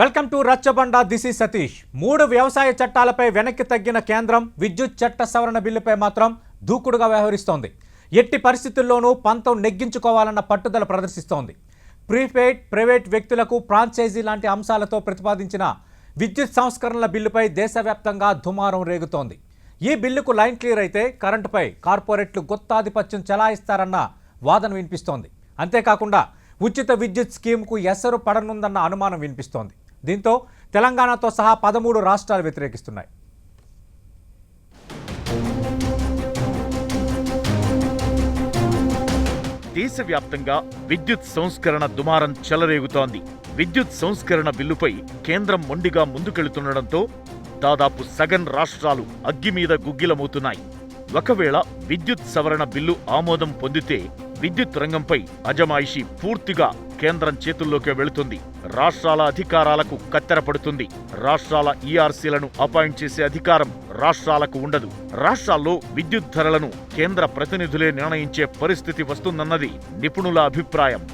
Welcome to Rachabanda. This is Satish. 3 వ్యవసాయ చట్టాలపై వెనక్కి తగ్గిన కేంద్రం విద్యుత్ చట్ట సవరణ బిల్లుపై మాత్రం దూకుడుగా వ్యవహరిస్తోంది. ఎట్టి పరిస్థితుల్లోనూ పంతం నెగ్గించుకోవాలన్న పట్టుదల ప్రదర్శిస్తోంది. ప్రీపెయిడ్, ప్రైవేట్ వ్యక్తులకు ఫ్రాంచైజీ లాంటి అంశాలతో ప్రతిపాదించిన విద్యుత్ సంస్కరణల బిల్లుపై దేశవ్యాప్తంగా దుమారం రేగుతోంది. ఈ బిల్లుకు లైన్ క్లియర్ అయితే కరెంటుపై కార్పొరేట్లు గుత్తాధిపత్యం చెలాయిస్తారన్న వాదన వినిపిస్తోంది. అంతేకాకుండా ఉచిత విద్యుత్ స్కీమ్కు ఎసరు పడనుందన్న అనుమానం వినిపిస్తోంది. దీంతో తెలంగాణతో సహా 13 రాష్ట్రాలు వ్యతిరేకిస్తున్నాయి. దేశవ్యాప్తంగా విద్యుత్ సంస్కరణ దుమారం చెలరేగుతోంది. విద్యుత్ సంస్కరణ బిల్లుపై కేంద్రం మొండిగా ముందుకెళ్తుండటంతో దాదాపు సగం రాష్ట్రాలు అగ్గిమీద గుగ్గిలమవుతున్నాయి. ఒకవేళ విద్యుత్ సవరణ బిల్లు ఆమోదం పొందితే విద్యుత్ రంగంపై అజమాయిషీ పూర్తిగా కేంద్రం చేతుల్లోకే వెళుతుంది. రాష్ట్రాల అధికారాలకు కత్తెర పడుతుంది. రాష్ట్రాల ఈఆర్సీలను అపాయింట్ చేసే అధికారం రాష్ట్రాలకు ఉండదు. రాష్ట్రాల్లో విద్యుత్ ధరలను కేంద్ర ప్రతినిధులే నిర్ణయించే పరిస్థితి వస్తుందన్నది నిపుణుల అభిప్రాయం.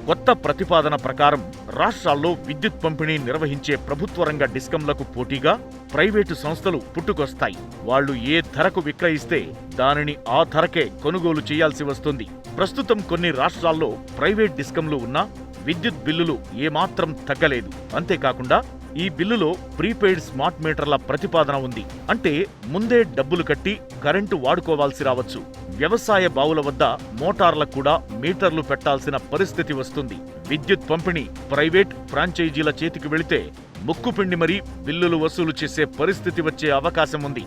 కొత్త ప్రతిపాదన ప్రకారం రాష్ట్రాల్లో విద్యుత్ పంపిణీ నిర్వహించే ప్రభుత్వ రంగ డిస్కంలకు పోటీగా ప్రైవేటు సంస్థలు పుట్టుకొస్తాయి. వాళ్లు ఏ ధరకు విక్రయిస్తే దానిని ఆ ధరకే కొనుగోలు చేయాల్సి వస్తుంది. ప్రస్తుతం కొన్ని రాష్ట్రాల్లో ప్రైవేట్ డిస్కంలు ఉన్నా విద్యుత్ బిల్లులు ఏమాత్రం తగ్గలేదు. అంతేకాకుండా ఈ బిల్లులో ప్రీపెయిడ్ స్మార్ట్ మీటర్ల ప్రతిపాదన ఉంది. అంటే ముందే డబ్బులు కట్టి కరెంటు వాడుకోవాల్సి రావచ్చు. వ్యవసాయ బావుల వద్ద మోటార్లకు కూడా మీటర్లు పెట్టాల్సిన పరిస్థితి వస్తుంది. విద్యుత్ పంపిణీ ప్రైవేట్, ఫ్రాంచైజీల చేతికి వెళితే ముక్కుపిండి మరీ బిల్లులు వసూలు చేసే పరిస్థితి వచ్చే అవకాశం ఉంది.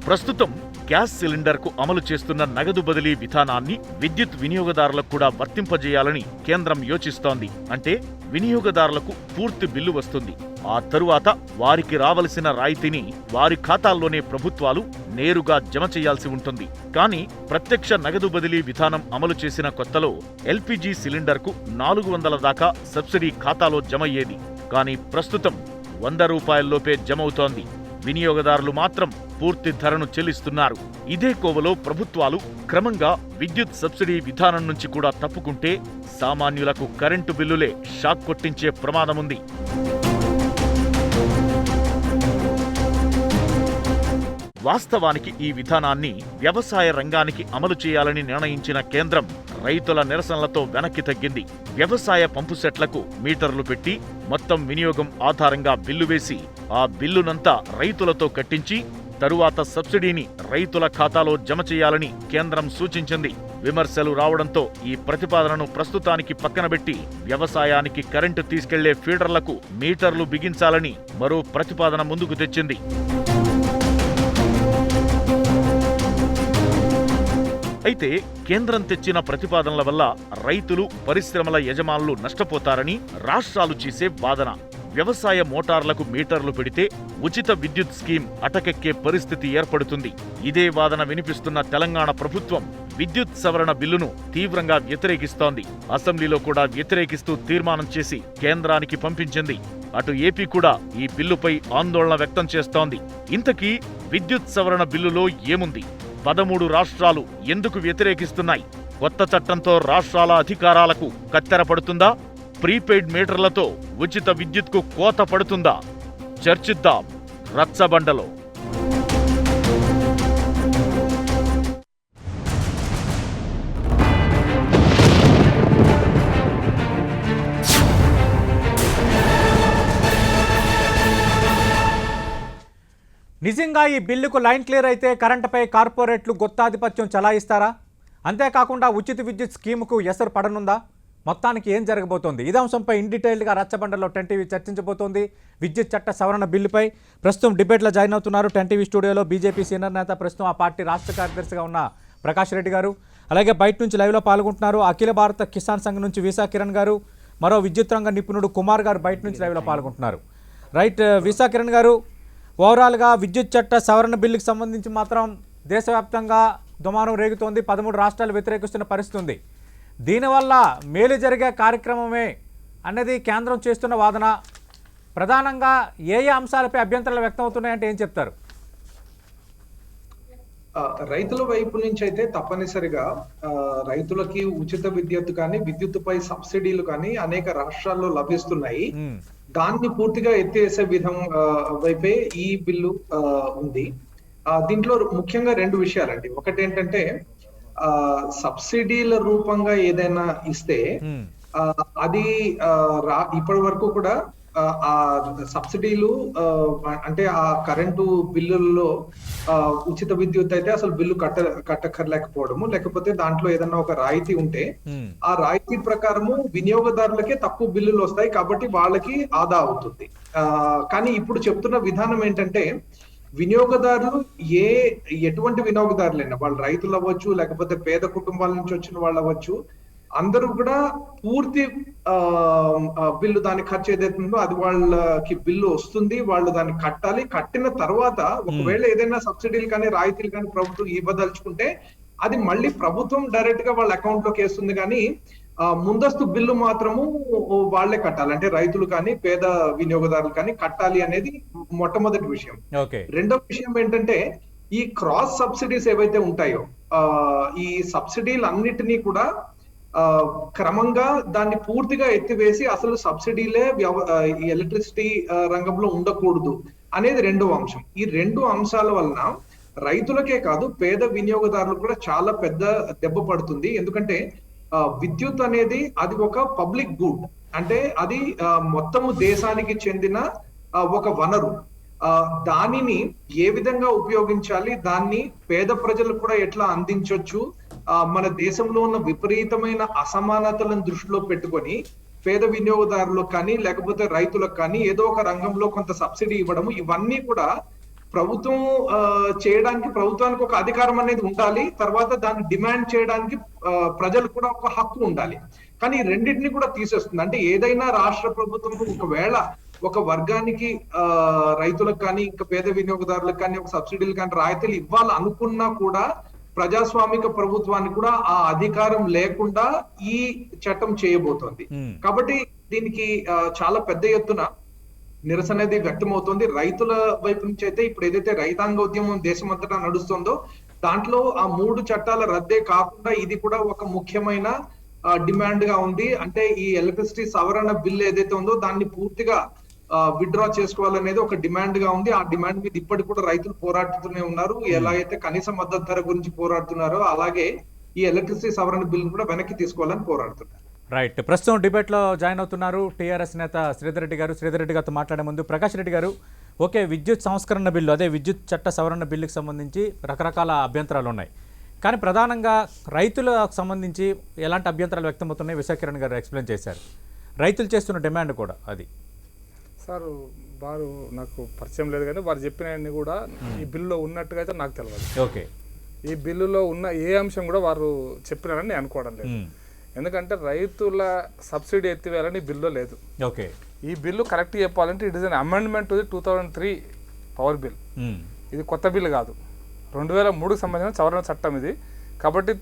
ప్రస్తుతం గ్యాస్ సిలిండర్కు అమలు చేస్తున్న నగదు బదిలీ విధానాన్ని విద్యుత్ వినియోగదారులకు కూడా వర్తింపజేయాలని కేంద్రం యోచిస్తోంది. అంటే వినియోగదారులకు పూర్తి బిల్లు వస్తుంది. ఆ తరువాత వారికి రావలసిన రాయితీని వారి ఖాతాల్లోనే ప్రభుత్వాలు నేరుగా జమ చేయాల్సి ఉంటుంది. కానీ ప్రత్యక్ష నగదు బదిలీ విధానం అమలు చేసిన కొత్తలో ఎల్పీజీ సిలిండర్కు 400 దాకా సబ్సిడీ ఖాతాలో జమయ్యేది. కానీ ప్రస్తుతం 100 రూపాయల్లోపే జమవుతోంది. వినియోగదారులు మాత్రం పూర్తి ధరను చెల్లిస్తున్నారు. ఇదే కోవలో ప్రభుత్వాలు క్రమంగా విద్యుత్ సబ్సిడీ విధానం నుంచి కూడా తప్పుకుంటే సామాన్యులకు కరెంటు బిల్లులే షాక్ కొట్టించే ప్రమాదముంది. వాస్తవానికి ఈ విధానాన్ని వ్యవసాయ రంగానికి అమలు చేయాలని నిర్ణయించిన కేంద్రం రైతుల నిరసనలతో వెనక్కి తగ్గింది. వ్యవసాయ పంపు సెట్లకు మీటర్లు పెట్టి మొత్తం వినియోగం ఆధారంగా బిల్లు వేసి ఆ బిల్లునంతా రైతులతో కట్టించి తరువాత సబ్సిడీని రైతుల ఖాతాలో జమ చేయాలని కేంద్రం సూచించింది. విమర్శలు రావడంతో ఈ ప్రతిపాదనను ప్రస్తుతానికి పక్కనబెట్టి వ్యవసాయానికి కరెంటు తీసుకెళ్లే ఫీడర్లకు మీటర్లు బిగించాలని మరో ప్రతిపాదన ముందుకు తెచ్చింది. అయితే కేంద్రం తెచ్చిన ప్రతిపాదనల వల్ల రైతులు, పరిశ్రమల యజమానులు నష్టపోతారని రాష్ట్రాలు చేసే వాదన. వ్యవసాయ మోటార్లకు మీటర్లు పెడితే ఉచిత విద్యుత్ స్కీమ్ అటకెక్కే పరిస్థితి ఏర్పడుతుంది. ఇదే వాదన వినిపిస్తున్న తెలంగాణ ప్రభుత్వం విద్యుత్ సవరణ బిల్లును తీవ్రంగా వ్యతిరేకిస్తోంది. అసెంబ్లీలో కూడా వ్యతిరేకిస్తూ తీర్మానం చేసి కేంద్రానికి పంపించింది. అటు ఏపీ కూడా ఈ బిల్లుపై ఆందోళన వ్యక్తం చేస్తోంది. ఇంతకీ విద్యుత్ సవరణ బిల్లులో ఏముంది? 13 రాష్ట్రాలు ఎందుకు వ్యతిరేకిస్తున్నాయి? కొత్త చట్టంతో రాష్ట్రాల అధికారాలకు కత్తెర పడుతుందా? ప్రీపెయిడ్ మీటర్లతో ఉచిత విద్యుత్కు కోత పడుతుందా? చర్చిద్దాం రచ్చబండలో. నిజంగా ఈ బిల్లుకు లైన్ క్లియర్ అయితే కరెంటుపై కార్పొరేట్లు గుత్తాధిపత్యం చెలాయిస్తారా? అంతేకాకుండా ఉచిత విద్యుత్ స్కీముకు ఎసరు పడనుందా? మొత్తానికి ఏం జరగబోతోంది? ఇదే అంశంపై ఇన్ డీటెయిల్గా రచ్చబండలో 10 టీవీ చర్చించబోతోంది. విద్యుత్ చట్ట సవరణ బిల్లుపై ప్రస్తుతం డిబేట్లో జాయిన్ అవుతున్నారు 10 టీవీ స్టూడియోలో బీజేపీ సీనియర్ నేత, ప్రస్తుతం ఆ పార్టీ రాష్ట్ర కార్యదర్శిగా ఉన్న ప్రకాష్ రెడ్డి గారు, అలాగే బయట నుంచి లైవ్లో పాల్గొంటున్నారు అఖిల భారత కిసాన్ సంఘ్ నుంచి వీసా కిరణ్ గారు, మరో విద్యుత్ రంగ నిపుణుడు కుమార్ గారు బయట నుంచి లైవ్లో పాల్గొంటున్నారు. రైట్, వీసా కిరణ్ గారు, ఓవరాల్గా విద్యుత్ చట్ట సవరణ బిల్లుకి సంబంధించి మాత్రం దేశవ్యాప్తంగా దుమారం రేగుతోంది. 13 రాష్ట్రాలు వ్యతిరేకిస్తున్న పరిస్థితి ఉంది. దీనివల్ల మేలు జరిగే కార్యక్రమమే అన్నది కేంద్రం చేస్తున్న వాదన. ప్రధానంగా ఏ అంశాలపై అభ్యంతరాలు వ్యక్తం అవుతున్నాయంటే ఏం చెప్తారు? ఆ, రైతుల వైపు నుంచి అయితే తప్పనిసరిగా ఆ, రైతులకి ఉచిత విద్యుత్ కానీ విద్యుత్తుపై సబ్సిడీలు కానీ అనేక రాష్ట్రాల్లో లభిస్తున్నాయి. ఉమ్, దాన్ని పూర్తిగా ఎత్తేసే విధం వైపే ఈ బిల్లు ఉంది. దీంట్లో ముఖ్యంగా రెండు విషయాలండి. ఒకటి ఏంటంటే ఆ సబ్సిడీల రూపంగా ఏదైనా ఇస్తే ఉమ్, ఆ, అది ఇప్పటి వరకు కూడా ఆ సబ్సిడీలు అంటే ఆ కరెంటు బిల్లుల్లో ఉచిత విద్యుత్ అయితే అసలు బిల్లు కట్టక్కర్లేకపోవడము, లేకపోతే దాంట్లో ఏదన్నా ఒక రాయితీ ఉంటే ఉమ్, ఆ రాయితీ ప్రకారము వినియోగదారులకే తక్కువ బిల్లులు వస్తాయి, కాబట్టి వాళ్ళకి ఆదా అవుతుంది. కానీ ఇప్పుడు చెప్తున్న విధానం ఏంటంటే వినియోగదారులు ఎటువంటి వినియోగదారులైనా వాళ్ళు రైతులు అవ్వచ్చు, లేకపోతే పేద కుటుంబాల నుంచి వచ్చిన వాళ్ళు అవ్వచ్చు, అందరూ కూడా పూర్తి బిల్లు దానికి ఖర్చు ఏదైతుందో అది వాళ్ళకి బిల్లు వస్తుంది, వాళ్ళు దాన్ని కట్టాలి. కట్టిన తర్వాత ఒకవేళ ఏదైనా సబ్సిడీలు కానీ రాయితీలు కానీ ప్రభుత్వం ఇవ్వదలుచుకుంటే అది మళ్ళీ ప్రభుత్వం డైరెక్ట్ గా వాళ్ళ అకౌంట్ లోకి వేస్తుంది. కానీ ముందస్తు బిల్లు మాత్రము వాళ్లే కట్టాలి, అంటే రైతులు కానీ పేద వినియోగదారులు కానీ కట్టాలి అనేది మొట్టమొదటి విషయం. రెండవ విషయం ఏంటంటే ఈ క్రాస్ సబ్సిడీస్ ఏవైతే ఉంటాయో ఈ సబ్సిడీలు అన్నిటినీ కూడా క్రమంగా దాన్ని పూర్తిగా ఎత్తివేసి అసలు సబ్సిడీలే ఈ ఎలక్ట్రిసిటీ రంగంలో ఉండకూడదు అనేది రెండవ అంశం. ఈ రెండు అంశాల వలన రైతులకే కాదు పేద వినియోగదారులు కూడా చాలా పెద్ద దెబ్బ పడుతుంది. ఎందుకంటే విద్యుత్ అనేది అది ఒక పబ్లిక్ గుడ్, అంటే అది మొత్తము దేశానికి చెందిన ఒక వనరు. దానిని ఏ విధంగా ఉపయోగించాలి, దాన్ని పేద ప్రజలకు కూడా ఎట్లా అందించవచ్చు, మన దేశంలో ఉన్న విపరీతమైన అసమానతలను దృష్టిలో పెట్టుకొని పేద వినియోగదారులకు కానీ లేకపోతే రైతులకు కానీ ఏదో ఒక రంగంలో కొంత సబ్సిడీ ఇవ్వడము, ఇవన్నీ కూడా ప్రభుత్వం చేయడానికి ప్రభుత్వానికి ఒక అధికారం అనేది ఉండాలి. తర్వాత దాన్ని డిమాండ్ చేయడానికి ప్రజలు కూడా ఒక హక్కు ఉండాలి. కానీ రెండింటిని కూడా తీసేస్తుంది. అంటే ఏదైనా రాష్ట్ర ప్రభుత్వం ఒకవేళ ఒక వర్గానికి రైతులకు కానీ ఇంకా పేద వినియోగదారులకు కానీ ఒక సబ్సిడీలు కానీ రాయితీలు ఇవ్వాలనుకున్నా కూడా ప్రజాస్వామిక ప్రభుత్వానికి కూడా ఆ అధికారం లేకుండా ఈ చట్టం చేయబోతోంది. కాబట్టి దీనికి చాలా పెద్ద ఎత్తున నిరసన అనేది వ్యక్తమవుతోంది. రైతుల వైపు నుంచి అయితే ఇప్పుడు ఏదైతే రైతాంగ ఉద్యమం దేశమంతటా నడుస్తుందో దాంట్లో ఆ 3 చట్టాల రద్దే కాకుండా ఇది కూడా ఒక ముఖ్యమైన డిమాండ్ గా ఉంది. అంటే ఈ ఎలక్ట్రిసిటీ సవరణ బిల్ ఏదైతే ఉందో దాన్ని పూర్తిగా విత్డ్రా చేసుకోవాలనేది ఒక డిమాండ్ గా ఉంది. ఆ డిమాండ్ మీద ఇప్పటికి కూడా రైతులు పోరాడుతూనే ఉన్నారు. ఎలా అయితే కనీస మద్దతు ధర గురించి పోరాడుతున్నారో అలాగే ఈ ఎలక్ట్రిసిటీ సవరణ బిల్ కూడా వెనక్కి తీసుకోవాలని పోరాడుతున్నారు. రైట్. ప్రస్తుతం డిబేట్లో జాయిన్ అవుతున్నారు టీఆర్ఎస్ నేత శ్రీధర్ రెడ్డి గారు. శ్రీధర్ రెడ్డి గారితో మాట్లాడే ముందు ప్రకాష్ రెడ్డి గారు, ఓకే, విద్యుత్ సంస్కరణ బిల్లు, అదే విద్యుత్ చట్ట సవరణ బిల్లుకి సంబంధించి రకరకాల అభ్యంతరాలు ఉన్నాయి. కానీ ప్రధానంగా రైతులకు సంబంధించి ఎలాంటి అభ్యంతరాలు వ్యక్తమవుతున్నాయి విశాఖ కిరణ్ గారు ఎక్స్ప్లెయిన్ చేశారు. రైతులు చేస్తున్న డిమాండ్ కూడా అది. సార్ వారు నాకు పరిచయం లేదు, కానీ వారు చెప్పినవన్నీ కూడా ఈ బిల్లులో ఉన్నట్టుగా అయితే నాకు తెలియదు. ఓకే, ఈ బిల్లులో ఉన్న ఏ అంశం కూడా వారు చెప్పినారని నేను అనుకోవడం లేదు. ఎందుకంటే రైతుల సబ్సిడీ ఎత్తివేయాలని బిల్లులో లేదు. ఓకే, ఈ బిల్లు కరెక్ట్ చెప్పాలంటే it is an amendment to the 2003 power bill. ఇది కొత్త బిల్లు కాదు, 2003కు సంబంధించిన సవరణ చట్టం ఇది. కాబట్టి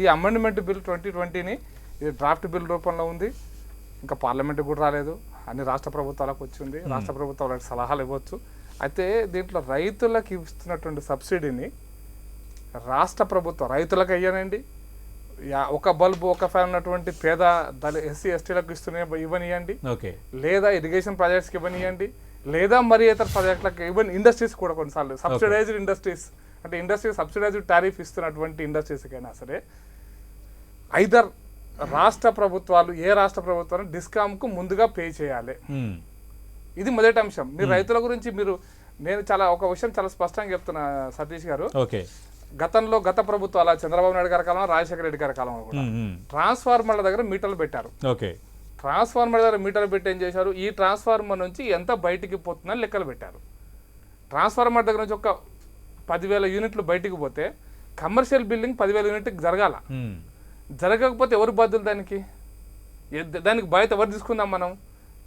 ఈ అమెండ్మెంట్ బిల్ 2020ని ఇది డ్రాఫ్ట్ బిల్ రూపంలో ఉంది. ఇంకా పార్లమెంట్కి కూడా రాలేదు, అన్ని రాష్ట్ర ప్రభుత్వాలకు వచ్చింది. రాష్ట్ర ప్రభుత్వాలకు సలహాలు ఇవ్వచ్చు. అయితే దీంట్లో రైతులకు ఇస్తున్నటువంటి సబ్సిడీని రాష్ట్ర ప్రభుత్వం రైతులకు అయ్యానండి, ఒక బల్బు ఒక ఫ్యాన్ ఉన్నటువంటి పేద ఎస్సీ ఎస్టీలకు ఇవ్వనియండి, లేదా ఇరిగేషన్ ప్రాజెక్ట్స్కి ఇవ్వనియండి, లేదా మరి ఇతర ప్రాజెక్టులకు ఈవెన్ ఇండస్ట్రీస్ కూడా కొన్నిసార్లు సబ్సిడైజ్డ్ ఇండస్ట్రీస్, అంటే ఇండస్ట్రీ సబ్సిడైజ్డ్ టారిఫ్ ఇస్తున్నటువంటి ఇండస్ట్రీస్కైనా సరే ఐదర్ రాష్ట్ర ప్రభుత్వాలు ఏ రాష్ట్ర ప్రభుత్వాలు డిస్కామ్కు ముందుగా పే చేయాలి. ఇది మొదటి అంశం. మీరు రైతుల గురించి నేను ఒక విషయం చాలా స్పష్టంగా చెప్తున్నా సతీష్ గారు. గతంలో గత ప్రభుత్వాల చంద్రబాబు నాయుడు గారి కాలంలో రాజశేఖర రెడ్డి గారి కాలంలో కూడా ట్రాన్స్ఫార్మర్ల దగ్గర మీటర్లు పెట్టారు. ట్రాన్స్ఫార్మర్ దగ్గర మీటర్లు పెట్టి ఏం చేశారు, ఈ ట్రాన్స్ఫార్మర్ నుంచి ఎంత బయటికి పోతుందని లెక్కలు పెట్టారు. ట్రాన్స్ఫార్మర్ దగ్గర నుంచి ఒక 10,000 యూనిట్లు బయటికి పోతే కమర్షియల్ బిల్డింగ్ 10,000 యూనిట్కి జరగాల. జరగకపోతే ఎవరు బాధ్యులు దానికి బాధ్యత ఎవరు తీసుకుందాం? మనం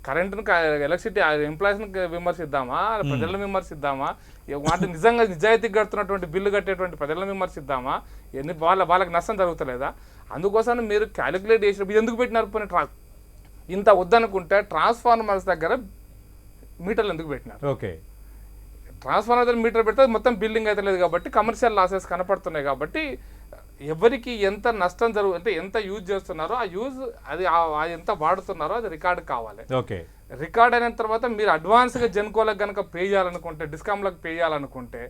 కరెంటును ఎలక్ట్రిసిటీ ఎంప్లాయీస్ని విమర్శిద్దామా, ప్రజలను విమర్శిద్దామా, వాటి నిజంగా నిజాయితీ కడుతున్నటువంటి బిల్లు కట్టేటువంటి ప్రజలను విమర్శిద్దామా? వాళ్ళకి నష్టం జరుగుతలేదా? అందుకోసం మీరు క్యాలిక్యులేట్ చేసినప్పుడు ఎందుకు పెట్టినారు? పోనీ ఇంత వద్దనుకుంటే ట్రాన్స్ఫార్మర్స్ దగ్గర మీటర్లు ఎందుకు పెట్టినారు? ట్రాన్స్ఫార్మర్ మీటర్ పెడితే మొత్తం బిల్డింగ్ అయితే లేదు కాబట్టి కమర్షియల్ లాసెస్ కనపడుతున్నాయి కాబట్టి ఎవరికి ఎంత నష్టం అంటే ఎంత యూజ్ చేస్తున్నారో ఆ యూజ్ అది ఎంత వాడుతున్నారో అది రికార్డ్ కావాలి. ఓకే, రికార్డ్ అయిన తర్వాత మీరు అడ్వాన్స్ గా జెన్కోలకు కనుక పే చేయాలనుకుంటే, డిస్కామ్లకు పే చేయాలనుకుంటే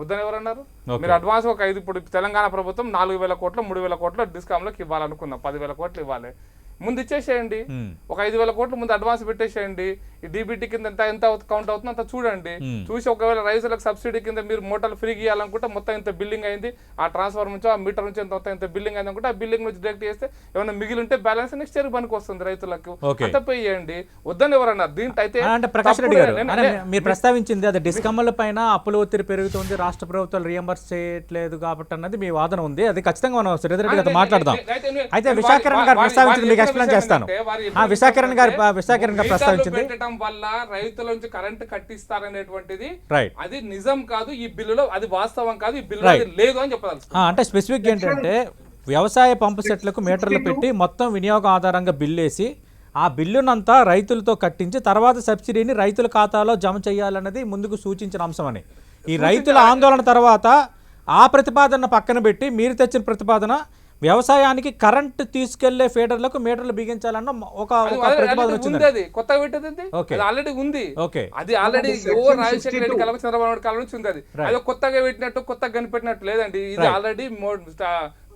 వద్దని ఎవరన్నారు? మీరు అడ్వాన్స్ ఒక 5 ఇప్పుడు తెలంగాణ ప్రభుత్వం 4,000 కోట్లు 3,000 కోట్లు డిస్కామ్లకు ఇవ్వాలనుకుందాం, 10,000 కోట్లు ఇవ్వాలి, ముందు ఇచ్చేసేయండి. ఒక 5,000 కోట్లు ముందు అడ్వాన్స్ పెట్టేసేయండి. ఈ డీబీటీ కింద ఎంత కౌంట్ అవుతుందో అంత చూడండి. చూసి ఒకవేళ రైతులకు సబ్సిడీ కింద మీరు మోటార్లు ఫ్రీగా ఇవ్వాలనుకుంటే మొత్తం ఇంత బిల్డింగ్ అయింది, ఆ ట్రాన్స్ఫార్మర్ నుంచి ఆ మీటర్ నుంచి ఇంత బిల్డింగ్ అయింది అనుకుంటే ఆ బిల్డింగ్ నుంచి డైరెక్ట్ చేస్తే ఏమైనా మిగిలి ఉంటే బ్యాలెన్స్ నెక్స్ట్ ఇయర్ పనికి వస్తుంది రైతులకు. అంత పే చేయండి, వద్దని ఎవరన్నారు? దీంట్లో అయితే అంటే ప్రకాష్ రెడ్డి గారు మీరు ప్రస్తావించింది అది డిస్కమ్ల పైన అప్పుల ఒత్తిడి పెరుగుతుంది, రాష్ట్ర ప్రభుత్వాలు రియంబర్స్ చేయట్లేదు కాబట్టి అన్నది మీ వాదన ఉంది. అది ఖచ్చితంగా మనం శ్రీధర్ రెడ్డి గారితో మాట్లాడదాం. అయితే విశాఖరణ్ గారు ప్రస్తావించింది మీకు ఎక్స్ప్లెయిన్ చేస్తాను. విశాఖరణ్ గారు ప్రస్తావించింది పెట్టడం వల్ల రైతుల నుంచి కరెంట్ కట్టిస్తారనేటువంటిది అది నిజం కాదు, ఈ బిల్లులో అది వాస్తవం కాదు, ఈ బిల్లులో లేదు అని చెప్పాలి. అంటే స్పెసిఫిక్ ఏంటంటే వ్యవసాయ పంపు సెట్లకు మీటర్లు పెట్టి మొత్తం వినియోగం ఆధారంగా బిల్లు వేసి ఆ బిల్లునంతా రైతులతో కట్టించి తర్వాత సబ్సిడీని రైతుల ఖాతాలో జమ చేయాలన్నది ముందుకు సూచించిన అంశం అని. ఈ రైతుల ఆందోళన తర్వాత ఆ ప్రతిపాదన పక్కన పెట్టి మీరు తెచ్చిన ప్రతిపాదన వ్యవసాయానికి కరెంట్ తీసుకెళ్లే ఫీడర్లకు మీటర్లు బిగించాలన్న ఒక ప్రతిపాదన వచ్చింది. కొత్తగా పెట్టేది ఆల్రెడీ ఉంది. అది ఆల్రెడీ రాజశేఖర రెడ్డి కాలం చంద్రబాబు నాయుడు కాలం నుంచి ఉంది. అది కొత్తగా పెట్టినట్టు కొత్తగా కనిపెట్టినట్టు లేదండి. ఇది ఆల్రెడీ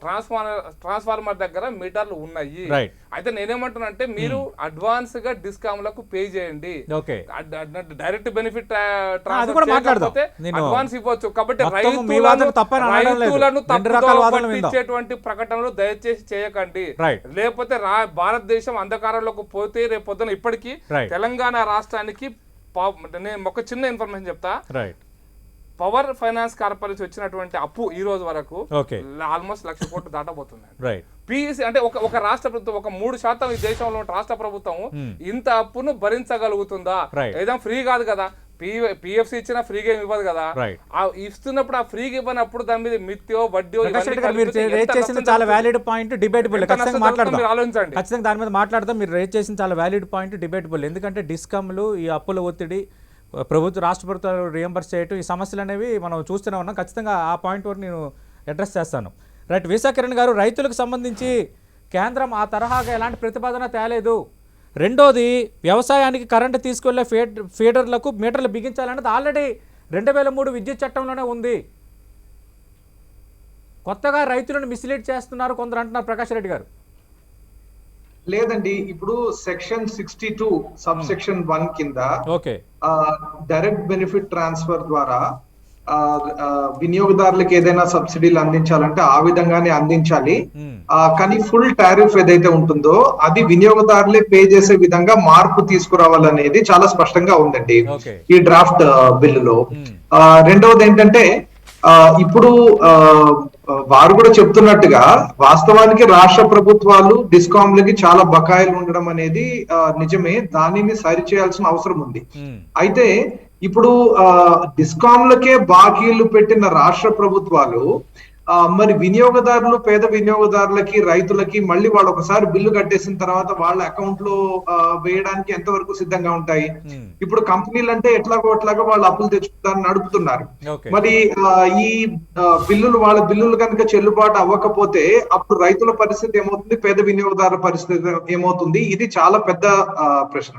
ట్రాన్స్ఫార్మర్ దగ్గర మీటర్లు ఉన్నాయి. అయితే నేనేమంటున్నా అంటే మీరు అడ్వాన్స్ గా డిస్కామ్లకు పే చేయండి, డైరెక్ట్ బెనిఫిట్ అడ్వాన్స్ ఇవ్వచ్చు. కాబట్టి రైతులను తప్పుదోవట్టించేటువంటి ప్రకటనలు దయచేసి చేయకండి. లేకపోతే భారతదేశం అంధకారంలోకి పోతే రేపు పొద్దున ఇప్పటికీ తెలంగాణ రాష్ట్రానికి నేను ఒక చిన్న ఇన్ఫర్మేషన్ చెప్తా. పవర్ ఫైనాన్స్ కార్పొరేషన్ వచ్చినటువంటి అప్పు ఈ రోజు వరకు ఆల్మోస్ట్ 1,00,000 కోట్లు దాటబోతుంది. పిఎస్సి అంటే ఒక రాష్ట్ర ప్రభుత్వం ఒక 3% ఈ దేశంలో రాష్ట్ర ప్రభుత్వం ఇంత అప్పును భరించగలుగుతుందా? ఏదైనా ఫ్రీ కాదు కదా, పిఎఫ్సి ఇచ్చినా ఫ్రీగా ఇవ్వదు కదా. ఇస్తున్నప్పుడు ఆ ఫ్రీగా ఇవ్వనప్పుడు దాని మీద మిత్యో వడ్డీ చాలా వ్యాలిడ్ పాయింట్, డిబేటబుల్. ఆలోచించండి, ఖచ్చితంగా దాని మీద మాట్లాడదాం. మీరు రేజ్ చేసిన చాలా వ్యాలిడ్ పాయింట్, డిబేటబుల్. ఎందుకంటే డిస్కమ్లు ఈ అప్పుల ఒత్తిడి రాష్ట్ర ప్రభుత్వాలు రియంబర్స్ చేయటం ఈ సమస్యలు అనేవి మనం చూస్తూనే ఉన్నాం. ఖచ్చితంగా ఆ పాయింట్ వరకు నేను అడ్రస్ చేస్తాను. రైట్, విశాఖరణ్ గారు, రైతులకు సంబంధించి కేంద్రం ఆ తరహాగా ఎలాంటి ప్రతిపాదన తేలేదు. రెండోది, వ్యవసాయానికి కరెంటు తీసుకెళ్లే ఫీడర్లకు మీటర్లు బిగించాలన్నది ఆల్రెడీ 2003 విద్యుత్ చట్టంలోనే ఉంది. కొత్తగా రైతులను మిస్లీడ్ చేస్తున్నారు కొందరు అంటున్నారు ప్రకాష్ రెడ్డి గారు. లేదండి, ఇప్పుడు సెక్షన్ 62 సబ్ సెక్షన్ 1 కింద డైరెక్ట్ బెనిఫిట్ ట్రాన్స్ఫర్ ద్వారా వినియోగదారులకు ఏదైనా సబ్సిడీలు అందించాలంటే ఆ విధంగానే అందించాలి. కానీ ఫుల్ టారిఫ్ ఏదైతే ఉంటుందో అది వినియోగదారులే పే చేసే విధంగా మార్పు తీసుకురావాలనేది చాలా స్పష్టంగా ఉందండి ఈ డ్రాఫ్ట్ బిల్లులో. రెండవది ఏంటంటే ఇప్పుడు వారు కూడా చెప్తున్నట్టుగా వాస్తవానికి రాష్ట్ర ప్రభుత్వాలు డిస్కామ్లకి చాలా బకాయిలు ఉండడం అనేది నిజమే, దానిని సరిచేయాల్సిన అవసరం ఉంది. అయితే ఇప్పుడు డిస్కామ్లకే బాకీలు పెట్టిన రాష్ట్ర ప్రభుత్వాలు మరి వినియోగదారులు, పేద వినియోగదారులకి, రైతులకి మళ్ళీ వాళ్ళు ఒకసారి బిల్లు కట్టేసిన తర్వాత వాళ్ళ అకౌంట్ లో వేయడానికి ఎంతవరకు సిద్ధంగా ఉంటాయి? ఇప్పుడు కంపెనీలు అంటే ఎట్లాగో వాళ్ళు అప్పులు తెచ్చుకుంటారని నడుపుతున్నారు. మరి ఈ వాళ్ళ బిల్లులు కనుక చెల్లుబాటు అవ్వకపోతే అప్పుడు రైతుల పరిస్థితి ఏమవుతుంది, పేద వినియోగదారుల పరిస్థితి ఏమవుతుంది? ఇది చాలా పెద్ద ప్రశ్న.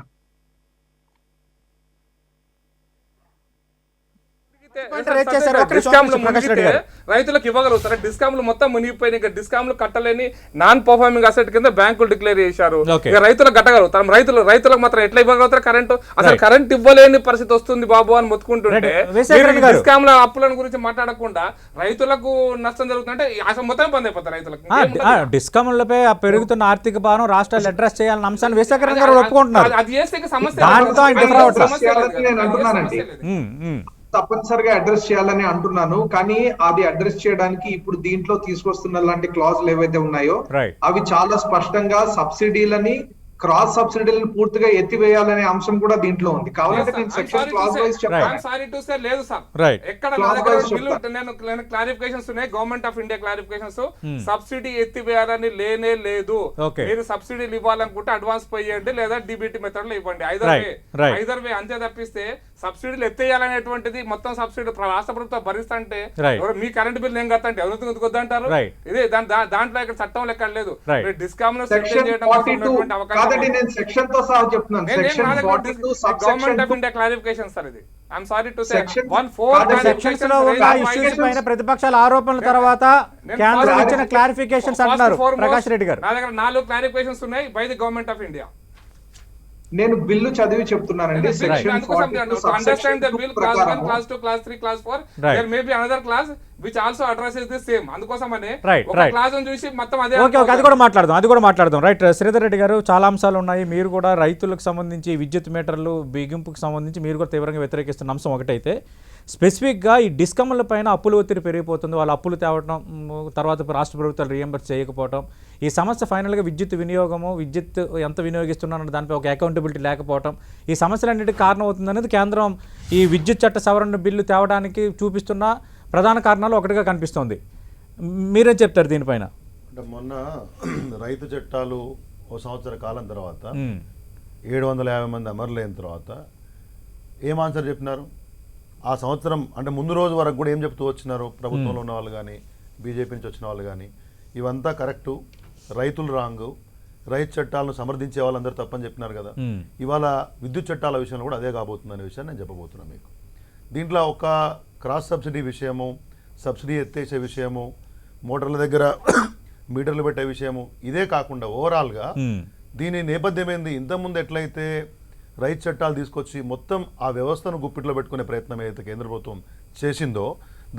రైతులకు ఇవ్వగలుగుతారా? డిస్కామ్లు మొత్తం మునిగిపోయినాయి, డిస్కామ్లు కట్టలేని నాన్ పర్ఫార్మింగ్ అసెట్ కింద బ్యాంకులు డిక్లేర్ చేశారు. రైతులకు కట్టగలుగుతారు, రైతులకు మాత్రం ఎట్లా ఇవ్వగలుగుతారు కరెంటు? అసలు కరెంట్ ఇవ్వలేని పరిస్థితి వస్తుంది బాబు అని మొత్తుకుంటుంటే డిస్కామ్ల అప్పుల గురించి మాట్లాడకుండా రైతులకు నష్టం జరుగుతుందంటే అసలు మొత్తం బంద్ అయిపోతారు రైతులకు. డిస్కామ్లపై పెరుగుతున్న ఆర్థిక భారం రాష్ట్రాలు అడ్రస్ చేయాలన్న అంశాన్ని విశాఖరణ్ గారు ఒప్పుకుంటున్నారు. అది చేస్తే సమస్య తప్పనిసరిగా అడ్రస్ చేయాలని అంటున్నాను. కానీ అది అడ్రస్ చేయడానికి ఇప్పుడు దీంట్లో తీసుకొస్తున్న లాంటి క్లాజులు ఏవైతే ఉన్నాయో అవి చాలా స్పష్టంగా సబ్సిడీలని క్రాస్ సబ్సిడీలను పూర్తిగా ఎత్తివేయాలనే అంశం కూడా దీంట్లో ఉంది. కావాలంటే నేను సెక్షన్ క్లాస్ వైజ్ చెప్తాను. లేదు సార్, రైట్ ఎక్కడ నా దగ్గర బిల్లు నేను క్లారిఫికేషన్స్ ఉన్నాయి, government of India clarifications. Subsidy ఎత్తివేయాలని లేనే లేదు. Okay. మీరు సబ్సిడీలు ఇవ్వాలనుకుంటే అడ్వాన్స్ పే చేయండి లేదా డిబిటీ మెథడ్ లో ఇవ్వండి. Right. ఐదర్ వే అంతే తప్పిస్తే సబ్సిడీలు ఎత్తేయాలనేటువంటిది మొత్తం సబ్సిడీ రాష్ట్ర ప్రభుత్వం భరిస్తుంటే Right. మీ కరెంట్ బిల్ ఏం కట్టంటే ఎవరు వద్దంటారు. Right. ఇదే దాంట్లో ఇక్కడ చట్టం ఎక్కడ లేదు. Right. డిస్కామ్ లో సెక్షన్ 42 కాదండి, నేను సెక్షన్ తో సహా చెప్తున్నాను. Section 42 government of India clarification sir ఇది. I'm sorry to say Section- 1/4 sections లో ఉన్న ఇష్యూస్ పైన ప్రతిపక్షాల ఆరోపణల తర్వాత కేంద్రం ఇచ్చిన క్లారిఫికేషన్స్ అంటున్నారు ప్రకాష్ రెడ్డి గారు. నా దగ్గర 4 క్లారిఫికేషన్స్ ఉన్నాయి by the government of India. నేను బిల్లు చదివి చెప్తున్నానండి. Section 42 understand the bill clause 1, ప్రకారం clause 2, clause 3, clause 4 Right. There may be another clause which also addresses the same. అందుకోసమనే Right, ఒక right. క్లాస్ ని చూసి మొత్తం అదే ఓకే ఓకే అది కూడా మాట్లాడదాం రైట్. శ్రీధర్ రెడ్డి గారు, చాలా అంశాలు ఉన్నాయి. మీరు కూడా రైతులకు సంబంధించి విద్యుత్ మీటర్లు బిగింపుకు సంబంధించి మీరు కూడా తీవ్రంగా వ్యతిరేకిస్తున్న అంశం ఒకటైతే, స్పెసిఫిక్గా ఈ డిస్కమ్ల పైన అప్పుల ఒత్తిడి పెరిగిపోతుంది. వాళ్ళు అప్పులు తేవటం, తర్వాత రాష్ట్ర ప్రభుత్వాలు రీఎంబర్స్ చేయకపోవటం, ఈ సమస్య ఫైనల్గా విద్యుత్ వినియోగము, విద్యుత్ ఎంత వినియోగిస్తున్నారన్న దానిపై ఒక అకౌంటబిలిటీ లేకపోవటం, ఈ సమస్యలన్నిటికీ కారణం అవుతుంది అనేది కేంద్రం ఈ విద్యుత్ చట్ట సవరణ బిల్లు తేవడానికి చూపిస్తున్న ప్రధాన కారణాలు ఒకటిగా కనిపిస్తోంది. మీరేం చెప్తారు దీనిపైన? అంటే మొన్న రైతు చట్టాలు ఓ సంవత్సర కాలం తర్వాత 750 మంది అమరులైన తర్వాత ఏం ఆన్సర్ చెప్పినారు? ఆ సంవత్సరం అంటే ముందు రోజు వరకు కూడా ఏం చెప్తూ వచ్చినారు? ప్రభుత్వంలో ఉన్న వాళ్ళు కానీ బీజేపీ నుంచి వచ్చిన వాళ్ళు కానీ ఇవంతా కరెక్టు, రైతులు రాంగు, రైతు చట్టాలను సమర్థించే వాళ్ళందరూ తప్పని చెప్పినారు కదా. ఇవాళ విద్యుత్ చట్టాల విషయంలో కూడా అదే కాబోతుంది అనే విషయాన్ని నేను చెప్పబోతున్నాను మీకు. దీంట్లో ఒక క్రాస్ సబ్సిడీ విషయము, సబ్సిడీ ఎత్తేసే విషయము, మోటార్ల దగ్గర మీటర్లు పెట్టే విషయము, ఇదే కాకుండా ఓవరాల్గా దీని నేపథ్యం ఏంది? ఇంతకుముందు ఎట్లయితే రైతు చట్టాలు తీసుకొచ్చి మొత్తం ఆ వ్యవస్థను గుప్పిట్లో పెట్టుకునే ప్రయత్నం ఏదైతే కేంద్ర ప్రభుత్వం చేసిందో,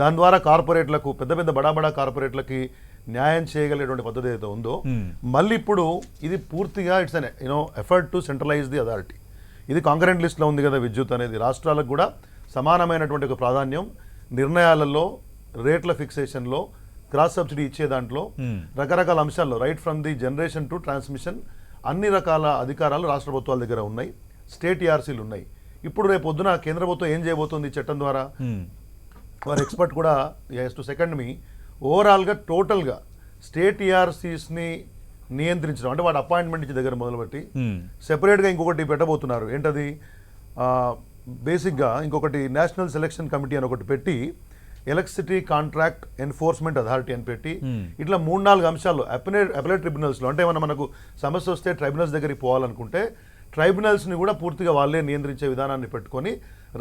దాని ద్వారా కార్పొరేట్లకు, పెద్ద పెద్ద బడా కార్పొరేట్లకి న్యాయం చేయగలిగేటువంటి పద్ధతి ఏదైతే ఉందో, మళ్ళీ ఇప్పుడు ఇది పూర్తిగా it's an effort to centralise the authority. ఇది కాంకరెంట్ లిస్ట్లో ఉంది కదా విద్యుత్ అనేది. రాష్ట్రాలకు కూడా సమానమైనటువంటి ఒక ప్రాధాన్యం నిర్ణయాలలో, రేట్ల ఫిక్సేషన్లో, క్రాస్ సబ్సిడీ ఇచ్చే దాంట్లో, రకరకాల అంశాల్లో, right from the generation to transmission, అన్ని రకాల అధికారాలు రాష్ట్ర ప్రభుత్వాల దగ్గర ఉన్నాయి. స్టేట్ ఈఆర్సీలు ఉన్నాయి. ఇప్పుడు రేపు పొద్దున కేంద్ర ప్రభుత్వం ఏం చేయబోతుంది ఈ చట్టం ద్వారా? వారు ఎక్స్పర్ట్ కూడా టు సెకండ్ మీ ఓవరాల్గా టోటల్గా స్టేట్ ఈఆర్సీస్ని నియంత్రించడం, అంటే వాటి అపాయింట్మెంట్ ఇచ్చే దగ్గర మొదలుపెట్టి సెపరేట్గా ఇంకొకటి పెట్టబోతున్నారు. ఏంటది? బేసిక్గా ఇంకొకటి నేషనల్ సెలక్షన్ కమిటీ అని ఒకటి పెట్టి, ఎలక్ట్రిసిటీ కాంట్రాక్ట్ ఎన్ఫోర్స్మెంట్ అథారిటీ అని పెట్టి, ఇట్లా 3-4 అంశాలు అపెలేట్ ట్రిబ్యునల్స్లో, అంటే మనకు సమస్య వస్తే ట్రైబ్యునల్స్ దగ్గరికి పోవాలనుకుంటే ట్రైబ్యునల్స్ని కూడా పూర్తిగా వాళ్ళే నియంత్రించే విధానాన్ని పెట్టుకొని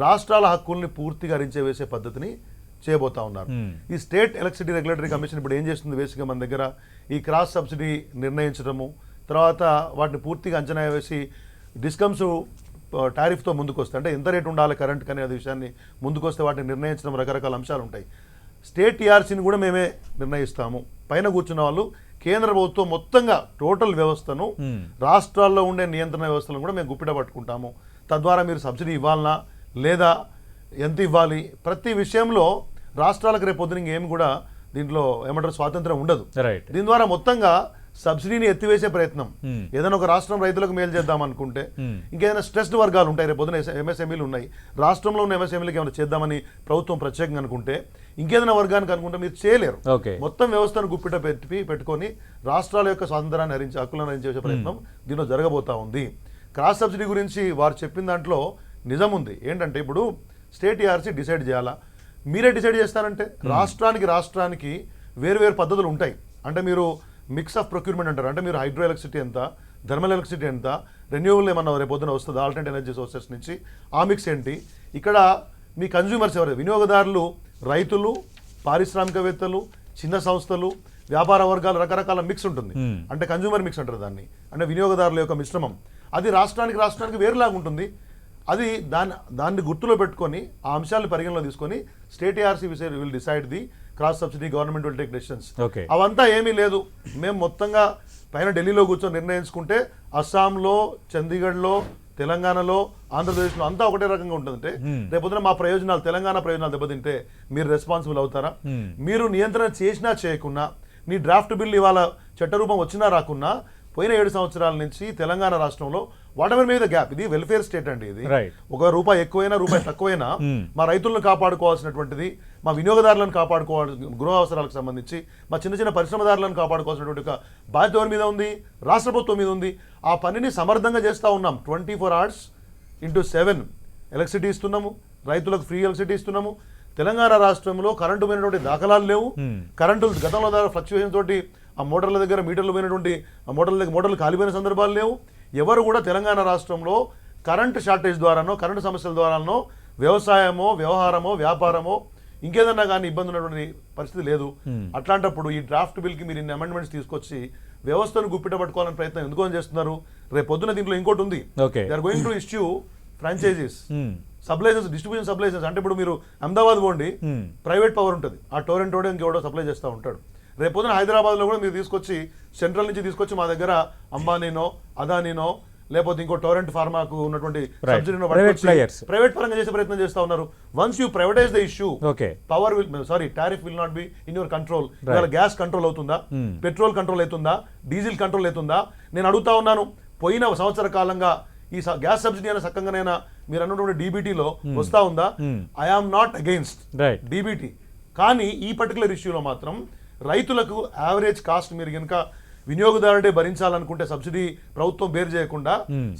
రాష్ట్రాల హక్కుల్ని పూర్తిగా వేసే పద్ధతిని చేయబోతా ఉన్నారు. ఈ స్టేట్ ఎలక్ట్రిసిటీ రెగ్యులేటరీ కమిషన్ ఇప్పుడు ఏం చేస్తుంది? బేసిక్గా మన దగ్గర ఈ క్రాస్ సబ్సిడీ నిర్ణయించడము, తర్వాత వాటిని పూర్తిగా అంచనా వేసి డిస్కమ్స్ టారిఫ్తో ముందుకు వస్తే, అంటే ఎంత రేటు ఉండాలి కరెంట్ కానీ అనే విషయాన్ని ముందుకు వస్తే వాటిని నిర్ణయించడం, రకరకాల అంశాలు ఉంటాయి. స్టేట్ టీఆర్సీని కూడా మేమే నిర్ణయిస్తాము. పైన కూర్చున్న వాళ్ళు కేంద్ర ప్రభుత్వం మొత్తంగా టోటల్ వ్యవస్థను, రాష్ట్రాల్లో ఉండే నియంత్రణ వ్యవస్థలను కూడా మేము గుప్పిట పట్టుకుంటాము. తద్వారా మీరు సబ్సిడీ ఇవ్వాలనా లేదా ఎంత ఇవ్వాలి, ప్రతి విషయంలో రాష్ట్రాలకు రేపు పొద్దున ఇంకేం కూడా దీంట్లో ఏమంటారు స్వాతంత్రం ఉండదు. దీని ద్వారా మొత్తంగా సబ్సిడీని ఎత్తివేసే ప్రయత్నం, ఏదైనా ఒక రాష్ట్రం రైతులకు మేలు చేద్దాం అనుకుంటే, ఇంకేదైనా స్ట్రెస్డ్ వర్గాలు ఉంటాయి, రేపు పొద్దున ఎంఎస్ఎంఈలు ఉన్నాయి, రాష్ట్రంలో ఉన్న ఎంఎస్ఎంఈలకు ఏమైనా చేద్దామని ప్రభుత్వం ప్రత్యేకంగా అనుకుంటే, ఇంకేదైనా వర్గానికి అనుకుంటే మీరు చేయలేరు. మొత్తం వ్యవస్థను గుప్పిట పెట్టుకొని రాష్ట్రాల యొక్క స్వాతంత్రాన్ని హక్కులను హరించే ప్రయత్నం దీనిలో జరగబోతా ఉంది. క్రాస్ సబ్సిడీ గురించి వారు చెప్పిన దాంట్లో నిజం ఉంది. ఏంటంటే ఇప్పుడు స్టేట్ ఈఆర్సీ డిసైడ్ చేయాలా, మీరే డిసైడ్ చేస్తారంటే రాష్ట్రానికి వేరు పద్ధతులు ఉంటాయి. అంటే మీరు మిక్స్ ఆఫ్ ప్రొక్యూర్మెంట్ అంటారు, అంటే మీరు హైడ్రో ఎలక్ట్రిసిటీ ఎంత, థర్మల్ ఎలక్ట్రిసిటీ ఎంత, రెన్యూవబుల్ ఏమన్నా రేపు పొద్దున వస్తుంది ఆల్టర్నేట్ ఎనర్జీ సోర్సెస్ నుంచి, ఆ మిక్స్ ఏంటి, ఇక్కడ మీ కన్జ్యూమర్స్ ఎవరు, వినియోగదారులు, రైతులు, పారిశ్రామికవేత్తలు, చిన్న సంస్థలు, వ్యాపార వర్గాలు, రకరకాల మిక్స్ ఉంటుంది. అంటే కన్జ్యూమర్ మిక్స్ అంటారు దాన్ని, అంటే వినియోగదారుల యొక్క మిశ్రమం. అది రాష్ట్రానికి వేరులాగా ఉంటుంది. అది దాన్ని గుర్తులో పెట్టుకొని ఆ అంశాలను పరిగణలో తీసుకొని state ERC will decide the cross subsidy, government will take decisions. అవంతా ఏమీ లేదు. మేము మొత్తంగా పైన ఢిల్లీలో కూర్చొని నిర్ణయించుకుంటే అస్సాంలో, చండీగఢ్లో, తెలంగాణలో, ఆంధ్రప్రదేశ్లో అంతా ఒకటే రకంగా ఉంటుందంటే రేపొద్దున మా ప్రయోజనాలు, తెలంగాణ ప్రయోజనాలు దెబ్బతింటే మీరు రెస్పాన్సిబుల్ అవుతారా? మీరు నియంత్రణ చేసినా చేయకున్నా, నీ డ్రాఫ్ట్ బిల్ ఇవాళ చట్టరూపం వచ్చినా రాకున్నా పోయిన 7 సంవత్సరాల నుంచి తెలంగాణ రాష్ట్రంలో వాట్ ఎవర్ మీద గ్యాప్, ఇది వెల్ఫేర్ స్టేట్ అండి. ఇది Right. ఒక రూపాయి ఎక్కువైనా రూపాయి తక్కువైనా మా రైతులను కాపాడుకోవాల్సినటువంటిది, మా వినియోగదారులను కాపాడుకోవాలి, గృహ అవసరాలకు సంబంధించి మా చిన్న చిన్న పరిశ్రమదారులను కాపాడుకోవాల్సినటువంటి ఒక బాధ్యత ఎవరి మీద ఉంది? రాష్ట్ర ప్రభుత్వం మీద ఉంది. ఆ పనిని సమర్థంగా చేస్తూ ఉన్నాం. 24 hours into 7 ఎలక్ట్రిసిటీ ఇస్తున్నాము, రైతులకు ఫ్రీ ఎలక్ట్రిసిటీ ఇస్తున్నాము. తెలంగాణ రాష్ట్రంలో కరెంటు పోయినటువంటి దాఖలాలు లేవు. కరెంటు గతంలో ఫ్లక్చువేషన్ తోటి ఆ మోటార్ల దగ్గర మీటర్లు పోయినటువంటి మోటార్లు కాలిపోయిన సందర్భాలు లేవు. ఎవరు కూడా తెలంగాణ రాష్ట్రంలో కరెంటు షార్టేజ్ ద్వారానో కరెంటు సమస్యల ద్వారానో వ్యవసాయమో వ్యవహారమో వ్యాపారమో ఇంకేదన్నా కానీ ఇబ్బంది ఉన్నటువంటి పరిస్థితి లేదు. అట్లాంటప్పుడు ఈ డ్రాఫ్ట్ బిల్కి మీరు ఇన్ని అమెండ్మెంట్స్ తీసుకొచ్చి వ్యవస్థను గుప్పిట పట్టుకోవాలని ప్రయత్నం ఎందుకు చేస్తున్నారు? రేపు పొద్దున దీంట్లో ఇంకోటి ఉంది. They are going to issue franchisees, supplies, distribution supplies. అంటే ఇప్పుడు మీరు అహ్మదాబాద్ పోండి, ప్రైవేట్ పవర్ ఉంటుంది, ఆ టోరెంట్ తోడే ఇంకెవడో సప్లై చేస్తూ ఉంటాడు. రేపు పొద్దున హైదరాబాద్లో కూడా మీరు తీసుకొచ్చి సెంట్రల్ నుంచి తీసుకొచ్చి మా దగ్గర అంబానీనో అదానీనో లేకపోతే ఇంకో టోరెంట్ ఫార్మాకు ఉన్నటువంటి సబ్సిడీనో ప్రైవేట్ పరంగా చేసే ప్రయత్నం చేస్తా ఉన్నారు. Once you privatise the issue, power tariff will not be in your control. ఇవాళ గ్యాస్ కంట్రోల్ అవుతుందా? పెట్రోల్ కంట్రోల్ అవుతుందా? డీజిల్ కంట్రోల్ అవుతుందా? నేను అడుగుతా ఉన్నాను. పోయిన సంవత్సర కాలంగా ఈ గ్యాస్ సబ్సిడీ అయినా చక్కగానైనా మీరు అన్నటువంటి డీబీటీలో వస్తా ఉందా? ఐఆమ్ నాట్ అగెయిన్స్ట్ డీబీటీ, కానీ ఈ పర్టికులర్ ఇష్యూలో మాత్రం రైతులకు యావరేజ్ కాస్ట్ మీరు కనుక వినియోగదారుడే భరించాలనుకుంటే సబ్సిడీ ప్రభుత్వం బేర్ చేయకుండా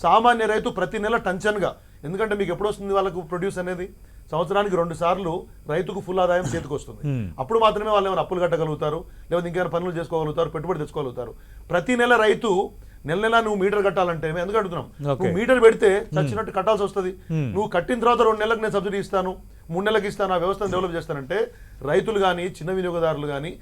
సామాన్య రైతు ప్రతి నెల టంచన్గా, ఎందుకంటే మీకు ఎప్పుడు వస్తుంది వాళ్ళకు ప్రొడ్యూస్ అనేది? సంవత్సరానికి 2 సార్లు రైతుకు ఫుల్ ఆదాయం చేతికి వస్తుంది. అప్పుడు మాత్రమే వాళ్ళు ఏమైనా అప్పులు కట్టగలుగుతారు, లేకపోతే ఇంకేమైనా పనులు చేసుకోగలుగుతారు, పెట్టుబడి తెచ్చుకోగలుగుతారు. ప్రతి నెల రైతు నెల నువ్వు మీటర్ కట్టాలంటే మేము ఎందుకు అడుగుతున్నాం? నువ్వు మీటర్ పెడితే చచ్చినట్టు కట్టాల్సి వస్తుంది. నువ్వు కట్టిన తర్వాత 2 నెలలకు నేను సబ్సిడీ ఇస్తాను, 3 నెలలకు ఇస్తాను, ఆ వ్యవస్థను డెవలప్ చేస్తానంటే రైతులు కానీ చిన్న వినియోగదారులు కానీ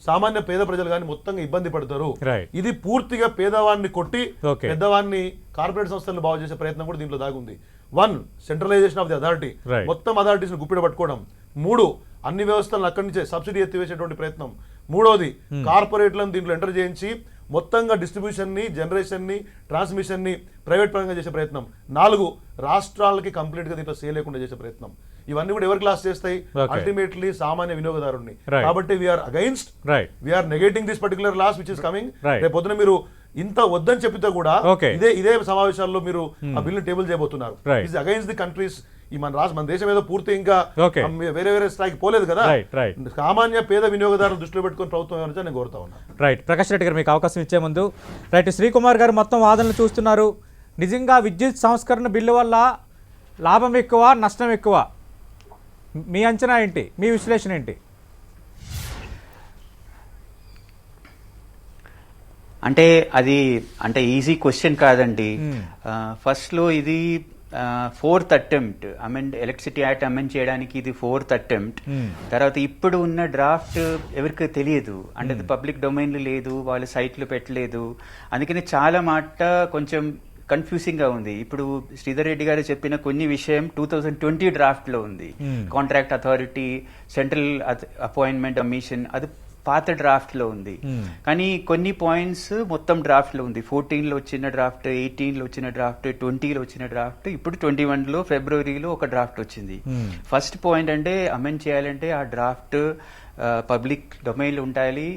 సామాన్య పేద ప్రజలు కానీ మొత్తంగా ఇబ్బంది పడతారు. ఇది పూర్తిగా పేదవాడిని కొట్టి పెద్దవాడిని కార్పొరేట్ సంస్థలను బాగు చేసే ప్రయత్నం కూడా దీంట్లో దాగుంది. 1 సెంట్రలైజేషన్ ఆఫ్ ది అథారిటీ, మొత్తం అథారిటీస్ ని గుప్పిడ పట్టుకోవడం. 3 అన్ని వ్యవస్థలను అక్కడి నుంచే సబ్సిడీ ఎత్తివేసేటువంటి ప్రయత్నం. 3వది కార్పొరేట్లను దీంట్లో ఎంటర్ చేయించి మొత్తంగా డిస్ట్రిబ్యూషన్ ని, జనరేషన్ ని, ట్రాన్స్మిషన్ ని ప్రైవేట్ పరంగా చేసే ప్రయత్నం. 4 రాష్ట్రాలకి కంప్లీట్ గా దీంట్లో సేల్ లేకుండా చేసే ప్రయత్నం. ఇవన్నీ కూడా ఎవరికి లాస్ చేస్తాయి? అల్టిమేట్లీ సామాన్య వినియోగదారుని. కాబట్టి we're against, we're negating this particular laws which is coming. రేపు పొద్దున మీరు ఇంత వద్దని చెప్పితే కూడా ఇదే సమావేశాల్లో మీరు ఆ బిల్లు టేబుల్ చేయబోతున్నారు. Is against the countries. ఈ మన దేశం ఏదో పూర్తి ఇంకా వేరే స్థాయికి పోలేదు కదా. సామాన్య పేద వినియోగదారులు దృష్టిలో పెట్టుకుని ప్రభుత్వం ఏమైనా నేను కోరుతా ఉన్నాను. రైట్, ప్రకాష్ రెడ్డి గారు మీకు అవకాశం ఇచ్చే ముందు రైట్ శ్రీకుమార్ గారు మొత్తం వాదనలు చూస్తున్నారు. నిజంగా విద్యుత్ సంస్కరణ బిల్లు వల్ల లాభం ఎక్కువ నష్టం ఎక్కువ? మీ అంచనా ఏంటి? మీ విశ్లేషణ ఏంటి? అంటే ఈజీ క్వశ్చన్ కాదండి. ఫస్ట్లో ఇది 4th attempt electricity act amend చేయడానికి ఇది 4th అటెంప్ట్. తర్వాత ఇప్పుడు ఉన్న డ్రాఫ్ట్ ఎవరికి తెలియదు, అంటే అది పబ్లిక్ డొమైన్లో లేదు, వాళ్ళు సైట్లు పెట్టలేదు. అందుకని చాలా మాట కొంచెం కన్ఫ్యూజింగ్ గా ఉంది. ఇప్పుడు శ్రీధర్ రెడ్డి గారు చెప్పిన కొన్ని విషయం 2020 డ్రాఫ్ట్ లో ఉంది. Contract authority, central appointment commission, అది పాత డ్రాఫ్ట్ లో ఉంది. కానీ కొన్ని పాయింట్స్ మొత్తం డ్రాఫ్ట్ లో ఉంది. 14లో వచ్చిన డ్రాఫ్ట్, 18లో వచ్చిన డ్రాఫ్ట్, 20లో వచ్చిన డ్రాఫ్ట్, ఇప్పుడు 21లో ఫిబ్రవరిలో ఒక డ్రాఫ్ట్ వచ్చింది. ఫస్ట్ పాయింట్ అంటే అమెండ్ చేయాలంటే ఆ డ్రాఫ్ట్ పబ్లిక్ డొమైన్లో ఉండాలి.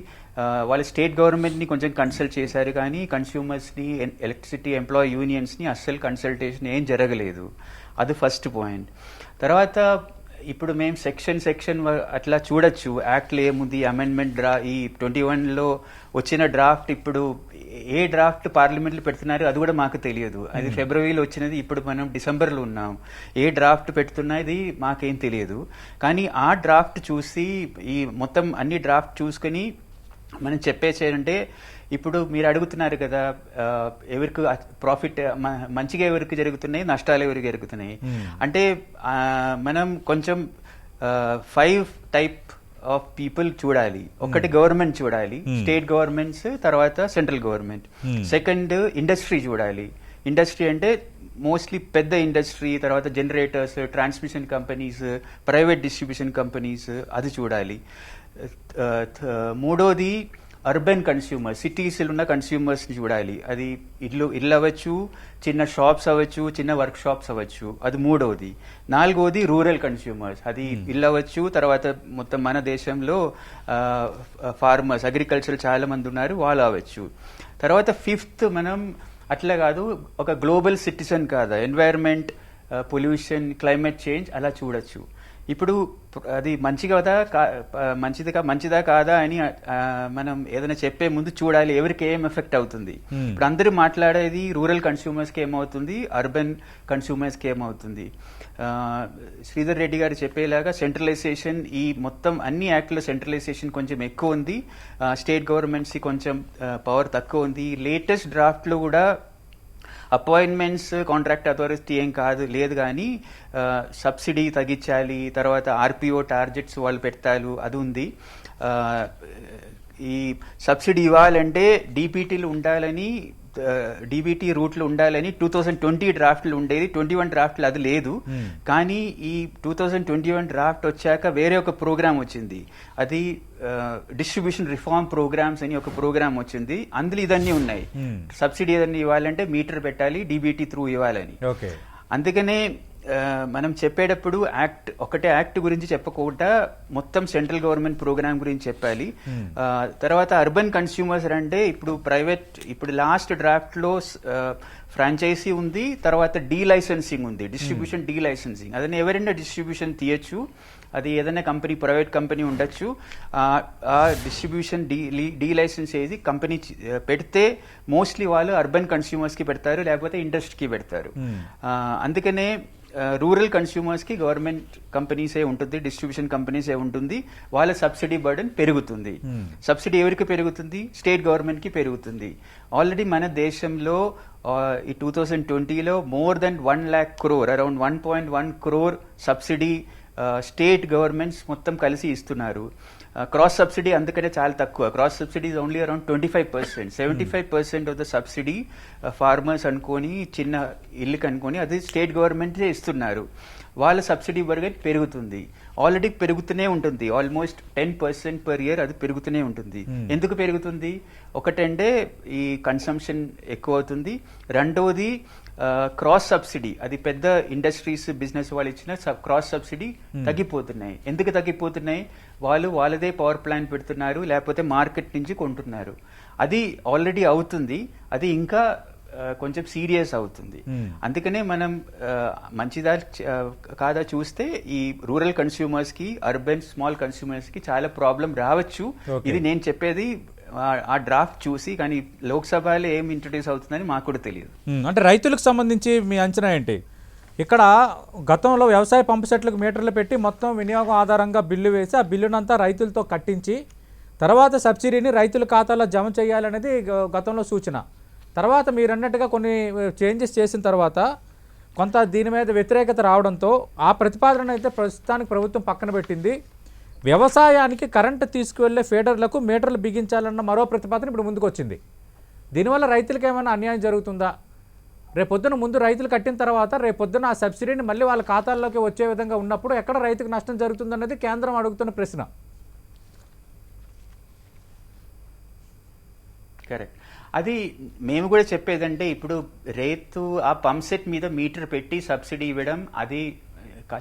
వాళ్ళు స్టేట్ గవర్నమెంట్ని కొంచెం కన్సల్ట్ చేశారు, కానీ కన్స్యూమర్స్ని, ఎలక్ట్రిసిటీ ఎంప్లాయీ యూనియన్స్ని అస్సలు కన్సల్టేషన్ ఏం జరగలేదు. అది ఫస్ట్ పాయింట్. తర్వాత ఇప్పుడు మేము సెక్షన్ అట్లా చూడొచ్చు యాక్ట్లో ఏముంది, అమెండ్మెంట్ ఈ 21లో వచ్చిన డ్రాఫ్ట్ ఇప్పుడు ఏ డ్రాఫ్ట్ పార్లమెంట్లో పెడుతున్నారు అది కూడా మాకు తెలియదు. అది ఫిబ్రవరిలో వచ్చినది, ఇప్పుడు మనం డిసెంబర్లో ఉన్నాం. ఏ డ్రాఫ్ట్ పెడుతున్నది మాకేం తెలియదు. కానీ ఆ డ్రాఫ్ట్ చూసి ఈ మొత్తం అన్ని డ్రాఫ్ట్ చూసుకొని మనం చెప్పేసేదంటే, ఇప్పుడు మీరు అడుగుతున్నారు కదా ఎవరికి ప్రాఫిట్ మంచిగా ఎవరికి జరుగుతున్నాయి, నష్టాలు ఎవరికి జరుగుతున్నాయి అంటే మనం కొంచెం 5 టైప్ ఆఫ్ పీపుల్ చూడాలి. ఒకటి గవర్నమెంట్ చూడాలి, స్టేట్ గవర్నమెంట్స్, తర్వాత సెంట్రల్ గవర్నమెంట్. సెకండ్ ఇండస్ట్రీ చూడాలి. ఇండస్ట్రీ అంటే మోస్ట్లీ పెద్ద ఇండస్ట్రీ, తర్వాత generators, transmission companies, private distribution companies, అది చూడాలి. మూడోది అర్బన్ కన్స్యూమర్, సిటీస్లో ఉన్న కన్స్యూమర్స్ని చూడాలి. అది ఇల్లు అవ్వచ్చు, చిన్న షాప్స్ అవ్వచ్చు, చిన్న వర్క్ షాప్స్ అవ్వచ్చు, అది మూడవది. నాలుగవది రూరల్ కన్స్యూమర్స్, అది ఇల్లు అవ్వచ్చు, తర్వాత మొత్తం మన దేశంలో ఫార్మర్స్, అగ్రికల్చర్ చాలా మంది ఉన్నారు, వాళ్ళు అవ్వచ్చు. తర్వాత ఫిఫ్త్ మనం అట్లా కాదు, ఒక గ్లోబల్ సిటిజన్ కాదా, ఎన్వైరన్మెంట్, పొల్యూషన్, క్లైమేట్ చేంజ్ అలా చూడొచ్చు. ఇప్పుడు అది మంచిదా కాదా అని మనం ఏదైనా చెప్పే ముందు చూడాలి ఎవరికి ఏం ఎఫెక్ట్ అవుతుంది. ఇప్పుడు అందరూ మాట్లాడేది రూరల్ కన్స్యూమర్స్కి ఏమవుతుంది, అర్బన్ కన్స్యూమర్స్కి ఏమవుతుంది. శ్రీధర్ రెడ్డి గారు చెప్పేలాగా సెంట్రలైజేషన్, ఈ మొత్తం అన్ని యాక్ట్లో సెంట్రలైజేషన్ కొంచెం ఎక్కువ ఉంది, స్టేట్ గవర్నమెంట్స్కి కొంచెం పవర్ తక్కువ ఉంది. లేటెస్ట్ డ్రాఫ్ట్లో కూడా అపాయింట్మెంట్స్ కాంట్రాక్ట్ అథారిటీ ఏం లేదు కానీ సబ్సిడీ తగ్గించాలి, తర్వాత ఆర్పిఓ టార్గెట్స్ వాళ్ళు పెట్టాలి, అది ఉంది. ఈ సబ్సిడీ ఇవ్వాలంటే డీబీటీలు ఉండాలని, డీబీటీ రూట్లు ఉండాలని 2020 డ్రాఫ్ట్లు ఉండేది, 21 డ్రాఫ్ట్లు అది లేదు. కానీ ఈ 2021 డ్రాఫ్ట్ వచ్చాక వేరే ఒక ప్రోగ్రామ్ వచ్చింది, అది డిస్ట్రిబ్యూషన్ రిఫార్మ్ ప్రోగ్రామ్స్ అని ఒక ప్రోగ్రామ్ వచ్చింది. అందులో ఇదన్నీ ఉన్నాయి, సబ్సిడీ ఏదన్నీ ఇవ్వాలంటే మీటర్ పెట్టాలి, డీబీటీ త్రూ ఇవ్వాలని. అందుకనే మనం చెప్పేటప్పుడు ఒకటే యాక్ట్ గురించి చెప్పకుండా మొత్తం సెంట్రల్ గవర్నమెంట్ ప్రోగ్రామ్ గురించి చెప్పాలి. తర్వాత అర్బన్ కన్స్యూమర్స్ అంటే ఇప్పుడు లాస్ట్ డ్రాఫ్ట్ లో ఫ్రాంచైజీ ఉంది, తర్వాత డీలైసెన్సింగ్ ఉంది, డిస్ట్రిబ్యూషన్ డీలైసెన్సింగ్. అదని ఎవరైనా డిస్ట్రిబ్యూషన్ తీయచ్చు, అది ఏదైనా కంపెనీ, ప్రైవేట్ కంపెనీ ఉండొచ్చు. ఆ డిస్ట్రిబ్యూషన్ డీలైసెన్స్ ఏది కంపెనీ పెడితే మోస్ట్లీ వాళ్ళు అర్బన్ కన్స్యూమర్స్కి పెడతారు, లేకపోతే ఇండస్ట్రీకి పెడతారు. అందుకనే రూరల్ కన్స్యూమర్స్కి గవర్నమెంట్ కంపెనీసే ఉంటుంది, డిస్ట్రిబ్యూషన్ కంపెనీసే ఉంటుంది, వాళ్ళ సబ్సిడీ బర్డెన్ పెరుగుతుంది. సబ్సిడీ ఎవరికి పెరుగుతుంది, స్టేట్ గవర్నమెంట్కి పెరుగుతుంది. ఆల్రెడీ మన దేశంలో ఈ 2020లో more than 1 lakh crore, around 1.1 crore subsidy state governments మొత్తం కలిసి ఇస్తున్నారు. క్రాస్ సబ్సిడీ అందుకనే చాలా తక్కువ. Cross subsidy is only around 25%. 75% of the subsidy farmers అనుకొని, చిన్న ఇల్లుకి అనుకొని, అది స్టేట్ గవర్నమెంటే ఇస్తున్నారు. వాళ్ళ సబ్సిడీ బర్గెట్ పెరుగుతుంది, ఆల్రెడీ పెరుగుతూనే ఉంటుంది, ఆల్మోస్ట్ 10% పర్ ఇయర్ అది పెరుగుతూనే ఉంటుంది. ఎందుకు పెరుగుతుంది? ఒకటంటే ఈ కన్సంప్షన్ ఎక్కువ అవుతుంది, రెండవది క్రాస్ సబ్సిడీ, అది పెద్ద ఇండస్ట్రీస్, బిజినెస్ వాళ్ళు ఇచ్చిన క్రాస్ సబ్సిడీ తగ్గిపోతున్నాయి. ఎందుకు తగ్గిపోతున్నాయి? వాళ్ళదే పవర్ ప్లాంట్ పెడుతున్నారు, లేకపోతే మార్కెట్ నుంచి కొంటున్నారు. అది ఆల్రెడీ అవుతుంది, అది ఇంకా కొంచెం సీరియస్ అవుతుంది. అందుకనే మనం మంచిదా కాదా చూస్తే ఈ రూరల్ కన్స్యూమర్స్ కి, అర్బన్ స్మాల్ కన్స్యూమర్స్ కి చాలా ప్రాబ్లం రావచ్చు. ఇది నేను చెప్పేది ఆ డ్రాఫ్ట్ చూసి, కానీ లోక్సభలో ఏం ఇంట్రడ్యూస్ అవుతుందని మాకు కూడా తెలియదు. అంటే రైతులకు సంబంధించి మీ అంచనా ఏంటి? ఇక్కడ గతంలో వ్యవసాయ పంపు సెట్లకు మీటర్లు పెట్టి మొత్తం వినియోగం ఆధారంగా బిల్లు వేసి ఆ బిల్లునంతా రైతులతో కట్టించి తర్వాత సబ్సిడీని రైతుల ఖాతాలో జమ చేయాలనేది గతంలో సూచన. తర్వాత మీరు అన్నట్టుగా కొన్ని చేంజెస్ చేసిన తర్వాత కొంత దీని మీద వ్యతిరేకత రావడంతో ఆ ప్రతిపాదన అయితే ప్రస్తుతానికి ప్రభుత్వం పక్కన పెట్టింది. వ్యవసాయానికి కరెంటు తీసుకువెళ్లే ఫీడర్లకు మీటర్లు బిగించాలన్న మరో ప్రతిపాదన ఇప్పుడు ముందుకు వచ్చింది. దీనివల్ల రైతులకు ఏమైనా అన్యాయం జరుగుతుందా? రేపొద్దున ముందు రైతులు కట్టిన తర్వాత రేపొద్దున ఆ సబ్సిడీని మళ్ళీ వాళ్ళ ఖాతాల్లోకి వచ్చే విధంగా ఉన్నప్పుడు ఎక్కడ రైతుకు నష్టం జరుగుతుందన్నది కేంద్రం అడుగుతున్న ప్రశ్న. కరెక్ట్. అది మేము కూడా చెప్పేదంటే, ఇప్పుడు రైతు ఆ పంప్ సెట్ మీద మీటర్ పెట్టి సబ్సిడీ ఇవ్వడం అది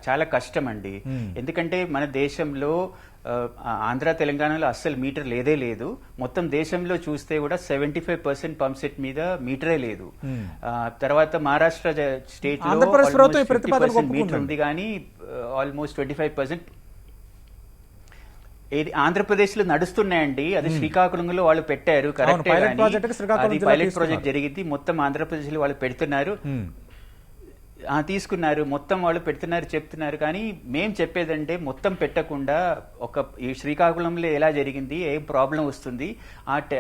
చాలా కష్టం అండి. ఎందుకంటే మన దేశంలో ఆంధ్ర, తెలంగాణలో అస్సలు మీటర్ లేదే లేదు. మొత్తం దేశంలో చూస్తే కూడా 75% పంప్ సెట్ మీద మీటరే లేదు. తర్వాత మహారాష్ట్ర స్టేట్ లో మీటర్ ఉంది, కానీ ఆల్మోస్ట్ 25%. ఆంధ్రప్రదేశ్ లో నడుస్తున్నాయండి, అది శ్రీకాకుళంలో వాళ్ళు పెట్టారు, కరెక్టే. అది పైలట్ ప్రాజెక్ట్ జరిగింది, మొత్తం ఆంధ్రప్రదేశ్ లో వాళ్ళు పెడుతున్నారు, తీసుకున్నారు, మొత్తం వాళ్ళు పెడుతున్నారు చెప్తున్నారు. కానీ మేం చెప్పేదంటే మొత్తం పెట్టకుండా ఈ శ్రీకాకుళంలో ఎలా జరిగింది, ఏం ప్రాబ్లం వస్తుంది,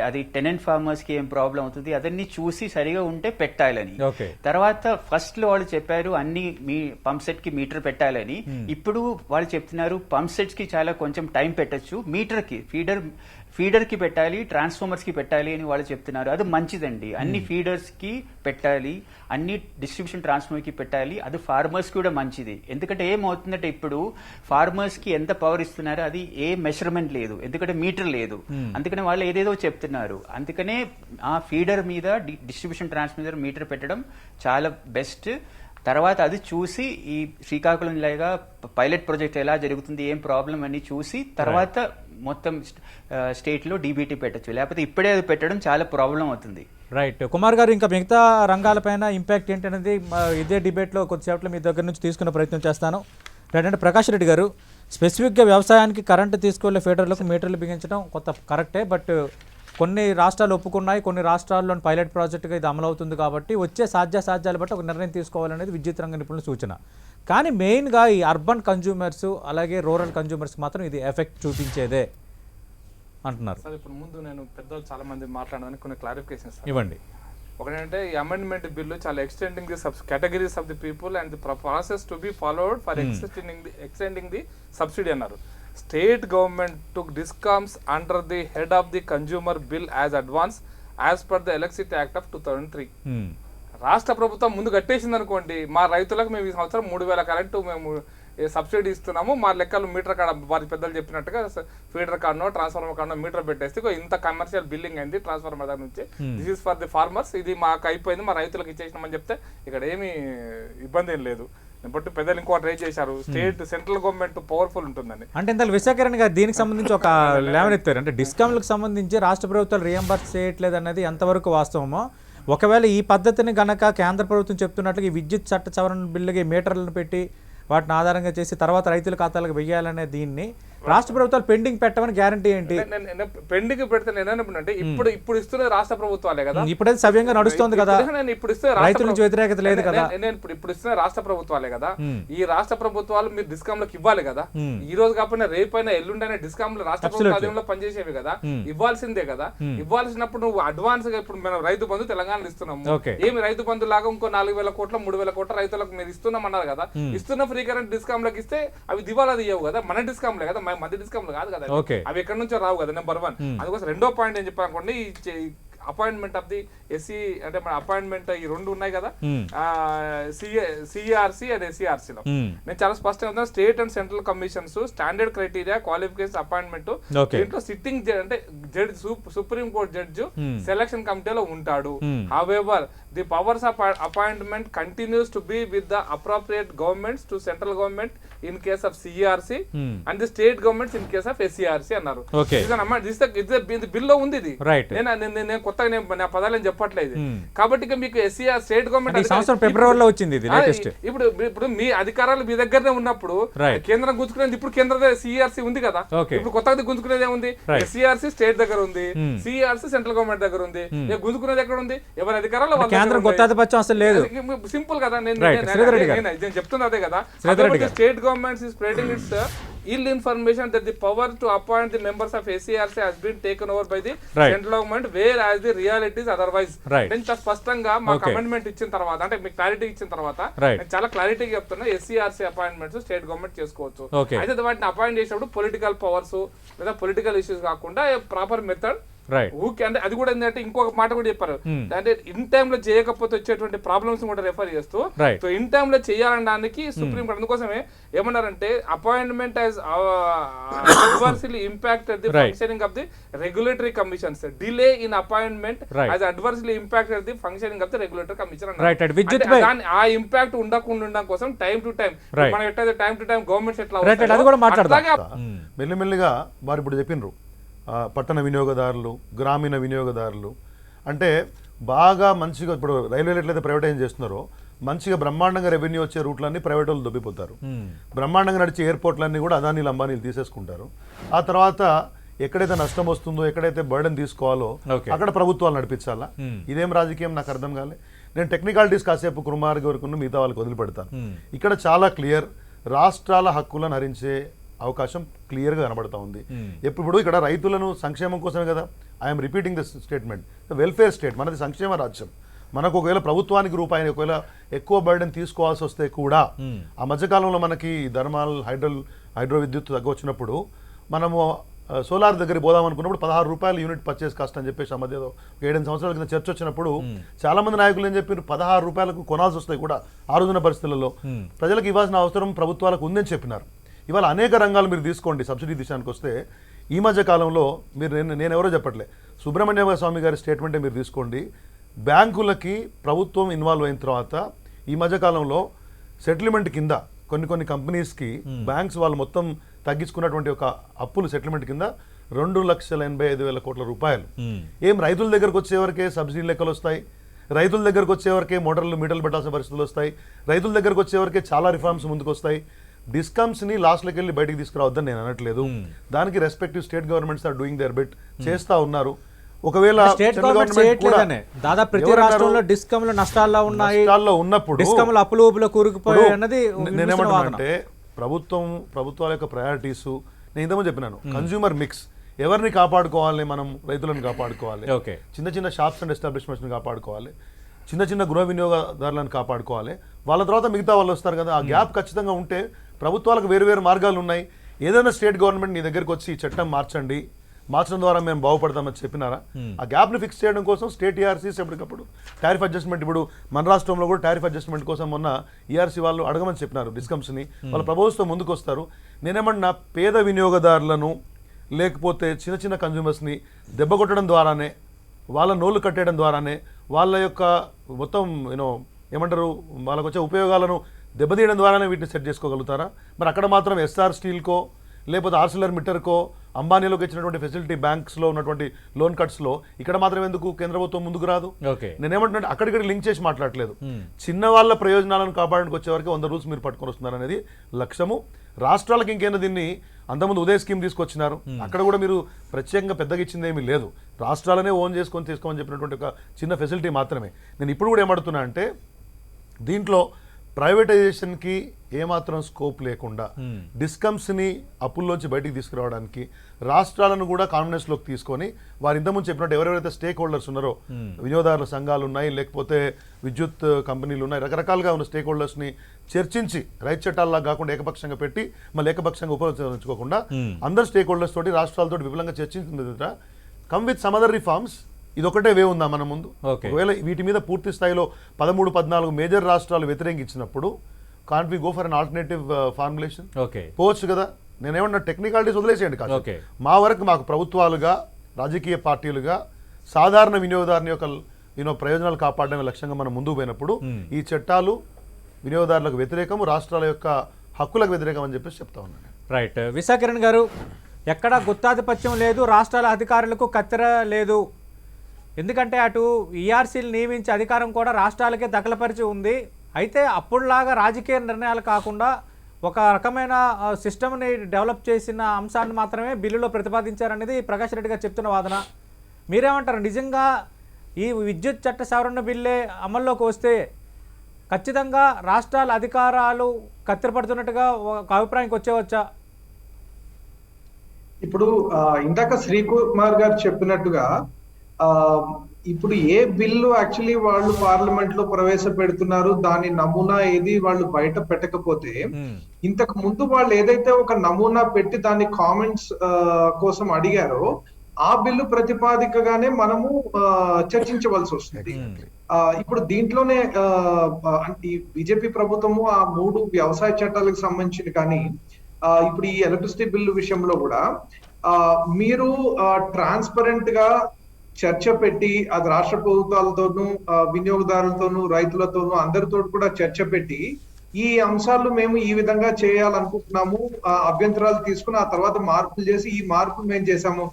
అది టెనెంట్ ఫార్మర్స్ కి ఏం ప్రాబ్లం అవుతుంది, అదన్నీ చూసి సరిగా ఉంటే పెట్టాలని. తర్వాత ఫస్ట్ లో వాళ్ళు చెప్పారు అన్ని మీ పంప్ సెట్ కి మీటర్ పెట్టాలని. ఇప్పుడు వాళ్ళు చెప్తున్నారు పంప్ సెట్స్ కి చాలా కొంచెం టైం పెట్టచ్చు, మీటర్ కి ఫీడర్ కి పెట్టాలి, ట్రాన్స్ఫార్మర్స్ కి పెట్టాలి అని వాళ్ళు చెప్తున్నారు. అది మంచిదండి, అన్ని ఫీడర్స్ కి పెట్టాలి, అన్ని డిస్ట్రిబ్యూషన్ ట్రాన్స్ఫార్మర్ కి పెట్టాలి, అది ఫార్మర్స్ కూడా మంచిది. ఎందుకంటే ఏమవుతుందంటే ఇప్పుడు ఫార్మర్స్ కి ఎంత పవర్ ఇస్తున్నారో అది ఏ మెజర్మెంట్ లేదు, ఎందుకంటే మీటర్ లేదు. అందుకనే వాళ్ళు ఏదేదో చెప్తున్నారు. అందుకనే ఆ ఫీడర్ మీద డిస్ట్రిబ్యూషన్ ట్రాన్స్ఫార్మర్ మీటర్ పెట్టడం చాలా బెస్ట్. తర్వాత అది చూసి ఈ శ్రీకాకుళం లాగా పైలట్ ప్రాజెక్ట్ ఎలా జరుగుతుంది, ఏం ప్రాబ్లం అని చూసి తర్వాత మొత్తం స్టేట్లో డీబీటీ పెట్టచ్చు, లేకపోతే ఇప్పుడే అది పెట్టడం చాలా ప్రాబ్లం అవుతుంది. రైట్ కుమార్ గారు, ఇంకా మిగతా రంగాలపైన ఇంపాక్ట్ ఏంటనేది ఇదే డిబేట్లో కొద్దిసేపట్లో మీ దగ్గర నుంచి తీసుకునే ప్రయత్నం చేస్తాను. రైట్, అంటే ప్రకాష్ రెడ్డి గారు, స్పెసిఫిక్గా వ్యవసాయానికి కరెంటు తీసుకువెళ్ళే ఫీడర్లకు మీటర్లు బిగించడం కొత్త కరెక్టే, బట్ కొన్ని రాష్ట్రాలు ఒప్పుకున్నాయి, కొన్ని రాష్ట్రాల్లోని పైలట్ ప్రాజెక్టుగా ఇది అమలవుతుంది కాబట్టి వచ్చే సాధ్యాలు బట్టి ఒక నిర్ణయం తీసుకోవాలనేది విద్యుత్ రంగ నిపుణుల సూచన. కానీ మెయిన్గా ఈ అర్బన్ కన్జ్యూమర్స్ అలాగే రూరల్ కన్జ్యూమర్స్కి మాత్రం ఇది ఎఫెక్ట్ చూపించేదే అంటున్నారు. సార్ ఇప్పుడు ముందు నేను పెద్దలు చాలా మంది మాట్లాడడానికి కొన్ని క్లారిఫికేషన్స్ ఇవ్వండి. ఒకటంటే ఈ అమెండ్మెంట్ బిల్లు చాలా extending the categories of the people and the process to be followed for extending the subsidy అన్నారు. State government took discoms under the head of the consumer bill as advance as per the electricity act of 2003. రాష్ట్ర ప్రభుత్వం ముందు కట్టేసింది అనుకోండి, మా రైతులకు మేము ఈ సంవత్సరం 3000 కరెంటు మేము సబ్సిడీ ఇస్తున్నాము, మా లెక్కలు మీటర్ కాడ వారి పెద్దలు చెప్పినట్టుగా ఫీడర్ కార్డునో ట్రాన్స్ఫార్మర్ కార్డునో మీటర్ పెట్టేస్తే ఇంత కమర్షియల్ బిల్లింగ్ అయింది ట్రాన్స్ఫార్మర్ దగ్గర నుంచి, this is for the farmers, ఇది మాకు అయిపోయింది, మా రైతులకు ఇచ్చేసినామని చెప్తే ఇక్కడ ఏమీ ఇబ్బంది ఏం లేదు. బట్ పెద్దలు ఇంకోటి రేజ్ చేశారు, స్టేట్ సెంట్రల్ గవర్నమెంట్ పవర్ఫుల్ ఉంటుందని. అంటే ఇంత విశాఖరణ్ గారు దీనికి సంబంధించి ఒక లేవనెత్తారు, అంటే డిస్కౌంట్లకు సంబంధించి రాష్ట్ర ప్రభుత్వాలు రియంబర్స్ చేయట్లేదు అనేది ఎంతవరకు వాస్తవమో, ఒకవేళ ఈ పద్ధతిని గనక కేంద్ర ప్రభుత్వం చెప్తున్నట్లుగా ఈ విద్యుత్ చట్ట సవరణ బిల్లుకి మీటర్లను పెట్టి వాటిని ఆధారంగా చేసి తర్వాత రైతుల ఖాతాలకు వెయ్యాలనే దీన్ని రాష్ట్ర ప్రభుత్వాలు పెండింగ్ పెట్టమని గ్యారంటీ ఏంటి? పెండింగ్ పెడితే నేనంటే ఇప్పుడు ఇస్తున్న రాష్ట్ర ప్రభుత్వాలే కదా, ఇప్పుడైతే సవ్యంగా నడుస్తుంది కదా, నేను ఇప్పుడు ఇస్తే రైతుల నుంచి వ్యతిరేకత లేదు కదా, నేను ఇప్పుడు ఇస్తున్న రాష్ట్ర ప్రభుత్వాలే కదా, ఈ రాష్ట్ర ప్రభుత్వాలు మీరు డిస్కామ్లకు ఇవ్వాలి కదా, ఈ రోజు కాకపోయినా రేపైనా ఎల్లుండైనా డిస్కామ్లు రాష్ట్ర ప్రభుత్వ ఆధ్వర్యంలో పనిచేసేవి కదా, ఇవ్వాల్సిందే కదా. ఇవ్వాల్సినప్పుడు నువ్వు అడ్వాన్స్ గా ఇప్పుడు మనం రైతు బంధు తెలంగాణలో ఇస్తున్నాము, ఏమి రైతు బంధు లాగా ఇంకో 4000 కోట్ల 3000 కోట్ల రైతులకు మీరు ఇస్తున్నాం అన్నారు కదా, ఇస్తున్న ఫ్రీ కరెంట్ డిస్కామ్లకు ఇస్తే అవి దివాలా ఇవ్వవు కదా, మన డిస్కామ్లే కదా, మధ్య డిస్కౌంట్ కాదు కదా, అవి ఎక్కడి నుంచో రావు కదా. నెంబర్ 1. అందుకోసం రెండో పాయింట్ ఏం చెప్పాలనుకోండి, అపాయింట్మెంట్ ఆఫ్ ది ఎస్సీ అంటే మన అపాయింట్మెంట్ ఈ 2 ఉన్నాయి కదా, సిఆర్సి అండ్ ఎస్సీఆర్సీ లో నేను చాలా స్పష్టంగా state and central commissions standard criteria qualification appointment దీంట్లో సిట్టింగ్ అంటే judge supreme court judge selection కమిటీలో ఉంటాడు. However the powers of appointment continues to be with the appropriate governments to central government in case of CRC and the state governments in case of SCRC అన్నారు. బిల్లో ఉంది ఇది, నేను కొత్తగా నేను పదాలు చెప్పట్లేదు. కాబట్టి ఇక మీకు ఎస్సీఆర్ స్టేట్ గవర్నమెంట్ ఫిబ్రవరిలో వచ్చింది. ఇప్పుడు మీ అధికారాలు మీ దగ్గరనే ఉన్నప్పుడు కేంద్రం గుంజుకునేది ఇప్పుడు కేంద్ర సిఆర్సి ఉంది కదా, ఇప్పుడు కొత్తగా గుంజుకునేది ఏముంది, ఎస్సీఆర్సి స్టేట్ దగ్గర ఉంది, సిఆర్సి సెంట్రల్ గవర్నమెంట్ దగ్గర ఉంది, గుంజుకునేది ఎక్కడ ఉంది, ఎవరి అధికారాలు సింపుల్ కదా. నేను చెప్తున్నా అదే కదా, state government is spreading its ill information that the power to appoint the members of SCRC has been taken over by the central government, whereas the reality is otherwise. నేను స్పష్టంగా మాకు అమెండ్మెంట్ ఇచ్చిన తర్వాత అంటే మీకు క్లారిటీ ఇచ్చిన తర్వాత నేను చాలా క్లారిటీగా చెప్తున్నా, ఎస్సీఆర్సీ అపాయింట్మెంట్స్ స్టేట్ గవర్నమెంట్ చేసుకోవచ్చు. అయితే వాటిని అపాయింట్ చేసినప్పుడు పొలిటికల్ పవర్స్ లేదా పొలిటికల్ ఇష్యూస్ కాకుండా ప్రాపర్ మెథడ్ ఊకే అంటే అది కూడా ఏంటంటే ఇంకొక మాట కూడా చెప్పారు, అంటే ఇన్ టైమ్ లో చేయకపోతే వచ్చేటువంటి ప్రాబ్లమ్స్ కూడా రెఫర్ చేస్తూ సో ఇన్ టైమ్ లో చేయాలనడానికి సుప్రీం కోర్టు అందుకోసమే ఏమన్నారంటే appointment has adversely impacted the functioning of the regulatory commissions, delay in appointment has adversely impacted the functioning of the regulatory commission అన్నారు. ఆ ఇంపాక్ట్ ఉండడం కోసం టైం టు టైం మనం ఎట్లయితే time to time governments ఎట్లా మెల్లిమెల్లిగా వారు ఇప్పుడు చెప్పినారు పట్టణ వినియోగదారులు గ్రామీణ వినియోగదారులు అంటే బాగా మంచిగా ఇప్పుడు రైల్వేలు ఎట్లయితే ప్రైవేటైజ్ చేస్తున్నారో మంచిగా బ్రహ్మాండంగా రెవెన్యూ వచ్చే రూట్లన్నీ ప్రైవేట్ వాళ్ళు దొబ్బిపోతారు, బ్రహ్మాండంగా నడిచే ఎయిర్పోర్ట్లన్నీ కూడా అదానీలు అంబానీలు తీసేసుకుంటారు. ఆ తర్వాత ఎక్కడైతే నష్టం వస్తుందో ఎక్కడైతే బర్డెన్ తీసుకోవాలో అక్కడ ప్రభుత్వాలు నడిపించాలా. ఇదేం రాజకీయం నాకు అర్థం కాలే. నేను టెక్నికాలిటీస్ కాసేపు కుమార్ వరకు మిగతా వాళ్ళకి వదిలిపెడతాను. ఇక్కడ చాలా క్లియర్ రాష్ట్రాల హక్కులను హరించే అవకాశం క్లియర్గా కనబడతా ఉంది. ఇప్పుడు ఇక్కడ రైతులను సంక్షేమం కోసమే కదా, I'm repeating this statement, welfare state మనది, సంక్షేమ రాజ్యం. మనకు ఒకవేళ ప్రభుత్వానికి రూపాయిని ఒకవేళ ఎక్కువ బర్డెన్ తీసుకోవాల్సి వస్తే కూడా ఆ మధ్యకాలంలో మనకి థర్మల్ హైడ్రో విద్యుత్ తగ్గొచ్చినప్పుడు మనము సోలార్ దగ్గర పోదాం అనుకున్నప్పుడు 16 రూపాయలు యూనిట్ పర్చేస్ కాస్ట్ అని చెప్పేసి ఆ మధ్య 7 సంవత్సరాల కింద చర్చ వచ్చినప్పుడు చాలా మంది నాయకులు ఏం చెప్పారు, 16 రూపాయలకు కొనాల్సి వస్తాయి కూడా ఆ రోజున పరిస్థితులలో, ప్రజలకు ఇవ్వాల్సిన అవసరం ప్రభుత్వాలకు ఉందని చెప్పినారు. ఇవాళ అనేక రంగాలు మీరు తీసుకోండి. సబ్సిడీ విషయానికి వస్తే ఈ మధ్య కాలంలో మీరు నేను ఎవరో చెప్పట్లే, సుబ్రహ్మణ్య స్వామి గారి స్టేట్మెంటే మీరు తీసుకోండి. బ్యాంకులకి ప్రభుత్వం ఇన్వాల్వ్ అయిన తర్వాత ఈ మధ్య కాలంలో సెటిల్మెంట్ కింద కొన్ని కంపెనీస్కి బ్యాంక్స్ వాళ్ళు మొత్తం తగ్గించుకున్నటువంటి ఒక అప్పులు సెటిల్మెంట్ కింద 2,85,000 కోట్ల రూపాయలు. ఏం రైతుల దగ్గరకు వచ్చేవరకే సబ్సిడీ లెక్కలు వస్తాయి, రైతుల దగ్గరకు వచ్చేవరకే మీటర్లు పెట్టాల్సిన పరిస్థితులు వస్తాయి, రైతుల దగ్గరకు వచ్చేవరకే చాలా రిఫార్మ్స్ ముందుకు వస్తాయి. డిస్కమ్స్ని లాస్ట్లోకి వెళ్ళి బయటికి తీసుకురావద్దని నేను అనట్లేదు. దానికి respective state governments are doing their bit, చేస్తా ఉన్నారు. ఒకవేళ స్టేట్ గవర్నమెంట్ చేయట్లేదనే దాదాపు ప్రతి రాష్ట్రంలో డిస్కమ్లు నష్టాల్లో ఉన్నాయి, ఉన్నప్పుడు డిస్కమ్లు అప్పులు ఊపులో కూరుకుపోయాయి అన్నది నేనేమంటున్నానంటే ప్రభుత్వాల యొక్క ప్రయారిటీస్ నేను ఇంతకుముందు చెప్పినాను. కన్జ్యూమర్ మిక్స్, ఎవరిని కాపాడుకోవాలి, మనం రైతులను కాపాడుకోవాలి, చిన్న చిన్న షాప్స్ అండ్ ఎస్టాబ్లిష్మెంట్స్ని కాపాడుకోవాలి, చిన్న చిన్న గృహ వినియోగదారులను కాపాడుకోవాలి, వాళ్ళ తర్వాత మిగతా వాళ్ళు వస్తారు కదా. ఆ గ్యాప్ ఖచ్చితంగా ఉంటే ప్రభుత్వాలకు వేరు వేరు మార్గాలు ఉన్నాయి. ఏదైనా స్టేట్ గవర్నమెంట్ నీ దగ్గరికి వచ్చి ఈ చట్టం మార్చడం ద్వారా మేము బాగుపడతామని చెప్పినారా? ఆ గ్యాప్ని ఫిక్స్ చేయడం కోసం స్టేట్ ఈఆర్సీస్ ఎప్పటికప్పుడు టారిఫ్ అడ్జస్ట్మెంట్, ఇప్పుడు మన రాష్ట్రంలో కూడా టారిఫ్ అడ్జస్ట్మెంట్ కోసం మొన్న ఈఆర్సీ వాళ్ళు అడగమని చెప్పినారు డిస్కమ్స్ని. వాళ్ళ ప్రపోజల్స్తో ముందుకు వస్తారు. నేనేమన్నా పేద వినియోగదారులను లేకపోతే చిన్న చిన్న కన్జ్యూమర్స్ని దెబ్బ కొట్టడం ద్వారానే, వాళ్ళ నోళ్ళు కట్టేయడం ద్వారానే, వాళ్ళ యొక్క మొత్తం ఏమంటారు వాళ్ళకు వచ్చే ఉపయోగాలను దెబ్బతీయడం ద్వారానే వీటిని సెట్ చేసుకోగలుగుతారా? మరి అక్కడ మాత్రం ఎస్ఆర్ స్టీల్కో లేకపోతే ఆర్సిలర్ మిట్టర్కో అంబానీలోకి ఇచ్చినటువంటి ఫెసిలిటీ బ్యాంక్స్లో ఉన్నటువంటి లోన్ కట్స్లో ఇక్కడ మాత్రం ఎందుకు కేంద్ర ప్రభుత్వం ముందుకు రాదు? నేనేమంటున్నా అక్కడిక్కడ లింక్ చేసి మాట్లాడలేదు. చిన్న వాళ్ళ ప్రయోజనాలను కాపాడడానికి వచ్చే వరకు 100 రూల్స్ మీరు పట్టుకొని వస్తున్నారు అనేది లక్ష్యము. రాష్ట్రాలకు ఇంకేందో దీన్ని అంతకుముందు ఉదయ స్కీమ్ తీసుకొచ్చినారు, అక్కడ కూడా మీరు ప్రత్యేకంగా పెద్దగా ఇచ్చింది ఏమీ లేదు. రాష్ట్రాలనే ఓన్ చేసుకొని తీసుకోమని చెప్పినటువంటి ఒక చిన్న ఫెసిలిటీ మాత్రమే. నేను ఇప్పుడు కూడా ఏమడుతున్నా అంటే దీంట్లో ప్రైవేటైజేషన్కి ఏమాత్రం స్కోప్ లేకుండా డిస్కమ్స్ని అప్పుల్లోంచి బయటికి తీసుకురావడానికి రాష్ట్రాలను కూడా కాన్ఫిడెన్స్లోకి తీసుకొని వారు ఇంతకుముందు చెప్పినట్టు ఎవరెవరైతే స్టేక్ హోల్డర్స్ ఉన్నారో, వినియోగదారుల సంఘాలు ఉన్నాయి, లేకపోతే విద్యుత్ కంపెనీలు ఉన్నాయి, రకరకాలుగా ఉన్న స్టేక్ హోల్డర్స్ని చర్చించి రైతు చట్టాల్లా కాకుండా ఏకపక్షంగా పెట్టి మళ్ళీ ఏకపక్షంగా ఉపయోగించుకోకుండా అందరు స్టేక్ హోల్డర్స్ తోటి రాష్ట్రాలతో విపులంగా చర్చించిన come with some other reforms. ఇదొకటే వే ఉందా మన ముందు? ఒకవేళ వీటి మీద పూర్తి స్థాయిలో 13-14 మేజర్ రాష్ట్రాలు వ్యతిరేకించినప్పుడు can't we go for an alternative formulation? పోవచ్చు కదా. నేనేమన్నా టెక్నికాలిటీస్ వదిలేసేయండి కాదు. మా వరకు మాకు ప్రభుత్వాలుగా, రాజకీయ పార్టీలుగా సాధారణ వినియోగదారుని యొక్క ప్రయోజనాలు కాపాడడమే లక్ష్యంగా మనం ముందుకు పోయినప్పుడు ఈ చట్టాలు వినియోగదారులకు వ్యతిరేకము, రాష్ట్రాల యొక్క హక్కులకు వ్యతిరేకం అని చెప్పేసి చెప్తా ఉన్నాను. రైట్. విశాఖరణ్ గారు, ఎక్కడా గుత్తాధిపత్యం లేదు, రాష్ట్రాల అధికారులకు కత్తెర లేదు. ఎందుకంటే అటు ఈఆర్సీలు నియమించే అధికారం కూడా రాష్ట్రాలకే దఖలపరిచి ఉంది. అయితే అప్పుడులాగా రాజకీయ నిర్ణయాలు కాకుండా ఒక రకమైన సిస్టమ్ని డెవలప్ చేసిన అంశాన్ని మాత్రమే బిల్లులో ప్రతిపాదించారనేది ప్రకాష్ రెడ్డి గారు చెప్తున్న వాదన. మీరేమంటారు? నిజంగా ఈ విద్యుత్ చట్ట సవరణ బిల్లే అమల్లోకి వస్తే ఖచ్చితంగా రాష్ట్రాల అధికారాలు కత్తిరపడుతున్నట్టుగా ఒక అభిప్రాయంకి వచ్చేవచ్చా? ఇప్పుడు ఇందాక శ్రీకుమార్ గారు చెప్పినట్టుగా ఇప్పుడు ఏ బిల్లు యాక్చువల్లీ వాళ్ళు పార్లమెంట్ లో ప్రవేశపెడుతున్నారు, దాని నమూనా ఏది వాళ్ళు బయట పెట్టకపోతే, ఇంతకు ముందు వాళ్ళు ఏదైతే ఒక నమూనా పెట్టి దాని కామెంట్స్ కోసం అడిగారో ఆ బిల్లు ప్రతిపాదికగానే మనము చర్చించవలసి వస్తుంది. ఇప్పుడు దీంట్లోనే ఈ బీజేపీ ప్రభుత్వము ఆ 3 వ్యవసాయ చట్టాలకు సంబంధించిన కానీ ఇప్పుడు ఈ ఎలక్ట్రిసిటీ బిల్లు విషయంలో కూడా మీరు ట్రాన్స్పరెంట్ గా చర్చ పెట్టి, అది రాష్ట్ర ప్రభుత్వాలతోనూ వినియోగదారులతోనూ రైతులతోనూ అందరితో కూడా చర్చ పెట్టి ఈ అంశాలు మేము ఈ విధంగా చేయాలనుకుంటున్నాము, అభ్యంతరాలు తీసుకుని ఆ తర్వాత మార్పులు చేసి ఈ మార్పులు మేము చేశాము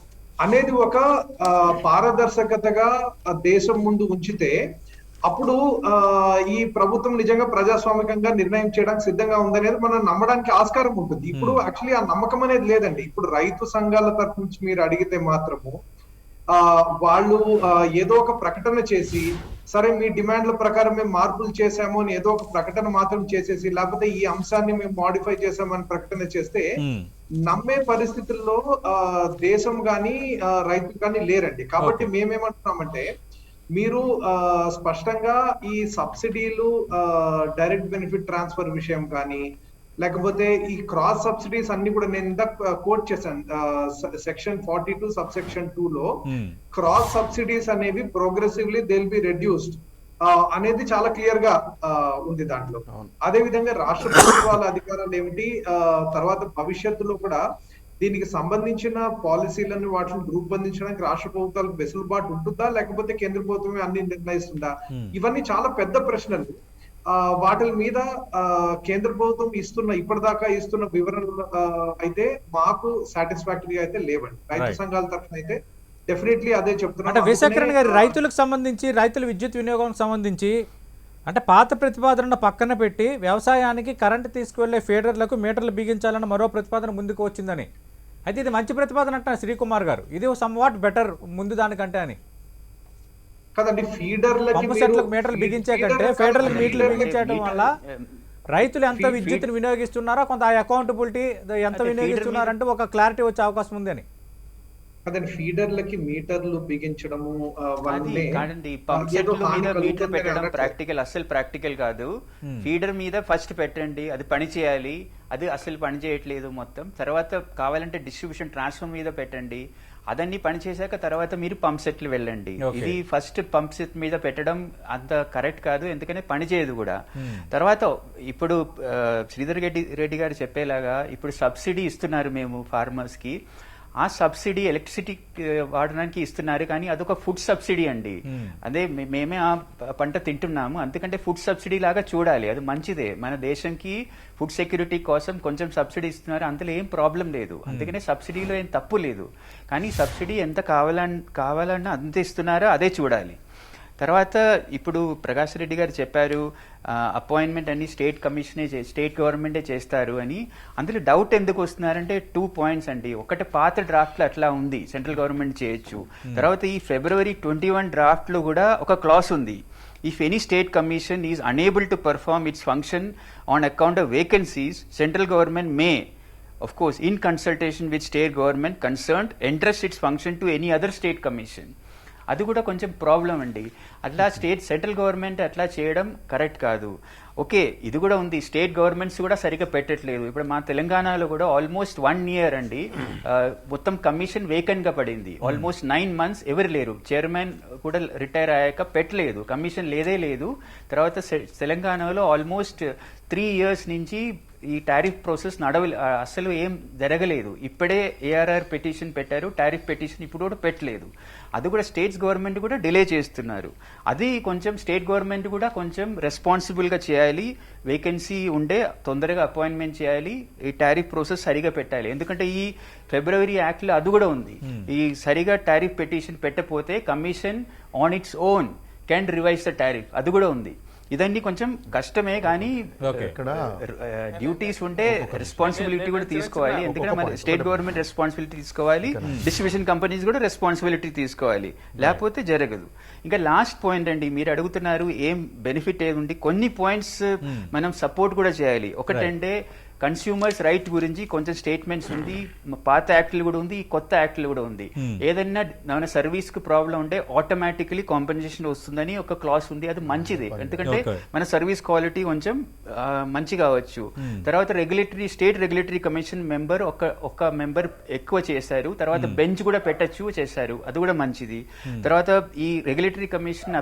అనేది ఒక పారదర్శకతగా దేశం ముందు ఉంచితే అప్పుడు ఈ ప్రభుత్వం నిజంగా ప్రజాస్వామికంగా నిర్ణయం చేయడానికి సిద్ధంగా ఉందనేది మనం నమ్మడానికి ఆస్కారం ఉంటుంది. ఇప్పుడు యాక్చువల్లీ ఆ నమ్మకం అనేది లేదండి. ఇప్పుడు రైతు సంఘాల తరఫు నుంచి మీరు అడిగితే మాత్రము వాళ్ళు ఏదో ఒక ప్రకటన చేసి, సరే మీ డిమాండ్ల ప్రకారం మేము మార్పులు చేశాము అని ఏదో ఒక ప్రకటన మాత్రం చేసేసి, లేకపోతే ఈ అంశాన్ని మేము మాడిఫై చేశామని ప్రకటన చేస్తే నమ్మే పరిస్థితుల్లో దేశం గాని రైతులు కానీ లేరండి. కాబట్టి మేమేమంటున్నామంటే మీరు స్పష్టంగా ఈ సబ్సిడీలు, డైరెక్ట్ బెనిఫిట్ ట్రాన్స్ఫర్ విషయం కానీ, లేకపోతే ఈ క్రాస్ సబ్సిడీస్ అన్ని కూడా నేను ఇందాక కోట్ చేశాను సెక్షన్ 42 సబ్సెక్షన్ 2 లో క్రాస్ సబ్సిడీస్ అనేవి progressively they will be reduced అనేది చాలా క్లియర్ గా ఉంది దాంట్లో. అదే విధంగా రాష్ట్ర ప్రభుత్వాల అధికారాలు ఏమిటి, తర్వాత భవిష్యత్తులో కూడా దీనికి సంబంధించిన పాలసీలను వాటిని రూపొందించడానికి రాష్ట్ర ప్రభుత్వాలకు వెసులుబాటు ఉంటుందా, లేకపోతే కేంద్ర ప్రభుత్వమే అన్ని నిర్ణయిస్తుందా? ఇవన్నీ చాలా పెద్ద ప్రశ్నలు. వాటి మీద కేంద్ర ప్రభుత్వం ఇప్పటిదాకా ఇస్తున్న వివరణలు అయితే మాకు సాటిస్ఫాక్టరీగా అయితే లేవండి. రైతు Right. సంఘాల తరఫున అయితే డెఫినెట్లీ అదే చెప్తున్నాం. అంటే విశాఖరణ్ గారి అందుకనే, రైతులకు సంబంధించి రైతుల విద్యుత్ వినియోగానికి సంబంధించి అంటే పాత ప్రతిపాదనను పక్కన పెట్టి వ్యవసాయానికి కరెంటు తీసుకువెళ్లే ఫీడర్లకు మీటర్లు బిగించాలన్న మరో ప్రతిపాదన ముందుకు వచ్చిందని. అయితే ఇది మంచి ప్రతిపాదన అంటున్నారు శ్రీకుమార్ గారు. ఇది సమ్ వాట్ బెటర్ ముందు దానికంటే అని. కదండి ఫీడర్లకి పంపు సెట్లకు మీటర్లు బిగించే కంటే ఫీడర్లకు మీటర్లు బిగించడం వల్ల రైతులు ఎంత విద్యుత్తును వినియోగిస్తున్నారో కొంత ఆ అకౌంటబిలిటీ ఎంత వినియోగిస్తున్నారంటే ఒక క్లారిటీ వచ్చే అవకాశం ఉంది అని. అదే ఫీడర్లకి మీటర్లు బిగించడము అది కాదండి, పంప్ సెట్ల మీద మీటర్ పెట్టడం ప్రాక్టికల్, అస్సలు ప్రాక్టికల్ కాదు. ఫీడర్ మీద ఫస్ట్ పెట్టండి, అది పని చేయాలి. అది అస్సలు పని చేయట్లేదు మొత్తం. తర్వాత కావాలంటే డిస్ట్రిబ్యూషన్ ట్రాన్స్ఫర్ మీద పెట్టండి, అదన్నీ పని చేశాక తర్వాత మీరు పంప్ సెట్లు వెళ్ళండి. ఇది ఫస్ట్ పంప్ సెట్ మీద పెట్టడం అంత కరెక్ట్ కాదు, ఎందుకంటే పని చేయదు కూడా. తర్వాత ఇప్పుడు శ్రీధర్ రెడ్డి గారు చెప్పేలాగా ఇప్పుడు సబ్సిడీ ఇస్తున్నారు మేము ఫార్మర్స్ కి. ఆ సబ్సిడీ ఎలక్ట్రిసిటీ వాడడానికి ఇస్తున్నారు, కానీ అదొక ఫుడ్ సబ్సిడీ అండి. అదే మేమే ఆ పంట తింటున్నాము, అందుకంటే ఫుడ్ సబ్సిడీ లాగా చూడాలి. అది మంచిదే, మన దేశంకి ఫుడ్ సెక్యూరిటీ కోసం కొంచెం సబ్సిడీ ఇస్తున్నారు, అందులో ఏం ప్రాబ్లం లేదు. అందుకనే సబ్సిడీలో ఏం తప్పు లేదు, కానీ సబ్సిడీ ఎంత కావాలన్నా అంత ఇస్తున్నారో అదే చూడాలి. తర్వాత ఇప్పుడు ప్రకాష్ రెడ్డి గారు చెప్పారు అపాయింట్మెంట్ అన్ని స్టేట్ గవర్నమెంటే చేస్తారు అని. అందులో డౌట్ ఎందుకు వస్తున్నారంటే 2 పాయింట్స్ అండి. ఒకటి పాత డ్రాఫ్ట్లో అట్లా ఉంది, సెంట్రల్ గవర్నమెంట్ చేయొచ్చు. తర్వాత ఈ February 21 డ్రాఫ్ట్లో కూడా ఒక క్లాస్ ఉంది, if any state commission is unable to perform its function on account of vacancies, central government may, of course in consultation with state government concerned, entrust its function to any other state commission. అది కూడా కొంచెం problem అండి. అట్లా central government అట్లా చేయడం correct కాదు. Okay, ఇది కూడా ఉంది, స్టేట్ గవర్నమెంట్స్ కూడా సరిగ్గా పెట్టట్లేదు. ఇప్పుడు మా తెలంగాణలో కూడా ఆల్మోస్ట్ 1 year అండి మొత్తం కమిషన్ వేకెంట్ గా పడింది. ఆల్మోస్ట్ 9 months ఎవరు లేరు, చైర్మన్ కూడా రిటైర్ అయ్యాక పెట్టలేదు, కమిషన్ లేదే లేదు. తర్వాత తెలంగాణలో ఆల్మోస్ట్ 3 years నుంచి ఈ టారిఫ్ ప్రాసెస్ అసలు ఏం జరగలేదు. ఇప్పుడే ఏఆర్ఆర్ పిటిషన్ పెట్టారు, టారిఫ్ పిటిషన్ ఇప్పుడు కూడా పెట్టలేదు. అది కూడా స్టేట్స్ గవర్నమెంట్ కూడా డిలే చేస్తున్నారు. అది కొంచెం స్టేట్ గవర్నమెంట్ కూడా కొంచెం రెస్పాన్సిబుల్ గా చేయాలి. వేకెన్సీ ఉండే తొందరగా అపాయింట్మెంట్ చేయాలి, ఈ టారిఫ్ ప్రాసెస్ సరిగా పెట్టాలి. ఎందుకంటే ఈ ఫిబ్రవరి యాక్ట్ లో అది కూడా ఉంది, ఈ సరిగా టారిఫ్ పిటిషన్ పెట్టకపోతే commission on its own can revise the tariff, అది కూడా ఉంది. ఇదన్నీ కొంచెం కష్టమే, కానీ ఇక్కడ డ్యూటీస్ ఉంటే రెస్పాన్సిబిలిటీ కూడా తీసుకోవాలి. ఎందుకంటే మన స్టేట్ గవర్నమెంట్ రెస్పాన్సిబిలిటీ తీసుకోవాలి, డిస్ట్రిబ్యూషన్ కంపెనీస్ కూడా రెస్పాన్సిబిలిటీ తీసుకోవాలి, లేకపోతే జరగదు. ఇంకా లాస్ట్ పాయింట్ అండి, మీరు అడుగుతున్నారు ఏం బెనిఫిట్ ఏది ఉంది. కొన్ని పాయింట్స్ మనం సపోర్ట్ కూడా చేయాలి. ఒకటంటే కన్స్యూమర్స్ రైట్ గురించి కొంచెం స్టేట్మెంట్స్ ఉంది, పాత యాక్ట్లు కూడా ఉంది, కొత్త యాక్ట్లు కూడా ఉంది. ఏదైనా మన సర్వీస్ కు ప్రాబ్లం ఉంటే ఆటోమేటికలీ కాంపెన్సేషన్ వస్తుందని ఒక క్లాస్ ఉంది, అది మంచిదే. ఎందుకంటే మన సర్వీస్ క్వాలిటీ కొంచెం మంచిగా అవ్వచ్చు. తర్వాత స్టేట్ రెగ్యులేటరీ కమిషన్ మెంబర్ ఒక మెంబర్ ఎక్కువ చేశారు, తర్వాత బెంచ్ కూడా చేశారు, అది కూడా మంచిది. తర్వాత ఈ రెగ్యులేటరీ కమిషన్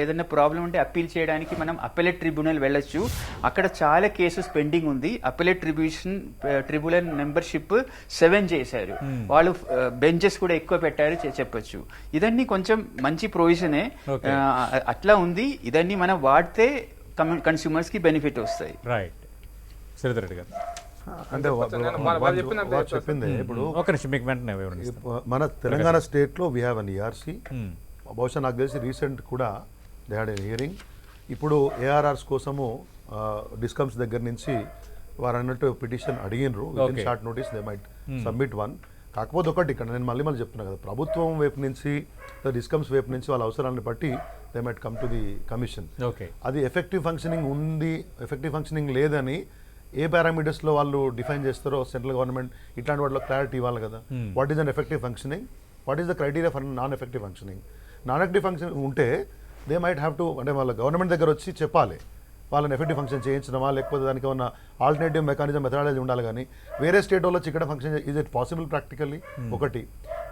ఏదైనా ప్రాబ్లం ఉంటే అప్పీల్ చేయడానికి మనం అపెలేట్ ట్రిబ్యునల్ వెళ్ళొచ్చు. అక్కడ చాలా కేసెస్ పెండింగ్ ఉంది. అపెలేట్ ట్రిబ్యునల్ మెంబర్షిప్ 7 చేశారు, వాళ్ళు బెంచెస్ కూడా ఎక్కువ పెట్టారు చెప్పొచ్చు. ఇదన్నీ కొంచెం మంచి ప్రొవిజనే, అట్లా ఉంది. ఇదన్నీ మనం వాడితే కన్స్యూమర్స్ కి బెనిఫిట్ వస్తాయి. రైట్, శ్రీధర్ రెడ్డి గారు అంటే వారు చెప్పింది ఇప్పుడు ఒక నిమిషం మీకు వెంటనే వివరణిస్తాను. మన తెలంగాణ స్టేట్ లో వీ హ్యావ్ అన్ ERC. బహుశా నాకు తెలిసి రీసెంట్ కూడా దే హ్యాడ్ ఎ హియరింగ్. ఇప్పుడు ఏఆర్ఆర్స్ కోసము డిస్కమ్స్ దగ్గర నుంచి వారు అన్నట్టు పిటిషన్ అడిగినరు. With short notice they might submit 1. కాకపోతే ఒకటి ఇక్కడ నేను మళ్ళీ చెప్తున్నా కదా, ప్రభుత్వం వైపు నుంచి డిస్కమ్స్ వైపు నుంచి వాళ్ళ అవసరాన్ని బట్టి they might come to the commission. అది ఎఫెక్టివ్ ఫంక్షనింగ్ ఉంది, ఎఫెక్టివ్ ఫంక్షనింగ్ లేదని ఏ పారామీటర్స్ లో వాళ్ళు డిఫైన్ చేస్తారో సెంట్రల్ గవర్నమెంట్ ఇట్లాంటి వాటిలో క్లారిటీ ఇవ్వాలి కదా. What is an effective functioning, what is the criteria for non effective functioning. Non effective functioning ఉంటే దే మైట్ హ్యావ్ టు, అంటే వాళ్ళ గవర్నమెంట్ దగ్గర వచ్చి చెప్పాలి వాళ్ళని ఎఫెక్టివ్ ఫంక్షన్ చేయించడమా, లేకపోతే దానికి ఉన్న ఆల్టర్నేటివ్ మెథడాలజీ ఉండాలి. కానీ వేరే స్టేట్ వాళ్ళు ఇక్కడ function is it possible practically? ఒకటి.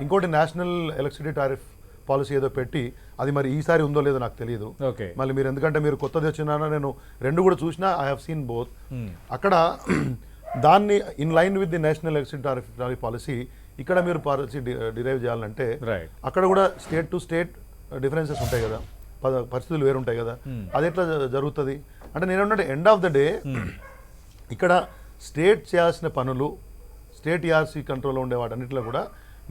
ఇంకోటి, నేషనల్ ఎలక్ట్రిసిటీ టారిఫ్ పాలసీ ఏదో పెట్టి అది మరి ఈసారి ఉందో లేదో నాకు తెలియదు. మళ్ళీ మీరు ఎందుకంటే మీరు కొత్తది వచ్చినా, నేను 2 కూడా చూసినా, ఐ హావ్ సీన్ బోత్. అక్కడ దాన్ని in line with the national electricity tariff policy ఇక్కడ మీరు పాలసీ డిరైవ్ చేయాలంటే అక్కడ కూడా స్టేట్ టు స్టేట్ డిఫరెన్సెస్ ఉంటాయి కదా, పరిస్థితులు వేరుంటాయి కదా. అది ఎట్లా జరుగుతుంది? అంటే నేను ఎండ్ ఆఫ్ ద డే ఇక్కడ స్టేట్ చేయాల్సిన పనులు, స్టేట్ ఈఆర్సీ కంట్రోల్లో ఉండే వాటన్నిటిలో కూడా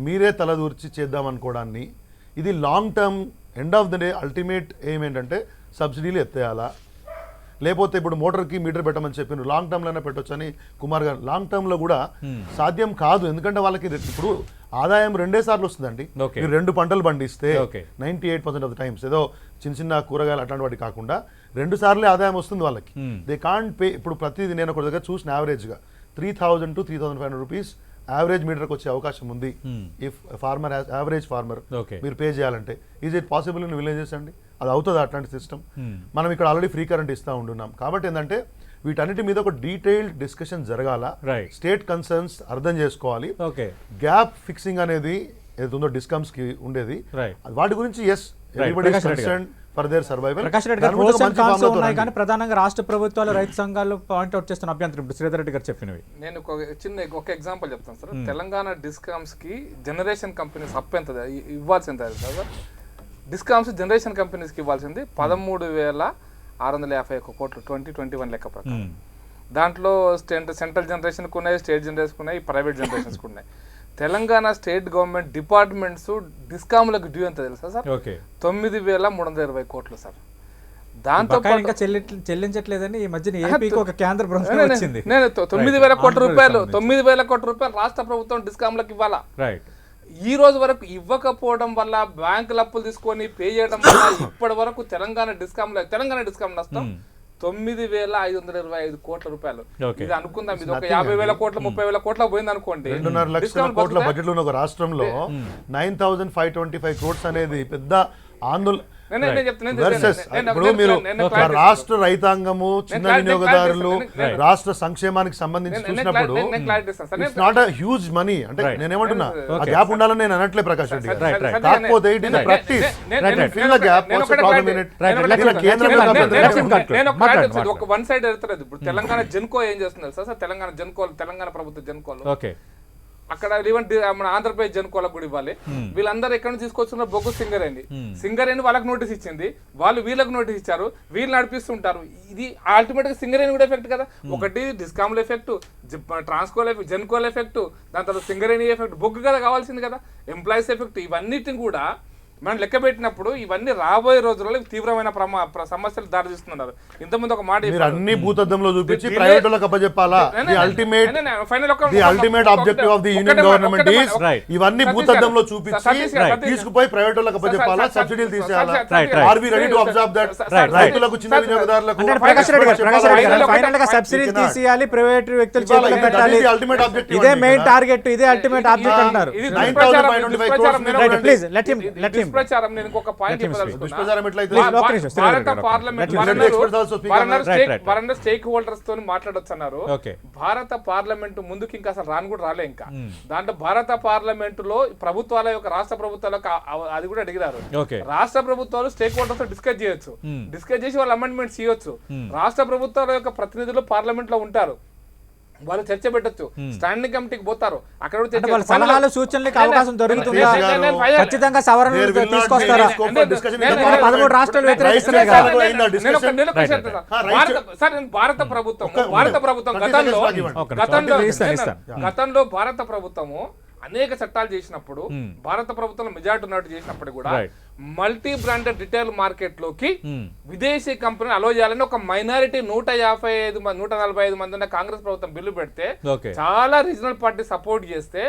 మీరే తలదూర్చి చేద్దాం అనుకోవడాన్ని, ఇది long term end of the day ultimate ఏమేంటంటే సబ్సిడీలు ఎత్తేయాలా, లేకపోతే ఇప్పుడు మోటార్కి మీటర్ పెట్టమని చెప్పిన లాంగ్ టర్మ్లోనే పెట్టొచ్చని కుమార్ గారు. లాంగ్ టర్మ్లో కూడా సాధ్యం కాదు, ఎందుకంటే వాళ్ళకి ఇప్పుడు ఆదాయం 2 సార్లు వస్తుందండి. మీరు 2 పంటలు పండిస్తే 98% ఆఫ్ ద టైమ్స్ ఏదో చిన్న చిన్న కూరగాయలు అట్లాంటి వాటి కాకుండా 2 సార్లే ఆదాయం వస్తుంది వాళ్ళకి. They can't pay. ఇప్పుడు ప్రతిదీ నేను ఒక దగ్గర చూసిన యావరేజ్గా 3,000 to 3,500 రూపీస్ యావరేజ్ మీటర్కి వచ్చే అవకాశం ఉంది. ఇఫ్ ఫార్మర్ యావరేజ్ ఫార్మర్ మీరు పే చేయాలంటే is it possible in villages అండి? అది అవుతుంది అట్లాంటి సిస్టమ్. మనం ఇక్కడ ఆల్రెడీ ఫ్రీ కరెంట్ ఇస్తూ ఉంటున్నాం. కాబట్టి ఏంటంటే వీటన్నిటి మీద ఒక డీటెయిల్డ్ డిస్కషన్ జరగాల, స్టేట్ కన్సర్న్స్ అర్థం చేసుకోవాలి. గ్యాప్ ఫిక్సింగ్ అనేది ఏదో డిస్కమ్స్ కి ఉండేది, వాటి గురించి as everybody is concerned for their survival. Prakash Reddy గారు pros and cons ఉన్నాయి కానీ ప్రధానంగా రాష్ట్ర ప్రభుత్వాలు రైతు సంఘాలు పాయింట్అవుట్ చేస్తున్న అభ్యంతరం ఇప్పుడు శ్రీధర్ రెడ్డి గారు చెప్పినవి. నేను ఒక ఎగ్జాంపుల్ చెప్తాను సార్. తెలంగాణ డిస్కామ్స్ కి జనరేషన్ కంపెనీస్ అప్ ఎంత ఇవ్వాల్సింది సార్? డిస్కామ్స్ జనరేషన్ కంపెనీస్కి ఇవ్వాల్సింది 13,651 కోట్లు 2021 లెక్క ప్రకారం. దాంట్లో సెంట్రల్ జనరేషన్కి ఉన్నాయి, స్టేట్ జనరేషన్కి ఉన్నాయి, ప్రైవేట్ జనరేషన్స్కి ఉన్నాయి. తెలంగాణ స్టేట్ గవర్నమెంట్ డిపార్ట్మెంట్స్ డిస్కామ్లకు డ్యూ ఎంత తెలుసా సార్? 9,320 కోట్లు సార్. దాంతో ఇంకా చెల్లించట్లేదని ఈ మధ్యన ఏపీకి ఒక కేంద్ర ప్రభుత్వం వచ్చింది. నేను 9,000 కోట్ల రూపాయలు 9,000 కోట్ల రూపాయలు రాష్ట్ర ప్రభుత్వం డిస్కామ్లకు ఇవ్వాలా. ఈ రోజు వరకు ఇవ్వకపోవడం వల్ల బ్యాంకుల అప్పులు తీసుకొని పే చేయడం వల్ల ఇప్పటి వరకు తెలంగాణ డిస్కామ్ నష్టం 9,525 కోట్ల రూపాయలు. ఇది అనుకుందాం, ఇది ఒక 50,000 కోట్ల 30,000 కోట్ల పోయింది అనుకోండి. 2.5 లక్షల కోట్ల బడ్జెట్ లో ఒక రాష్ట్రంలో 9,525 crores అనేది పెద్ద ఆందోళన. ఇప్పుడు మీరు రాష్ట్ర రైతాంగము, చిన్న వినియోగదారులు, రాష్ట్ర సంక్షేమానికి సంబంధించి చూసినప్పుడు it's not a huge money. అంటే నేనేమంటున్నా ఆ గ్యాప్ ఉండాలని నేను అనట్లే ప్రకాష్ రెడ్డి గారు, కాకపోతే it is practice fill the gap. ఒక వన్ సైడ్ వెళ్తారు. ఇప్పుడు తెలంగాణ జెన్కో ఏం చేస్తున్నారు సార్? తెలంగాణ జెన్కో, తెలంగాణ ప్రభుత్వ జెన్కోలో అక్కడ ఈవెన్ మన ఆంధ్రప్రదేశ్ జన్కోలకు కూడా ఇవ్వాలి. వీళ్ళందరూ ఎక్కడ నుంచి తీసుకొచ్చున్నారు? బొగ్గు సింగరేణి వాళ్ళకి నోటీస్ ఇచ్చింది, వాళ్ళు వీళ్ళకి నోటీస్ ఇచ్చారు, వీళ్ళు నడిపిస్తుంటారు. ఇది అల్టిమేట్ గా సింగరేణి కూడా ఎఫెక్ట్ కదా. ఒకటి డిస్కామ్ల ఎఫెక్ట్, ట్రాన్స్కోల్ ఎఫెక్ట్, జెన్కోల్ ఎఫెక్ట్, దాని తర్వాత సింగరేణి ఎఫెక్ట్, బొగ్గు కదా కావాల్సింది కదా, ఎంప్లాయీస్ ఎఫెక్ట్. ఇవన్నిటిని కూడా మనం లెక్క పెట్టినప్పుడు ఇవన్నీ రాబోయే రోజుల్లో తీవ్రమైన సమస్యలు దారితీస్తున్నారు. ఇంతకుముందు ఒక మాట అన్ని భూతద్దంలో చూపించి ప్రైవేట్ వాళ్ళకి అప్పచెప్పాలా? The ultimate objective of the union government is ఇవన్నీ భూతద్దంలో చూపించి తీసుకుపోయి ప్రైవేట్ వాళ్ళకి అప్పచెప్పాలా, సబ్సిడీలు తీసేయాలా? Are we ready to observe that? రైతులకు, చిన్న వినియోగదారులకు ఫైనల్ గా సబ్సిడీ తీసేయాలి, ప్రైవేట్ వ్యక్తుల చేతుల్లో పెట్టాలి, ఇదే మెయిన్ టార్గెట్, ఇదే అల్టిమేట్ ఆబ్జెక్ట్ అంటారు. ప్లీజ్ లెట్ హిమ్ ప్రచారం. నేను ఇంకొక పాయింట్ స్టేక్ హోల్డర్స్ తో మాట్లాడొచ్చు అన్నారు. భారత పార్లమెంట్ ముందుకు ఇంకా అసలు రాను కూడా రాలే. ఇంకా దాంట్లో భారత పార్లమెంట్ లో ప్రభుత్వాల యొక్క రాష్ట్ర ప్రభుత్వాల అది కూడా అడిగినారు. రాష్ట్ర ప్రభుత్వాలు స్టేక్ హోల్డర్స్ తో డిస్కస్ చేయొచ్చు, డిస్కస్ చేసి వాళ్ళు అమెండ్మెంట్స్ చేయొచ్చు. రాష్ట్ర ప్రభుత్వాల యొక్క ప్రతినిధులు పార్లమెంట్ లో ఉంటారు, వాళ్ళు చర్చ పెట్టొచ్చు, స్టాండింగ్ కమిటీకి పోతారు, అక్కడ సలహాలు సూచనలకు అవకాశం దొరుకుతుందా? ఖచ్చితంగా సవరణలు తీసుకొస్తారా? 13 రాష్ట్రాలు వ్యతిరేకిస్తున్నాయి కదా. భారత గతంలో భారత ప్రభుత్వము అనేక చట్టాలు చేసినప్పుడు, భారత ప్రభుత్వం మెజార్టీ ఉన్నట్టు చేసినప్పుడు కూడా మల్టీ బ్రాండెడ్ రిటైల్ మార్కెట్ లోకి విదేశీ కంపెనీ అలో చేయాలని ఒక మైనారిటీ 145 మంది ఉన్న కాంగ్రెస్ ప్రభుత్వం బిల్లు పెడితే చాలా రీజనల్ పార్టీ సపోర్ట్ చేస్తే,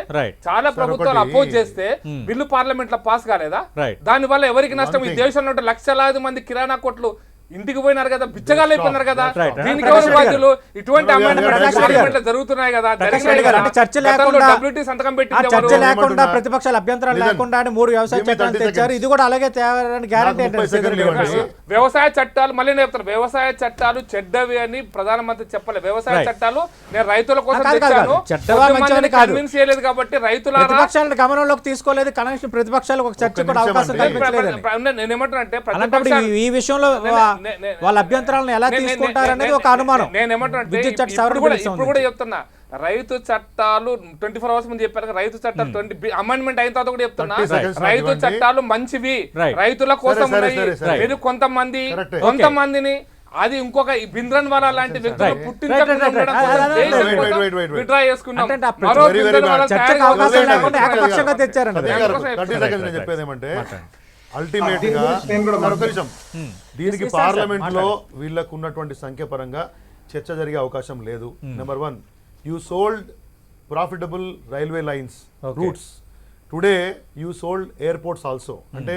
చాలా ప్రభుత్వాలు అపోజ్ చేస్తే బిల్లు పార్లమెంట్ లో పాస్ కాలేదా? దాని వల్ల ఎవరికి నష్టం? ఈ దేశంలో లక్షలాది మంది కిరాణా కొట్లు ఇంటికి పోయినారు కదా, బిచ్చగాళ్ళు అయిపోయినారు కదా. దీనికి ఎవరు బాధ్యులు? ఇటువంటి అమెండ్మెంట్లు జరుగుతున్నాయి కదా. చర్చ లేకుండా ప్రతిపక్షాల అభ్యంతరాలు లేకుండా 3 వ్యవసాయ చట్టాలు తెచ్చారు. ఇది కూడా అలాగే తేవాలని గ్యారంటీ ఏంటంటే వ్యవసాయ చట్టాలు మళ్ళీ చెప్తారు, వ్యవసాయ చట్టాలు చెడ్డవి అని ప్రధానమంత్రి చెప్పలే. వ్యవసాయ చట్టాలు నేను రైతుల కోసం తెచ్చాను, కన్విన్స్ చేయలేదు కాబట్టి రైతుల ప్రతిపక్షాలను గమనంలోకి తీసుకోలేదు. కనీసం ప్రతిపక్షాలకు ఒక చర్చ కూడా అవకాశం కల్పించలేదు. నేనేమంటానంటే ఈ విషయంలో వాళ్ళ అభ్యంతరాలను ఎలా తీసుకుంటారనేది ఒక అనుమానం. నేనేమంటానంటే ఇప్పుడు కూడా చెప్తున్నా, రైతు చట్టాలు 24 hours ముందు చెప్పారు, రైతు చట్టాలు అమెండ్మెంట్ అయిన తర్వాత కూడా చెప్తున్నా, రైతు చట్టాలు మంచివి, రైతుల కోసం ఉన్నాయి. మీరు కొంతమందిని అది ఇంకొక ఈ భింద్రన్ వాలా లాంటి వ్యక్తులు Right. పుట్టించకుండా Right. ఉండడం Right. కోసం Right. దేశం Wait, కోసం wait, wait, wait. withdraw చేసుకున్నాం. అంటే ఆ మరో very, very భింద్రన్ bad. వాలా చర్చకు తయారు అవకాశం కావాలి. లేకుండా ఏకపక్షంగా తెచ్చారండి. సతీష్ గారు, సతీష్ గారు నేను Right. చెప్పేది ఏమంటే మాట్లాడండి. అల్టిమేట్ దీని గా గురించి నేను కూడా ఒక నిమిషం. దీనికి Yes, yes, sir, పార్లమెంట్ లో మాట్లాడండి. వీళ్ళకు ఉన్నటువంటి సంఖ్య పరంగా చర్చ జరిగే అవకాశం లేదు. Number 1, you sold profitable railway lines Okay. Roots. Today you sold airports also. అంటే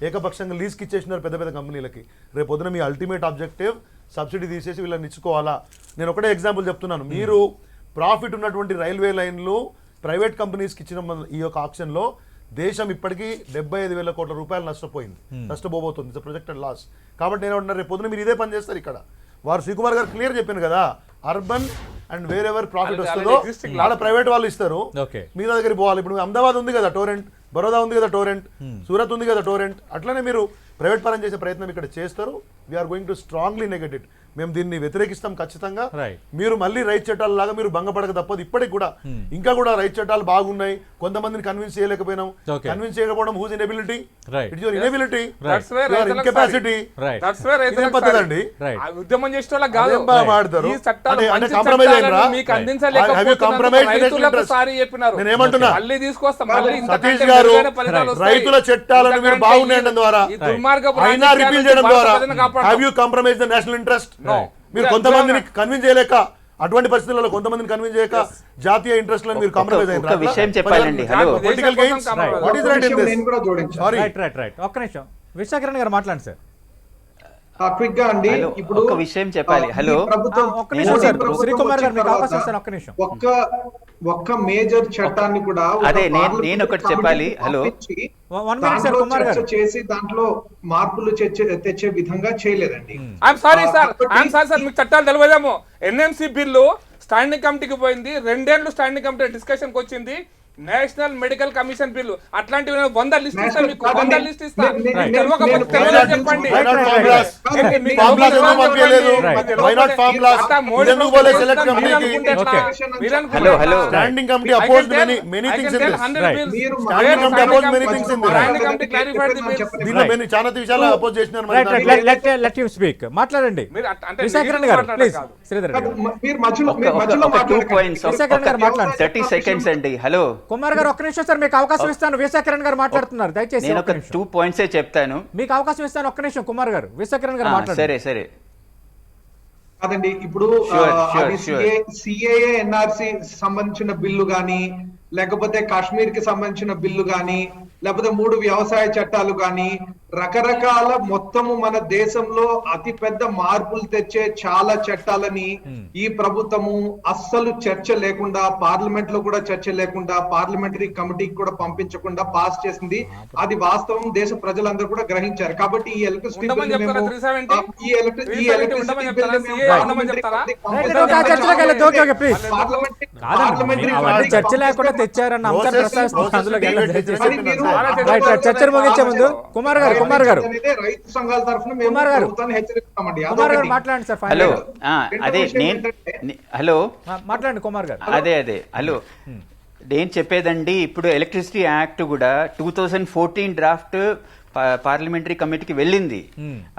ఏకపక్షంగా లీజ్కి ఇచ్చేసినారు పెద్ద పెద్ద కంపెనీలకి. రేపు పొద్దున మీ అల్టిమేట్ ఆబ్జెక్టివ్ సబ్సిడీ తీసేసి వీళ్ళని ఇచ్చుకోవాలా. నేను ఒకటే ఎగ్జాంపుల్ చెప్తున్నాను. మీరు ప్రాఫిట్ ఉన్నటువంటి రైల్వే లైన్లు ప్రైవేట్ కంపెనీస్కి ఇచ్చిన ఈ యొక్క ఆప్షన్లో దేశం ఇప్పటికీ 75,000 కోట్ల రూపాయలు నష్టపోబోతుంది. It's projected loss. కాబట్టి నేను అంటున్నా రేపు పొద్దున మీరు ఇదే పని చేస్తారు ఇక్కడ. వారు శ్రీకుమార్ గారు క్లియర్ చెప్పాను కదా, urban and wear ever profit అది వస్తుందో existing వాళ్ళ ప్రైవేట్ వాళ్ళు ఇస్తారు, Okay. మీ దగ్గరికి పోవాలి. ఇప్పుడు అహ్మదాబాద్ ఉంది కదా టోరెంట్, బరోడా ఉంది కదా టోరెంట్, సూరత్ ఉంది కదా టోరెంట్. అట్లనే మీరు ప్రైవేట్ పరం చేసే ప్రయత్నం ఇక్కడ చేస్తారు. We're going to strongly negate it. మేము దీన్ని వ్యతిరేకిస్తాం ఖచ్చితంగా. Right. మీరు మళ్ళీ రైతు చట్టాల లాగా మీరు భంగపడక తప్పదు. ఇప్పటికి కూడా ఇంకా కూడా రైతు చట్టాలు బాగున్నాయి. కొంతమందిని కన్విన్స్ చేయలేకపోయినాం. Okay. కన్విన్స్ చేయకపోవడం whose inability, Right. It's your inability, That's where your రైతులకు ఇన్కెపాసిటీ. Right. That's where ఇదేం రైతులకు పద్ధతి సారీ. అండి? Right. ఆ ఉద్యమం చేసే వాళ్ళకి కాదు. అదేం బాగా మాట్లాడతారు? ఈ చట్టాలు అంటే మంచి compromise చట్టాలను అయినరా? మీకు Have you అందించలేకపోతున్నందుకు compromised national రైతులకు interest? సారీ చెప్పినారు. నేను ఏమంటున్నా? మళ్ళీ తీసుకొస్తాం. మళ్ళీ ఇంతకంటే సతీష్ గారు మెరుగైన ఫలితాలు వస్తాయి. రైతుల చట్టాలను మీరు ఇంతకంటే బాగుండడం ద్వారా ఈ దుర్మార్గపు అయినా రాజకీయాల రిపీల్ నుంచి చేయడం భారత ద్వారా ప్రజలను కాపాడతాం. Have you compromise the national interest? No. మీరు కొంతమందిని కన్విన్స్ చేయలేక, అటువంటి పరిస్థితుల్లో కొంతమందిని కన్విన్స్ చేయక జాతీయ ఇంట్రెస్ట్లను మీరు కాంప్రమైజ్ ఒక విషయం చెప్పాలండి. Hello. Political gains. Right. What is right in this? నేను కూడా జోడించాను. సారీ. రైట్ ఒక్క నిమిషం విశాఖరణ్ గారు మాట్లాడండి సార్. క్విక్ గా అండి. హలో, ఇప్పుడు ఒక విషయం చెప్పాలి. హలో. ఈ ప్రభుత్వం, ఒక్క నిమిషం సార్, ప్రభుత్వం శ్రీకుమార్ గారు వచ్చిన మీకు అవకాశం తర్వాత ఇస్తాను. ఒక్క నిమిషం. ఒక్క మేజర్ చట్టాన్ని కూడా ఒక అదే నేను పార్లమెంట్ ఒకటి చెప్పాలి. కమిటీకి హలో. పంపించి 1 minute సార్, దాంట్లో కుమార్ చర్చ గారు. చేసి దాంట్లో మార్పులు తెచ్చే విధంగా చేయలేదండి. ఐఎమ్ సారీ సార్, కాబట్టి ఐఎమ్ సారీ సార్, మీకు చట్టాలు తెలియదేమో. ఎన్ఎంసీ బిల్లు స్టాండింగ్ కమిటీకి పోయింది. 2 ఏళ్ళు స్టాండింగ్ కమిటీ డిస్కషన్ కి వచ్చింది. నేషనల్ మెడికల్ కమిషన్ బిల్లు అట్లాంటివి 100 లిస్ట్ ఇస్తా మీకు. 100 లిస్ట్ ఇస్తా. తెలియకపోతే తెలియదు చెప్పండి. Why not formulas? మీకు Formulas ఎవరు ఎందుకు పంపించలేదు? Right. Why not formulas? అట్లా మోడీ ఎందుకు పోలే select ప్రభుత్వం committee కి? అనుకుంటే ఎట్లా? Okay. మీరు అనుకుంటే హలో, హలో. ఎట్లా? Standing committee I can opposed tell- many I things can in tell this. 100 Right. bills. మీరు Where Standing committee standing opposed many committee- things in this. Standing committee clarified the bills. దీనిలో Right. మీరు చాలా విషయాలు oppose చేసినారు మరి right దానికి. Let you speak. మాట్లాడండి మీరు అంటే విశాఖరణ్ మీరు గారు మాట్లాడడం ప్లీజ్. కాదు. శ్రీధర్ గారు. మీరు మధ్యలో ఒక 2 మాట్లాడకండి. పాయింట్స్. విశాఖరణ్ గారు మాట్లాడండి. 30 సెకండ్స్ అండి. హలో. కుమార్ గారు ఒక్క నిమిషం సార్, మీకు అవకాశం ఇస్తాను. విశాఖరణ్ గారు మాట్లాడుతున్నారు, దయచేసి నేను ఒక్క ఒక నిమిషం. 2 పాయింట్సే చెప్తాను. మీకు అవకాశం ఇస్తాను. ఒక్క నిమిషం కుమార్ గారు. విశాఖరణ్ గారు మాట్లాడండి. సరే సరే. కాదండి, ఇప్పుడు Sure, sure, అది sure. సిఏఏ ఎన్ఆర్సి సంబంధించిన బిల్లు గాని, లేకపోతే కాశ్మీర్ కి సంబంధించిన బిల్లు గాని, లేకపోతే 3 వ్యవసాయ చట్టాలు గాని, రకరకాల మొత్తము మన దేశంలో అతి పెద్ద మార్పులు తెచ్చే చాలా చట్టాలని ఈ ప్రభుత్వము అస్సలు చర్చ లేకుండా, పార్లమెంట్ లో కూడా చర్చ లేకుండా, పార్లమెంటరీ కమిటీకి కూడా పంపించకుండా పాస్ చేసింది. అది వాస్తవం, దేశ ప్రజలందరూ కూడా గ్రహించారు. కాబట్టి ఈ ఎలక్ట్రిసిటీ ఉండమని చెప్తారా 370? 370 ఉండమని చెప్తారా? CA ఉండమని చెప్తారా? చర్చలోకి వెళ్ళదు. Okay okay please. పార్లమెంటరీ అవన్నీ చర్చ లేకుండా తెచ్చారన్న అంశాన్ని Process- ప్రస్తావిస్తున్నారు. process అందులోకి debate వెళ్ళదు. చేసి మరి మీరు రైట్ చర్చను ముగించే ముందు కుమార్ గారు అనేది రైతు సంఘాల తరఫున మేము కుమార్ గారు. ప్రభుత్వాన్ని హెచ్చరిస్తామండి. కుమార్ గారు అదొకటి. మాట్లాడండి సార్. హలో. ఫైనల్ అదే విషయం నేను ఏంటంటే- హలో. మాట్లాడండి కుమార్ గారు. అదే హలో. నేను చెప్పేదండి, ఇప్పుడు ఎలక్ట్రిసిటీ యాక్ట్ కూడా 2014 డ్రాఫ్ట్ పార్లమెంటరీ కమిటీకి వెళ్ళింది.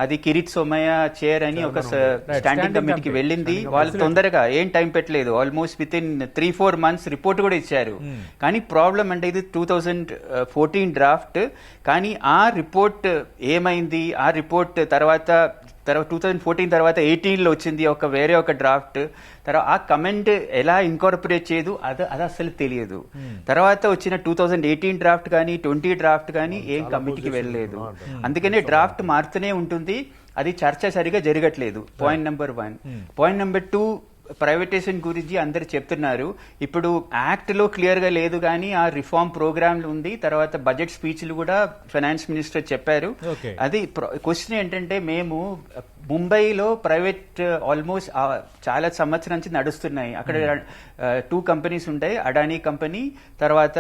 అది కిరీట్ సోమయ్య చైర్ అని ఒక స్టాండింగ్ కమిటీకి వెళ్ళింది. వాళ్ళు తొందరగా ఏం టైం పెట్టలేదు. Almost with in 3-4 months report కూడా ఇచ్చారు. కానీ ప్రాబ్లం అంటే ఇది 2014 డ్రాఫ్ట్. కానీ ఆ రిపోర్ట్ ఏమైంది? ఆ రిపోర్ట్ తర్వాత 2014 తర్వాత 18లో వచ్చింది వేరే ఒక డ్రాఫ్ట్. తర్వాత ఆ కమెంట్ ఎలా ఇన్కార్పొరేట్ చేయదు అది అసలు తెలియదు. తర్వాత వచ్చిన 2018 డ్రాఫ్ట్ కానీ 20 డ్రాఫ్ట్ కానీ ఏం కమిటీకి వెళ్ళలేదు. అందుకనే డ్రాఫ్ట్ మారుతూనే ఉంటుంది. అది చర్చ సరిగా జరగట్లేదు. Point number 1. Point number 2, privatisation గురించి అందరు చెప్తున్నారు. ఇప్పుడు యాక్ట్ లో క్లియర్ గా లేదు, కానీ ఆ రిఫార్మ్ ప్రోగ్రామ్ ఉంది. తర్వాత బడ్జెట్ స్పీచ్లు కూడా ఫైనాన్స్ మినిస్టర్ చెప్పారు. అది క్వశ్చన్ ఏంటంటే, మేము ముంబైలో ప్రైవేట్ ఆల్మోస్ట్ చాలా సంవత్సరం నుంచి నడుస్తున్నాయి. అక్కడ 2 కంపెనీస్ ఉంటాయి, అడానీ కంపెనీ తర్వాత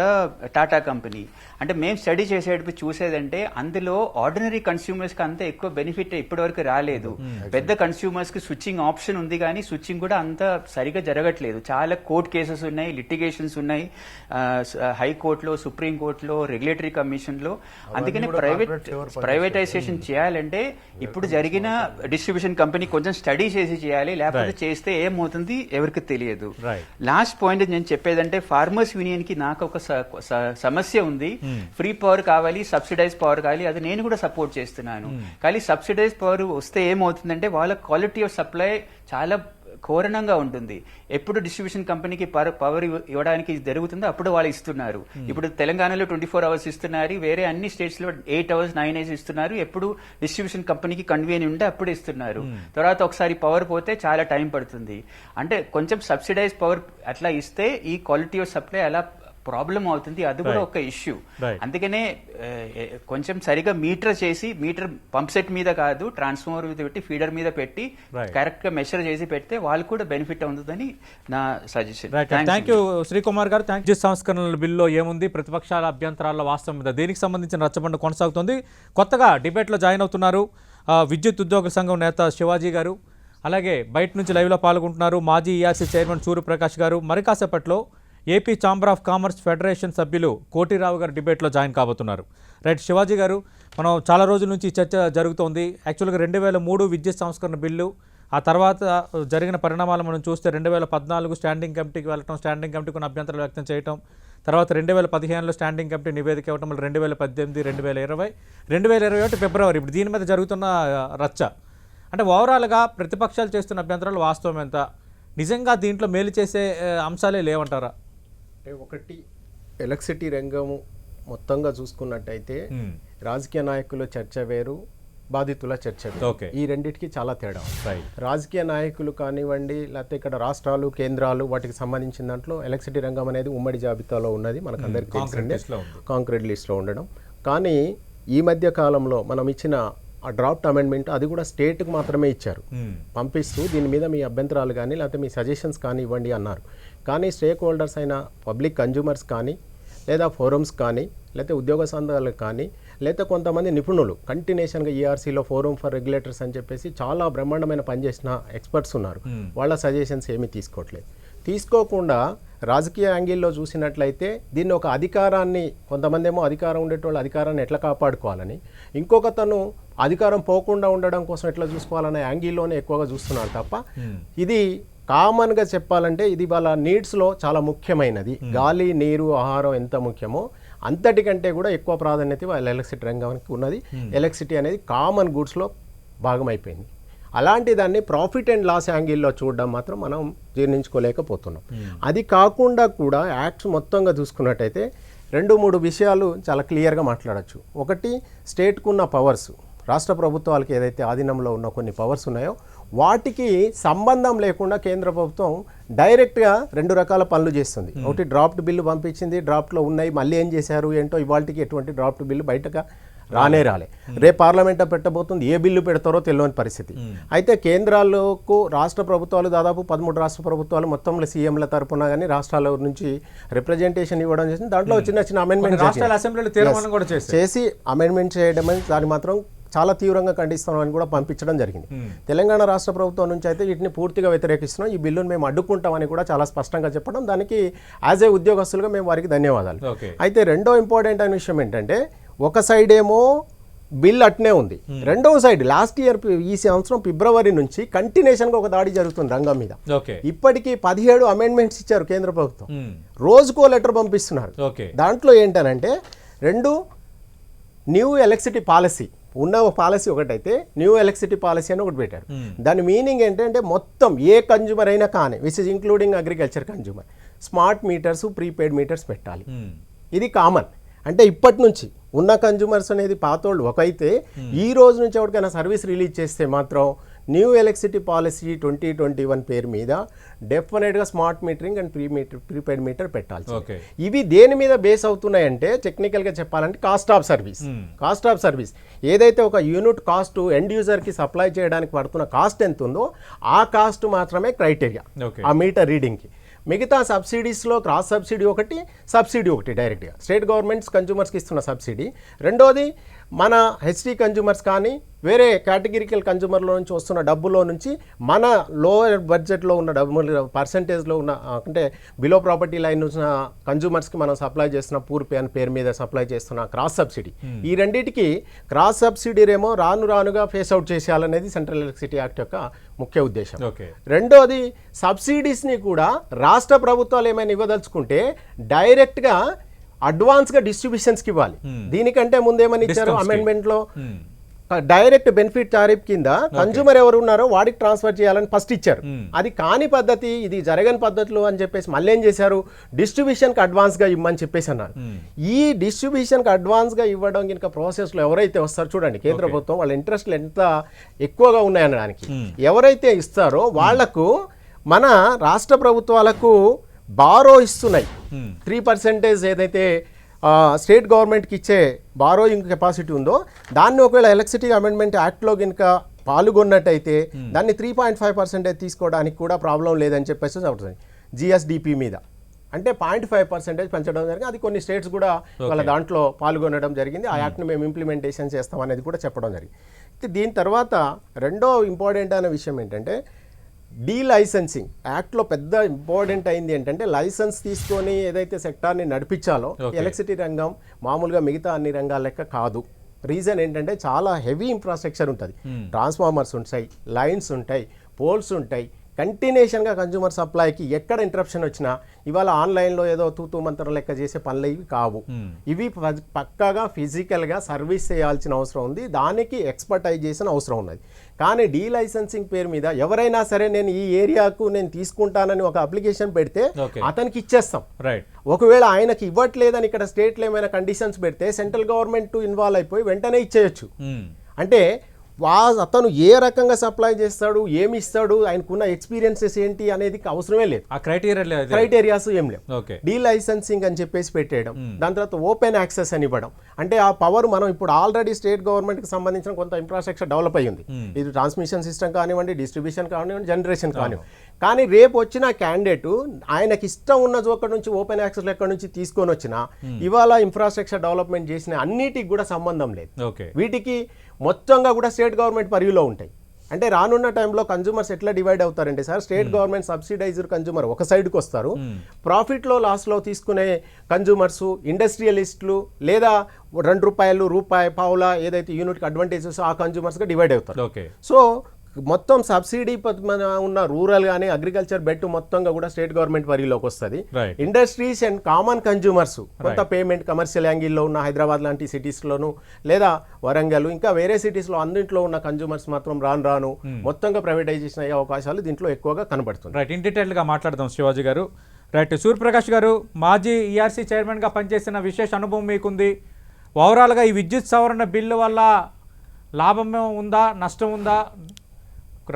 టాటా కంపెనీ. అంటే మేము స్టడీ చేసేటప్పుడు చూసేదంటే అందులో ఆర్డినరీ కన్స్యూమర్స్ కి అంత ఎక్కువ బెనిఫిట్ ఇప్పటి వరకు రాలేదు. పెద్ద కన్స్యూమర్స్ కి స్విచ్చింగ్ ఆప్షన్ ఉంది, కానీ స్విచ్చింగ్ కూడా అంత అంతా సరిగా జరగట్లేదు. చాలా కోర్ట్ కేసెస్ ఉన్నాయి, లిటిగేషన్స్ ఉన్నాయి, హైకోర్టులో, సుప్రీంకోర్టులో, రెగ్యులేటరీ కమిషన్లో. అందుకని ప్రైవేటైజేషన్ చేయాలంటే ఇప్పుడు జరిగిన డిస్ట్రిబ్యూషన్ కంపెనీ కొంచెం స్టడీ చేసి చేయాలి, లేకపోతే చేస్తే ఏమవుతుంది ఎవరికి తెలియదు. లాస్ట్ పాయింట్ నేను చెప్పేదంటే ఫార్మర్స్ యూనియన్ కి నాకు ఒక సమస్య ఉంది. ఫ్రీ పవర్ కావాలి, సబ్సిడైజ్ పవర్ కావాలి, అది నేను కూడా సపోర్ట్ చేస్తున్నాను. కానీ సబ్సిడైజ్ పవర్ వస్తే ఏమవుతుందంటే వాళ్ళ క్వాలిటీ ఆఫ్ సప్లై చాలా ఘోరణంగా ఉంటుంది. ఎప్పుడు డిస్ట్రిబ్యూషన్ కంపెనీకి పవర్ ఇవ్వడానికి జరుగుతుందో అప్పుడు వాళ్ళు ఇస్తున్నారు. ఇప్పుడు తెలంగాణలో 24 hours ఇస్తున్నారు, వేరే అన్ని స్టేట్స్ లో 8 hours 9 hours ఇస్తున్నారు. ఎప్పుడు డిస్ట్రిబ్యూషన్ కంపెనీకి కన్వీనియంట్ ఉంటే అప్పుడు ఇస్తున్నారు. తర్వాత ఒకసారి పవర్ పోతే చాలా టైం పడుతుంది. అంటే కొంచెం సబ్సిడైజ్ పవర్ అట్లా ఇస్తే ఈ క్వాలిటీ ఆఫ్ సప్లై అలా ప్రాబ్లం అవుతుంది. అది కూడా ఒక ఇష్యూ. అందుకనే కొంచెం సరిగా మీటర్ చేసి, మీటర్ పంప్ సెట్ మీద కాదు ట్రాన్స్ఫార్మర్ మీద పెట్టి, ఫీడర్ మీద పెట్టి కరెక్ట్ గా మెషర్ చేసి పెడితే వాళ్ళు కూడా బెనిఫిట్ అవుతుందని నా సజెషన్. థ్యాంక్ యూ శ్రీకుమార్ గారు. విద్యుత్ సంస్కరణల బిల్లులో ఏముంది, ప్రతిపక్షాల అభ్యంతరాల వాస్తవం మీద దీనికి సంబంధించిన రచ్చబండ కొనసాగుతుంది. కొత్తగా డిబేట్లో జాయిన్ అవుతున్నారు విద్యుత్ ఉద్యోగ సంఘం నేత శివాజీ గారు, అలాగే బయట నుంచి లైవ్లో పాల్గొంటున్నారు మాజీ ఈఆర్సీ చైర్మన్ సూర్యప్రకాష్ గారు. మరి కాసేపట్లో AP chamber of commerce federation సభ్యులు కోటిరావు గారు డిబేట్లో జాయిన్ కాబోతున్నారు. రైట్ శివాజీ గారు, మనం చాలా రోజుల నుంచి చర్చ జరుగుతోంది. యాక్చువల్గా 2003 విద్యుత్ సంస్కరణ బిల్లు, ఆ తర్వాత జరిగిన పరిణామాలు మనం చూస్తే 2014 స్టాండింగ్ కమిటీకి వెళ్ళటం, స్టాండింగ్ కమిటీ కొన్ని అభ్యంతరాలు వ్యక్తం చేయటం, తర్వాత 2015లో స్టాండింగ్ కమిటీ నివేదిక ఇవ్వటం, 2018, 2020, 2021 ఫిబ్రవరి ఇప్పుడు దీని మీద జరుగుతున్న రచ్చ. అంటే ఓవరాల్గా ప్రతిపక్షాలు చేస్తున్న అభ్యంతరాలు వాస్తవం ఎంత, నిజంగా దీంట్లో మేలు చేసే అంశాలే లేవంటారా? అంటే ఒకటి, ఎలక్ట్రిసిటీ రంగము మొత్తంగా చూసుకున్నట్టయితే రాజకీయ నాయకుల చర్చ వేరు, బాధితుల చర్చ వేరు. ఈ రెండింటికి చాలా తేడా. రాజకీయ నాయకులు కానివ్వండి, లేకపోతే ఇక్కడ రాష్ట్రాలు, కేంద్రాలు, వాటికి సంబంధించిన దాంట్లో ఎలక్ట్రిసిటీ రంగం అనేది ఉమ్మడి జాబితాలో ఉన్నది, మనకు అందరికీ తెలిసిందే, కాంక్రీట్ లిస్ట్లో ఉండడం. కానీ ఈ మధ్య కాలంలో మనం ఇచ్చిన ఆ డ్రాఫ్ట్ అమెండ్మెంట్ అది కూడా స్టేట్కి మాత్రమే ఇచ్చారు, పంపిస్తూ దీని మీద మీ అభ్యంతరాలు కానీ లేకపోతే మీ సజెషన్స్ కానీ ఇవ్వండి అన్నారు. కానీ స్టేక్ హోల్డర్స్ అయిన పబ్లిక్ కన్జ్యూమర్స్ కానీ, లేదా ఫోరమ్స్ కానీ, లేకపోతే ఉద్యోగ సంఘాలకు కానీ, లేకపోతే కొంతమంది నిపుణులు కంటిన్యూషన్గా ఈఆర్సీలో ఫోరం ఫర్ రెగ్యులేటర్స్ అని చెప్పేసి చాలా బ్రహ్మాండమైన పనిచేసిన ఎక్స్పర్ట్స్ ఉన్నారు, వాళ్ళ సజెషన్స్ ఏమీ తీసుకోకుండా రాజకీయ యాంగిల్లో చూసినట్లయితే దీన్ని ఒక అధికారాన్ని, కొంతమంది ఏమో అధికారం ఉండేటోళ్ళు అధికారాన్ని ఎట్లా కాపాడుకోవాలని, ఇంకొకతను అధికారం పోకుండా ఉండడం కోసం ఎట్లా చూసుకోవాలనే యాంగిల్లోనే ఎక్కువగా చూస్తున్నారు తప్ప, ఇది కామన్గా చెప్పాలంటే ఇది వాళ్ళ నీడ్స్లో చాలా ముఖ్యమైనది. గాలి, నీరు, ఆహారం ఎంత ముఖ్యమో అంతటికంటే కూడా ఎక్కువ ప్రాధాన్యత వాళ్ళ ఎలక్ట్రిసిటీ రంగానికి ఉన్నది. ఎలక్ట్రిసిటీ అనేది కామన్ గూడ్స్లో భాగమైపోయింది. అలాంటి దాన్ని ప్రాఫిట్ అండ్ లాస్ యాంగిల్లో చూడడం మాత్రం మనం జీర్ణించుకోలేకపోతున్నాం. అది కాకుండా కూడా యాక్ట్స్ మొత్తంగా చూసుకున్నట్టయితే 2-3 విషయాలు చాలా క్లియర్గా మాట్లాడచ్చు. ఒకటి, స్టేట్కు ఉన్న పవర్స్, రాష్ట్ర ప్రభుత్వాలకు ఏదైతే ఆధీనంలో ఉన్న కొన్ని పవర్స్ ఉన్నాయో వాటికి సంబంధం లేకుండా కేంద్ర ప్రభుత్వం డైరెక్ట్గా 2 రకాల పనులు చేస్తుంది. ఒకటి, డ్రాఫ్ట్ బిల్లు పంపించింది, డ్రాఫ్ట్లో ఉన్నాయి, మళ్ళీ ఏం చేశారు ఏంటో ఇవాళకి ఎటువంటి డ్రాఫ్ట్ బిల్లు బయటగా రాలే. రేపు పార్లమెంట్లో పెట్టబోతుంది, ఏ బిల్లు పెడతారో తెలియని పరిస్థితి. అయితే కేంద్రాలకు రాష్ట్ర ప్రభుత్వాలు దాదాపు 13 రాష్ట్ర ప్రభుత్వాలు మొత్తంలో సీఎంల తరపున కానీ రాష్ట్రాల నుంచి రిప్రజెంటేషన్ ఇవ్వడం చేసింది. దాంట్లో చిన్న అమెండ్మెంట్ చేసి అమెండ్మెంట్ చేయడం దాన్ని మాత్రం చాలా తీవ్రంగా ఖండిస్తున్నామని కూడా పంపించడం జరిగింది. తెలంగాణ రాష్ట్ర ప్రభుత్వం నుంచి అయితే వీటిని పూర్తిగా వ్యతిరేకిస్తున్నాం, ఈ బిల్లును మేము అడ్డుకుంటామని కూడా చాలా స్పష్టంగా చెప్పడం, దానికి యాజ్ ఏ ఉద్యోగస్తులుగా మేము వారికి ధన్యవాదాలు. అయితే రెండో ఇంపార్టెంట్ అయిన విషయం ఏంటంటే, ఒక సైడ్ ఏమో బిల్ అట్నే ఉంది, రెండవ సైడ్ లాస్ట్ ఇయర్ ఈ సంవత్సరం ఫిబ్రవరి నుంచి కంటిన్యూషన్గా ఒక దాడి జరుగుతుంది రంగం మీద. ఇప్పటికీ 17 అమెండ్మెంట్స్ ఇచ్చారు కేంద్ర ప్రభుత్వం, రోజుకో లెటర్ పంపిస్తున్నారు. దాంట్లో ఏంటనంటే 2 న్యూ ఎలక్ట్రిసిటీ పాలసీ, ఉన్న పాలసీ ఒకటైతే న్యూ ఎలక్ట్రిసిటీ పాలసీ అని ఒకటి పెట్టారు. దాని మీనింగ్ ఏంటంటే మొత్తం ఏ కన్జ్యూమర్ అయినా కానీ, which is including agriculture consumer, smart meters, prepaid meters పెట్టాలి. ఇది కామన్. అంటే ఇప్పటి నుంచి ఉన్న కన్జ్యూమర్స్ అనేది పాతోళ్ళు ఒకైతే, ఈ రోజు నుంచి ఎవరికైనా సర్వీస్ రిలీజ్ చేస్తే మాత్రం న్యూ ఎలక్ట్రిసిటీ పాలసీ 2021 పేరు మీద డెఫినెట్గా smart metering and prepaid meter పెట్టాలి. ఇవి దేని మీద బేస్ అవుతున్నాయంటే, టెక్నికల్గా చెప్పాలంటే కాస్ట్ ఆఫ్ సర్వీస్ ఏదైతే ఒక యూనిట్ కాస్ట్ ఎండ్ యూజర్కి సప్లై చేయడానికి పడుతున్న కాస్ట్ ఎంత ఉందో ఆ కాస్ట్ మాత్రమే క్రైటీరియా ఆ మీటర్ రీడింగ్కి. మిగతా సబ్సిడీస్లో క్రాస్ సబ్సిడీ ఒకటి డైరెక్ట్గా స్టేట్ గవర్నమెంట్స్ కన్జ్యూమర్స్కి ఇస్తున్న సబ్సిడీ, రెండోది మన హెచ్డి కన్జ్యూమర్స్ కానీ వేరే కేటగిరికల్ కన్జ్యూమర్లో నుంచి వస్తున్న డబ్బులో నుంచి మన లోయర్ బడ్జెట్లో ఉన్న డబ్బు పర్సంటేజ్లో ఉన్న అంటే బిలో ప్రాపర్టీ లైన్ ఉన్న కన్జ్యూమర్స్కి మనం సప్లై చేస్తున్న పూర్ పే అని పేరు మీద సప్లై చేస్తున్న క్రాస్ సబ్సిడీ, ఈ రెండింటికి క్రాస్ సబ్సిడీ ఏమో రానుగా ఫేస్ అవుట్ చేసేయాలనేది సెంట్రల్ ఎలక్ట్రిసిటీ యాక్ట్ యొక్క ముఖ్య ఉద్దేశం. రెండోది సబ్సిడీస్ని కూడా రాష్ట్ర ప్రభుత్వాలు ఏమైనా ఇవ్వదలుచుకుంటే డైరెక్ట్గా అడ్వాన్స్గా డిస్ట్రిబ్యూషన్స్కి ఇవ్వాలి. దీనికంటే ముందేమని ఇచ్చారు అమెండ్మెంట్లో, డైరెక్ట్ బెనిఫిట్ టారిఫ్ కింద కన్జ్యూమర్ ఎవరు ఉన్నారో వాడికి ట్రాన్స్ఫర్ చేయాలని ఫస్ట్ ఇచ్చారు. అది కాని పద్ధతి, ఇది జరగని పద్ధతులు అని చెప్పేసి మళ్ళీ ఏం చేశారు, డిస్ట్రిబ్యూషన్కి అడ్వాన్స్గా ఇవ్వమని చెప్పేసి అన్నారు. ఈ డిస్ట్రిబ్యూషన్కి అడ్వాన్స్గా ఇవ్వడం కనుక ప్రాసెస్లో ఎవరైతే వస్తారో చూడండి, కేంద్ర ప్రభుత్వం వాళ్ళ ఇంట్రెస్ట్లు ఎంత ఎక్కువగా ఉన్నాయనడానికి, ఎవరైతే ఇస్తారో వాళ్లకు మన రాష్ట్ర ప్రభుత్వాలకు బారో ఇస్తున్నాయి. 3% ఏదైతే స్టేట్ గవర్నమెంట్కి ఇచ్చే బారోయింగ్ కెపాసిటీ ఉందో దాన్ని ఒకవేళ ఎలక్ట్రిసిటీ అమెండ్మెంట్ యాక్ట్లో కనుక పాల్గొన్నట్టయితే దాన్ని 3.5% తీసుకోవడానికి కూడా ప్రాబ్లం లేదని చెప్పేసి చెబుతుంది జిఎస్డిపి మీద. అంటే 0.5% పెంచడం జరిగింది. అది కొన్ని స్టేట్స్ కూడా వాళ్ళ దాంట్లో పాల్గొనడం జరిగింది. ఆ యాక్ట్ని మేము ఇంప్లిమెంటేషన్ చేస్తాం అనేది కూడా చెప్పడం జరిగింది. దీని తర్వాత రెండో ఇంపార్టెంట్ అయిన విషయం ఏంటంటే డీలైసెన్సింగ్ యాక్ట్లో పెద్ద ఇంపార్టెంట్ అయింది ఏంటంటే లైసెన్స్ తీసుకొని ఏదైతే సెక్టార్ని నడిపించాలో ఎలక్ట్రిసిటీ రంగం మామూలుగా మిగతా అన్ని రంగాల లెక్క కాదు. రీజన్ ఏంటంటే చాలా హెవీ ఇన్ఫ్రాస్ట్రక్చర్ ఉంటుంది, ట్రాన్స్ఫార్మర్స్ ఉంటాయి, లైన్స్ ఉంటాయి, పోల్స్ ఉంటాయి. కంటిన్యూషన్గా కన్జ్యూమర్ సప్లైకి ఎక్కడ ఇంటరప్షన్ వచ్చినా ఇవాళ ఆన్లైన్లో ఏదో తూతూ మంత్రం లెక్క చేసే పనులు ఇవి కావు. ఇవి పక్కాగా ఫిజికల్గా సర్వీస్ చేయాల్సిన అవసరం ఉంది, దానికి ఎక్స్పర్టైజేషన్ అవసరం ఉన్నది. కానీ డీలైసెన్సింగ్ పేరు మీద ఎవరైనా సరే నేను ఈ ఏరియాకు నేను తీసుకుంటానని ఒక అప్లికేషన్ పెడితే అతనికి ఇచ్చేస్తాం. ఒకవేళ ఆయనకి ఇవ్వట్లేదని ఇక్కడ స్టేట్లో ఏమైనా కండిషన్స్ పెడితే సెంట్రల్ గవర్నమెంట్ ఇన్వాల్వ్ అయిపోయి వెంటనే ఇచ్చేయచ్చు. అంటే అతను ఏ రకంగా సప్లై చేస్తాడు, ఏమి ఇస్తాడు, ఆయనకున్న ఎక్స్పీరియన్సెస్ ఏంటి అనేది అవసరమే లేదు, క్రైటీరియాస్ ఏం లేవు. డీలైసెన్సింగ్ అని చెప్పేసి పెట్టేయడం, దాని తర్వాత ఓపెన్ యాక్సెస్ అని ఇవ్వడం. అంటే ఆ పవర్ మనం ఇప్పుడు ఆల్రెడీ స్టేట్ గవర్నమెంట్కి సంబంధించిన కొంత ఇన్ఫ్రాస్ట్రక్చర్ డెవలప్ అయ్యింది, ఇది ట్రాన్స్మిషన్ సిస్టమ్ కానివ్వండి, డిస్ట్రిబ్యూషన్ కానివ్వండి, జనరేషన్ కానివ్వండి. కానీ రేపు వచ్చిన క్యాండిడేట్ ఆయనకి ఇష్టం ఉన్న చోట నుంచి ఓపెన్ యాక్సెస్ ఎక్కడి నుంచి తీసుకొని వచ్చినా ఇవాళ ఇన్ఫ్రాస్ట్రక్చర్ డెవలప్మెంట్ చేసిన అన్నిటికి కూడా సంబంధం లేదు. వీటికి మొత్తంగా కూడా స్టేట్ గవర్నమెంట్ పరిధిలో ఉంటాయి. అంటే రానున్న టైంలో కన్జ్యూమర్స్ ఎట్లా డివైడ్ అవుతారంటే sir, state government subsidised consumer ఒక సైడ్కి వస్తారు, ప్రాఫిట్లో లాస్లో తీసుకునే కన్జ్యూమర్స్, ఇండస్ట్రియలిస్టులు లేదా ₹2, పావులా ఏదైతే యూనిట్కి అడ్వాంటేజెస్ ఆ కన్జ్యూమర్స్గా డివైడ్ అవుతారు. సో మొత్తం సబ్సిడీ ఉన్న రూరల్ కానీ అగ్రికల్చర్ బెట్ మొత్తంగా కూడా స్టేట్ గవర్నమెంట్ పరిధిలోకి వస్తుంది. ఇండస్ట్రీస్ అండ్ కామన్ కన్జ్యూమర్స్ కొంత పేమెంట్ కమర్షియల్ యాంగిల్లో ఉన్న హైదరాబాద్ లాంటి సిటీస్లోను లేదా వరంగల్ ఇంకా వేరే సిటీస్లో అన్నింటిలో ఉన్న కన్జ్యూమర్స్ మాత్రం రాను మొత్తంగా ప్రైవేటైజేషన్ అయ్యే అవకాశాలు దీంట్లో ఎక్కువగా కనబడుతుంది. రైట్, ఇన్ డీటెయిల్గా మాట్లాడదాం శివాజీ గారు. రైట్, సూర్యప్రకాష్ గారు, మాజీ ఈఆర్సీ చైర్మన్గా పనిచేసిన విశేష అనుభవం మీకుంది. ఓవరాల్గా ఈ విద్యుత్ సవరణ బిల్లు వల్ల లాభం ఉందా, నష్టం ఉందా,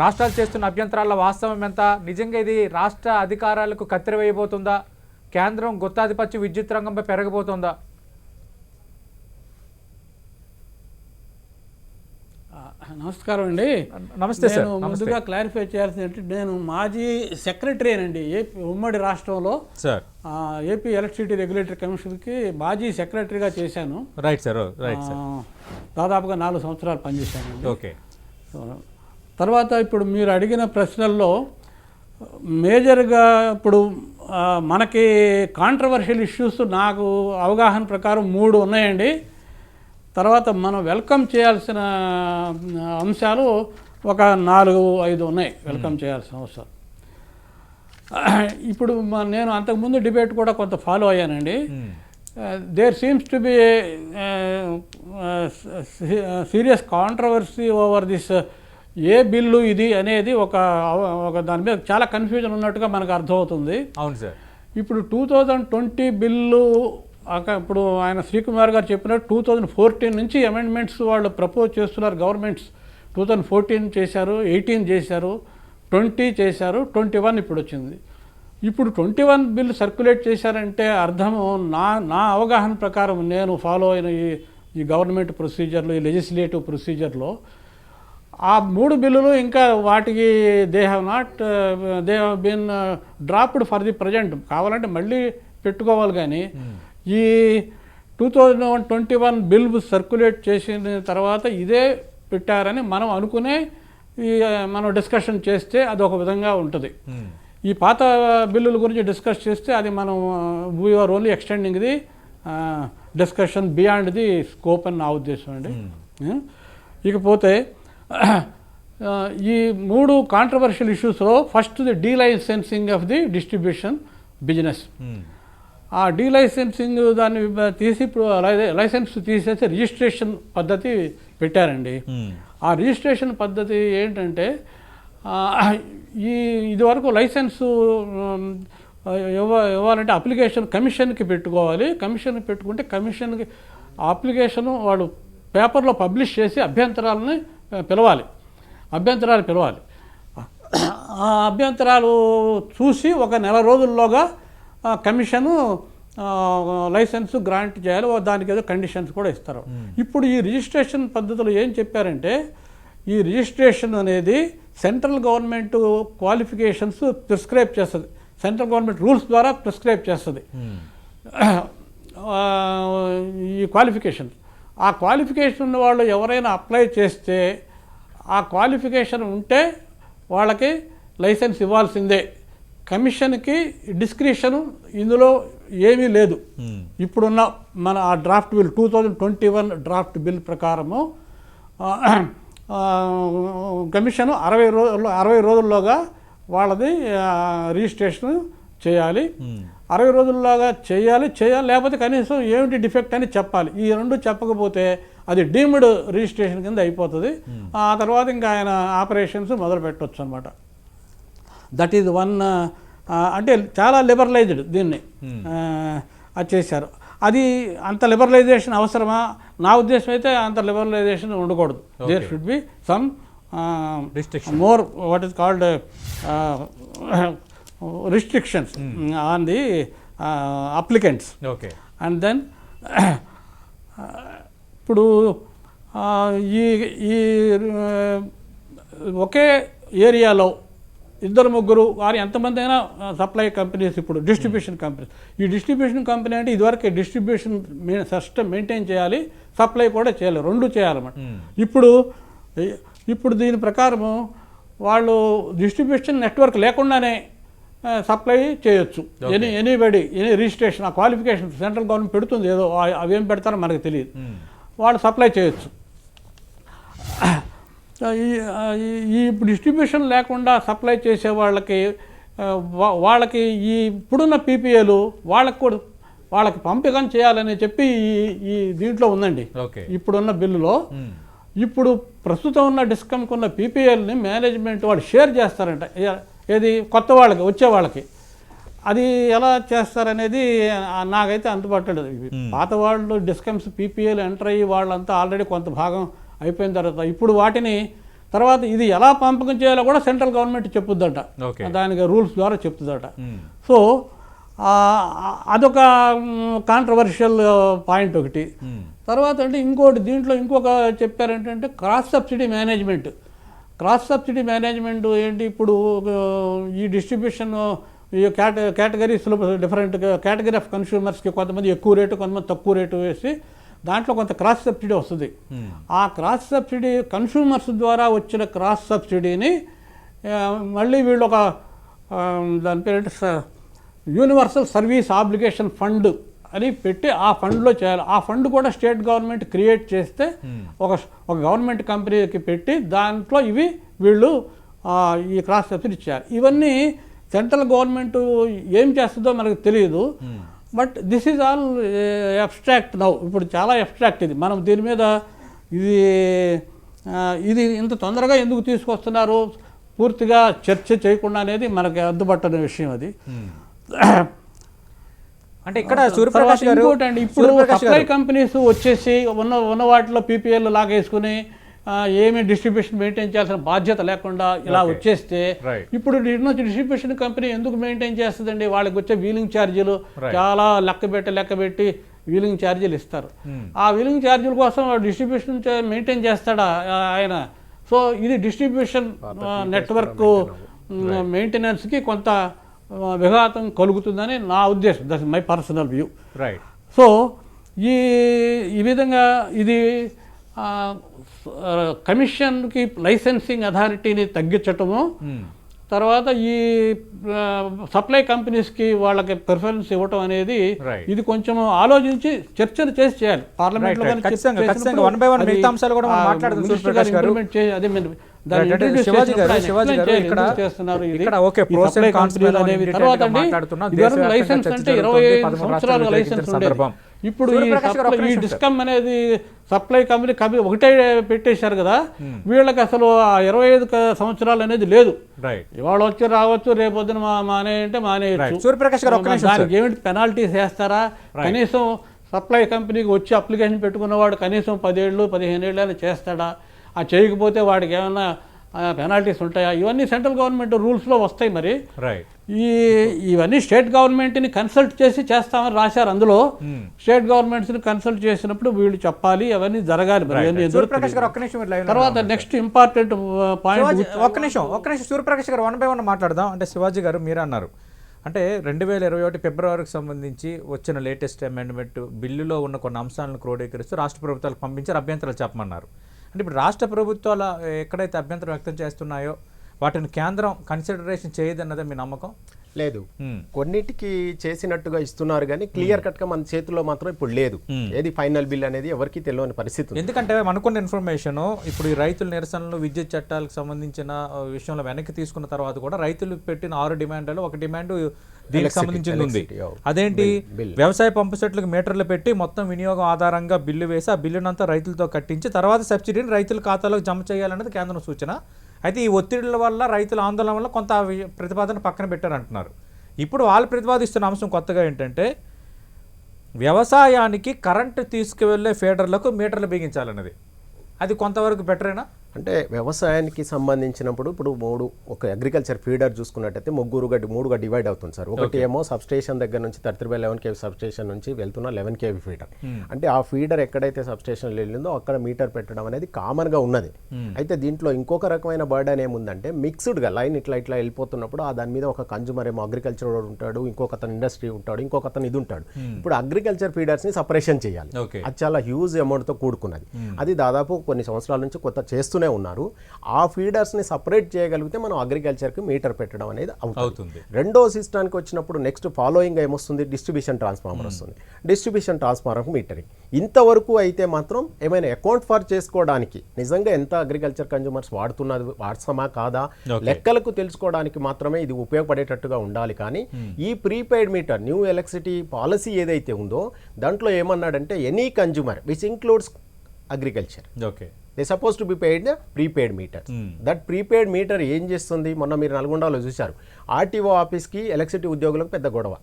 రాష్ట్రాలు చేస్తున్న అభ్యంతరాల వాస్తవం ఎంత, నిజంగా ఇది రాష్ట్ర అధికారాలకు కత్తెర వేయబోతుందా, కేంద్రం గుత్తాధిపత్యం విద్యుత్ రంగంపై పెరగబోతుందా? నమస్కారం అండి. నమస్తే సార్. ముందుగా క్లారిఫై చేయాల్సింది ఏంటంటే నేను మాజీ సెక్రటరీనండి ఏపీ ఉమ్మడి రాష్ట్రంలో సార్ ఏపీ ఎలక్ట్రిసిటీ రెగ్యులేటరీ కమిషన్కి మాజీ సెక్రటరీగా చేశాను. Right sir, right sir. దాదాపుగా 4 సంవత్సరాలు పనిచేశాను. ఓకే. తర్వాత ఇప్పుడు మీరు అడిగిన ప్రశ్నల్లో మేజర్గా ఇప్పుడు మనకి కాంట్రవర్షియల్ ఇష్యూస్ నాకు అవగాహన ప్రకారం 3 ఉన్నాయండి. తర్వాత మనం వెల్కమ్ చేయాల్సిన అంశాలు ఒక 4-5 ఉన్నాయి వెల్కమ్ చేయాల్సిన అవసరం. ఇప్పుడు నేను అంతకుముందు డిబేట్ కూడా కొంత ఫాలో అయ్యానండి. There seems to be serious controversy over this a bill ఇది అనేది ఒక దాని మీద చాలా కన్ఫ్యూజన్ ఉన్నట్టుగా మనకు అర్థమవుతుంది. అవును సార్. ఇప్పుడు 2020 బిల్లు ఇప్పుడు ఆయన శ్రీకుమార్ గారు చెప్పినట్టు 2014 నుంచి అమెండ్మెంట్స్ వాళ్ళు ప్రపోజ్ చేస్తున్నారు. గవర్నమెంట్స్ 2014 చేశారు, 18 చేశారు, 20 చేశారు, 21 ఇప్పుడు వచ్చింది. ఇప్పుడు 21 బిల్లు సర్క్యులేట్ చేశారంటే అర్థము నా అవగాహన ప్రకారం నేను ఫాలో అయిన ఈ గవర్నమెంట్ ప్రొసీజర్లో, ఈ లెజిస్లేటివ్ ప్రొసీజర్లో ఆ 3 బిల్లులు ఇంకా వాటికి they have been dropped for the present. కావాలంటే మళ్ళీ పెట్టుకోవాలి. కానీ ఈ 2021 బిల్ సర్క్యులేట్ చేసిన తర్వాత ఇదే పెట్టారని మనం అనుకునే మనం డిస్కషన్ చేస్తే అది ఒక విధంగా ఉంటుంది. ఈ పాత బిల్లుల గురించి డిస్కస్ చేస్తే అది మనం we are only extending the discussion beyond the scope అని నా ఉద్దేశం అండి. ఇకపోతే ఈ 3 కాంట్రవర్షియల్ ఇష్యూస్లో first the delicensing of the distribution business. ఆ డీలైసెన్సింగ్ దాన్ని తీసి ఇప్పుడు లైసెన్స్ తీసేసి రిజిస్ట్రేషన్ పద్ధతి పెట్టారండి. ఆ రిజిస్ట్రేషన్ పద్ధతి ఏంటంటే ఇదివరకు లైసెన్సు ఇవ్వాలంటే అప్లికేషన్ కమిషన్కి పెట్టుకోవాలి. కమిషన్కి పెట్టుకుంటే కమిషన్కి అప్లికేషను వాళ్ళు పేపర్లో పబ్లిష్ చేసి అభ్యంతరాలు పిలవాలి. ఆ అభ్యంతరాలు చూసి ఒక నెల రోజుల్లోగా కమిషను లైసెన్స్ గ్రాంట్ చేయాలి. దానికి ఏదో కండిషన్స్ కూడా ఇస్తారు. ఇప్పుడు ఈ రిజిస్ట్రేషన్ పద్ధతిలో ఏం చెప్పారంటే ఈ రిజిస్ట్రేషన్ అనేది సెంట్రల్ గవర్నమెంట్ క్వాలిఫికేషన్స్ ప్రిస్క్రైబ్ చేస్తుంది. సెంట్రల్ గవర్నమెంట్ రూల్స్ ద్వారా ప్రిస్క్రైబ్ చేస్తుంది ఈ క్వాలిఫికేషన్. ఆ క్వాలిఫికేషన్ వాళ్ళు ఎవరైనా అప్లై చేస్తే ఆ క్వాలిఫికేషన్ ఉంటే వాళ్ళకి లైసెన్స్ ఇవ్వాల్సిందే. కమిషన్కి డిస్క్రిప్షన్ ఇందులో ఏమీ లేదు. ఇప్పుడున్న మన ఆ డ్రాఫ్ట్ బిల్ 2021 డ్రాఫ్ట్ బిల్ ప్రకారము కమిషన్ 60 రోజుల్లోగా వాళ్ళది రిజిస్ట్రేషన్ చేయాలి. 60 రోజుల్లోగా చేయాలి. లేకపోతే కనీసం ఏమిటి డిఫెక్ట్ అని చెప్పాలి. ఈ రెండు చెప్పకపోతే అది డీమ్డ్ రిజిస్ట్రేషన్ కింద అయిపోతుంది. ఆ తర్వాత ఇంకా ఆయన ఆపరేషన్స్ మొదలు పెట్టవచ్చు అనమాట. That is one. అంటే చాలా లిబరలైజ్డ్ దీన్ని అది చేశారు. అది అంత లిబరలైజేషన్ అవసరమా? నా ఉద్దేశం అయితే అంత లిబరలైజేషన్ ఉండకూడదు. There should be some more what is called restrictions on the applicants. Okay. And then ఇప్పుడు ఈ ఒకే ఏరియాలో 2-3 వారు ఎంతమంది అయినా సప్లై కంపెనీస్, ఇప్పుడు డిస్ట్రిబ్యూషన్ కంపెనీస్. ఈ డిస్ట్రిబ్యూషన్ కంపెనీ అంటే ఇదివరకు డిస్ట్రిబ్యూషన్ సిస్టమ్ మెయింటైన్ చేయాలి, సప్లై కూడా చేయాలి, 2 చేయాలన్నమాట. ఇప్పుడు దీని ప్రకారము వాళ్ళు డిస్ట్రిబ్యూషన్ నెట్వర్క్ లేకుండానే సప్లై చేయొచ్చు. ఎనీబడి రిజిస్ట్రేషన్ ఆ క్వాలిఫికేషన్ సెంట్రల్ గవర్నమెంట్ పెడుతుంది, ఏదో అవేం పెడతారో మనకు తెలియదు, వాళ్ళు సప్లై చేయొచ్చు. ఈ డిస్ట్రిబ్యూషన్ లేకుండా సప్లై చేసే వాళ్ళకి ఈ ఇప్పుడున్న పీపీఏలు వాళ్ళకి పంపకం చేయాలని చెప్పి ఈ దీంట్లో ఉందండి. ఇప్పుడున్న బిల్లులో ఇప్పుడు ప్రస్తుతం ఉన్న డిస్కమ్కి ఉన్న పీపీఎల్ని మేనేజ్మెంట్ వాళ్ళు షేర్ చేస్తారంట. ఏది కొత్త వాళ్ళకి వచ్చే వాళ్ళకి అది ఎలా చేస్తారనేది నాకైతే అందుబాటులో. పాత వాళ్ళు డిస్కమ్స్ పీపీఎల్ ఎంటర్ అయ్యి వాళ్ళంతా ఆల్రెడీ కొంత భాగం అయిపోయిన తర్వాత ఇప్పుడు వాటిని తర్వాత ఇది ఎలా పంపకం చేయాలో కూడా సెంట్రల్ గవర్నమెంట్ చెప్పుద్దట, దానికి రూల్స్ ద్వారా చెప్తుందట. సో అదొక కాంట్రవర్షియల్ పాయింట్ ఒకటి. తర్వాత అంటే ఇంకోటి దీంట్లో ఇంకొక చెప్పారేంటంటే cross subsidy management. Cross subsidy management ఏంటి? ఇప్పుడు ఈ డిస్ట్రిబ్యూషన్ ఈ కేటగిరీస్లో డిఫరెంట్ కేటగిరీ ఆఫ్ కన్స్యూమర్స్కి కొంతమంది ఎక్కువ రేటు, కొంతమంది తక్కువ రేటు వేసి దాంట్లో కొంత క్రాస్ సబ్సిడీ వస్తుంది. ఆ క్రాస్ సబ్సిడీ కన్స్యూమర్స్ ద్వారా వచ్చిన క్రాస్ సబ్సిడీని మళ్ళీ వీళ్ళు ఒక దాని పేరు యూనివర్సల్ సర్వీస్ ఆబ్లిగేషన్ ఫండ్ అని పెట్టి ఆ ఫండ్లో చేయాలి. ఆ ఫండ్ కూడా స్టేట్ గవర్నమెంట్ క్రియేట్ చేస్తే ఒక గవర్నమెంట్ కంపెనీకి పెట్టి దాంట్లో వీళ్ళు ఈ క్రాస్ సబ్సిడీ ఇచ్చారు. ఇవన్నీ సెంట్రల్ గవర్నమెంట్ ఏం చేస్తుందో మనకు తెలియదు. But this is all abstract now. ఇప్పుడు చాలా అబ్స్ట్రాక్ట్ ఇది. మనం దీని మీద ఇది ఇంత తొందరగా ఎందుకు తీసుకొస్తున్నారు పూర్తిగా చర్చ చేయకుండా అనేది మనకి అందుబాటున్న విషయం. అది అంటే ఇక్కడ సూర్యప్రకాష్ గారు ఇంకోటండి, ఇప్పుడు సప్లై కంపెనీస్ వచ్చేసి ఉన్న వాటిలో పీపీఎల్ లాగేసుకుని ఏమీ డిస్ట్రిబ్యూషన్ మెయింటైన్ చేయాల్సిన బాధ్యత లేకుండా ఇలా వచ్చేస్తే ఇప్పుడు డిస్ట్రిబ్యూషన్ కంపెనీ ఎందుకు మెయింటైన్ చేస్తుందండి? వాళ్ళకి వచ్చే వీలింగ్ ఛార్జీలు చాలా లెక్క పెట్టి వీలింగ్ ఛార్జీలు ఇస్తారు. ఆ వీలింగ్ ఛార్జీల కోసం డిస్ట్రిబ్యూషన్ మెయింటైన్ చేస్తాడా ఆయన? సో ఇది డిస్ట్రిబ్యూషన్ నెట్వర్క్ మెయింటెనెన్స్కి కొంత విఘాతం కలుగుతుందని నా ఉద్దేశం. That's my personal view. Right. So ఈ విధంగా ఇది కమిషన్కి లైసెన్సింగ్ అథారిటీని తగ్గించటము, తర్వాత ఈ సప్లై కంపెనీస్కి వాళ్ళకి ప్రిఫరెన్స్ ఇవ్వటం అనేది ఇది కొంచెం ఆలోచించి చర్చలు చేసి చేయాలి పార్లమెంట్లో. లైసెన్స్ అంటే 25 సంవత్సరాల లైసెన్స్ ఉండేది. ఇప్పుడు ఈ డిస్కమ్ అనేది సప్లై కంపెనీ ఒకటే పెట్టేశారు కదా, వీళ్ళకి అసలు 25 సంవత్సరాలు అనేది లేదు. ఇవాళ వచ్చి రావచ్చు, రేపు పొద్దున మానేయంటే మానేయచ్చు. దానికి ఏమిటి పెనాల్టీస్ వేస్తారా? కనీసం సప్లై కంపెనీకి వచ్చి అప్లికేషన్ పెట్టుకున్నవాడు కనీసం 10 ఏళ్ళు 15 ఏళ్ళు చేస్తాడా? ఆ చేయకపోతే వాడికి ఏమన్నా పెనాల్టీస్ ఉంటాయా? ఇవన్నీ సెంట్రల్ గవర్నమెంట్ రూల్స్లో వస్తాయి. మరి ఇవన్నీ స్టేట్ గవర్నమెంట్ని కన్సల్ట్ చేసి చేస్తామని రాశారు. అందులో స్టేట్ గవర్నమెంట్స్ని కన్సల్ట్ చేసినప్పుడు వీళ్ళు చెప్పాలి, అవన్నీ జరగాలి. తర్వాత నెక్స్ట్ ఇంపార్టెంట్ పాయింట్, ఒక్క నిమిషం సూర్యప్రకాష్ గారు 1 by 1 మాట్లాడదాం. అంటే శివాజీ గారు మీరు అన్నారు, అంటే 2021 ఫిబ్రవరికి సంబంధించి వచ్చిన లేటెస్ట్ అమెండ్మెంట్ బిల్లులో ఉన్న కొన్ని అంశాలను క్రోడీకరిస్తూ రాష్ట్ర ప్రభుత్వాలకు పంపించారు, అభ్యంతరాలు చెప్పమన్నారు. అంటే ఇప్పుడు రాష్ట్ర ప్రభుత్వాలు ఎక్కడైతే అభ్యంతరం వ్యక్తం చేస్తున్నాయో వాటిని కేంద్రం కన్సిడరేషన్ చేయదన్నదే మీ నమ్మకం? లేదు, కొన్నిటికి చేసినట్టుగా ఇస్తున్నారు కానీ క్లియర్ కట్ గా మన చేతిలో మాత్రం ఇప్పుడు లేదు. ఏది ఫైనల్ బిల్ అనేది ఎవరికి తెలియని పరిస్థితి. ఎందుకంటే అనుకున్న ఇన్ఫర్మేషన్ ఇప్పుడు ఈ రైతుల నిరసనలు, విద్యుత్ చట్టాలకు సంబంధించిన విషయంలో వెనక్కి తీసుకున్న తర్వాత కూడా రైతులు పెట్టిన 6 డిమాండ్లలో ఒక డిమాండ్ దీనికి సంబంధించింది ఉంది. అదేంటి, వ్యవసాయ పంపు సెట్లకు మీటర్లు పెట్టి మొత్తం వినియోగం ఆధారంగా బిల్లు వేసి ఆ బిల్లునంతా రైతులతో కట్టించి తర్వాత సబ్సిడీని రైతుల ఖాతాలోకి జమ చేయాలన్నది కేంద్రం సూచన. అయితే ఈ ఒత్తిడిల వల్ల, రైతుల ఆందోళన వల్ల కొంత ప్రతిపాదన పక్కన పెట్టారంటున్నారు. ఇప్పుడు వాళ్ళు ప్రతిపాదిస్తున్న అంశం కొత్తగా ఏంటంటే వ్యవసాయానికి కరెంటు తీసుకువెళ్ళే ఫీడర్లకు మీటర్లు బిగించాలన్నది. అది కొంతవరకు బెటరేనా? అంటే వ్యవసాయానికి సంబంధించినప్పుడు ఇప్పుడు ఒక అగ్రికల్చర్ ఫీడర్ చూసుకున్నట్టయితే 3గా డివైడ్ అవుతుంది సార్. ఒకటి ఏమో సబ్ స్టేషన్ దగ్గర నుంచి 33/11 kV సబ్ స్టేషన్ నుంచి వెళ్తున్న 11 kV ఫీడర్. అంటే ఆ ఫీడర్ ఎక్కడైతే సబ్ స్టేషన్ వెళ్ళిందో అక్కడ మీటర్ పెట్టడం అనేది కామన్ గా ఉన్నది. అయితే దీంట్లో ఇంకొక రకమైన బర్డన్ ఏముందంటే మిక్స్డ్ గా లైన్ ఇట్లా వెళ్ళిపోతున్నప్పుడు దాని మీద ఒక కన్జ్యూమర్ ఏమో అగ్రికల్చర్ ఉంటాడు, ఇంకొక అతను ఇండస్ట్రీ ఉంటాడు, ఇంకొక అతను ఇది ఉంటాడు. ఇప్పుడు అగ్రికల్చర్ ఫీడర్స్ ని సపరేషన్ చేయాలి. అది చాలా హ్యూజ్ అమౌంట్ తో కూడుకున్నది. అది దాదాపు కొన్ని సంవత్సరాల నుంచి కొత్త చేస్తూనే ఉన్నారు. ఆ ఫీడర్స్ ని సపరేట్ చేయగలిగితే మనం అగ్రికల్చర్ కి మీటర్ పెట్టడం అనేది అవుతుంది. రెండో సిస్టానికి వచ్చినప్పుడు నెక్స్ట్ ఫాలోయింగ్ ఏమొస్తుంది, డిస్ట్రిబ్యూషన్ ట్రాన్స్ఫార్మర్ వస్తుంది. డిస్ట్రిబ్యూషన్ ట్రాన్స్ఫార్మర్ మీటరింగ్ ఇంతవరకు అయితే మాత్రం ఏమైనా అకౌంట్ ఫర్ చేసుకోవడానికి నిజంగా ఎంత అగ్రికల్చర్ కన్జ్యూమర్స్ వాడుతున్నది వాట్సమా కాదా లెక్కలకు తెలుసుకోవడానికి మాత్రమే ఇది ఉపయోగపడేటట్టుగా ఉండాలి. కానీ ఈ prepaid meter new electricity policy ఏదైతే ఉందో దాంట్లో ఏమన్నాడంటే any consumer which includes agriculture. Okay. They supposed to be paid the prepaid meters. That prepaid meter ఏం చేస్తుంది, మొన్న మీరు నల్గొండలో చూశారు, ఆర్టీఓ ఆఫీస్కి ఎలక్ట్రిసిటీ ఉద్యోగులకు పెద్ద గొడవ.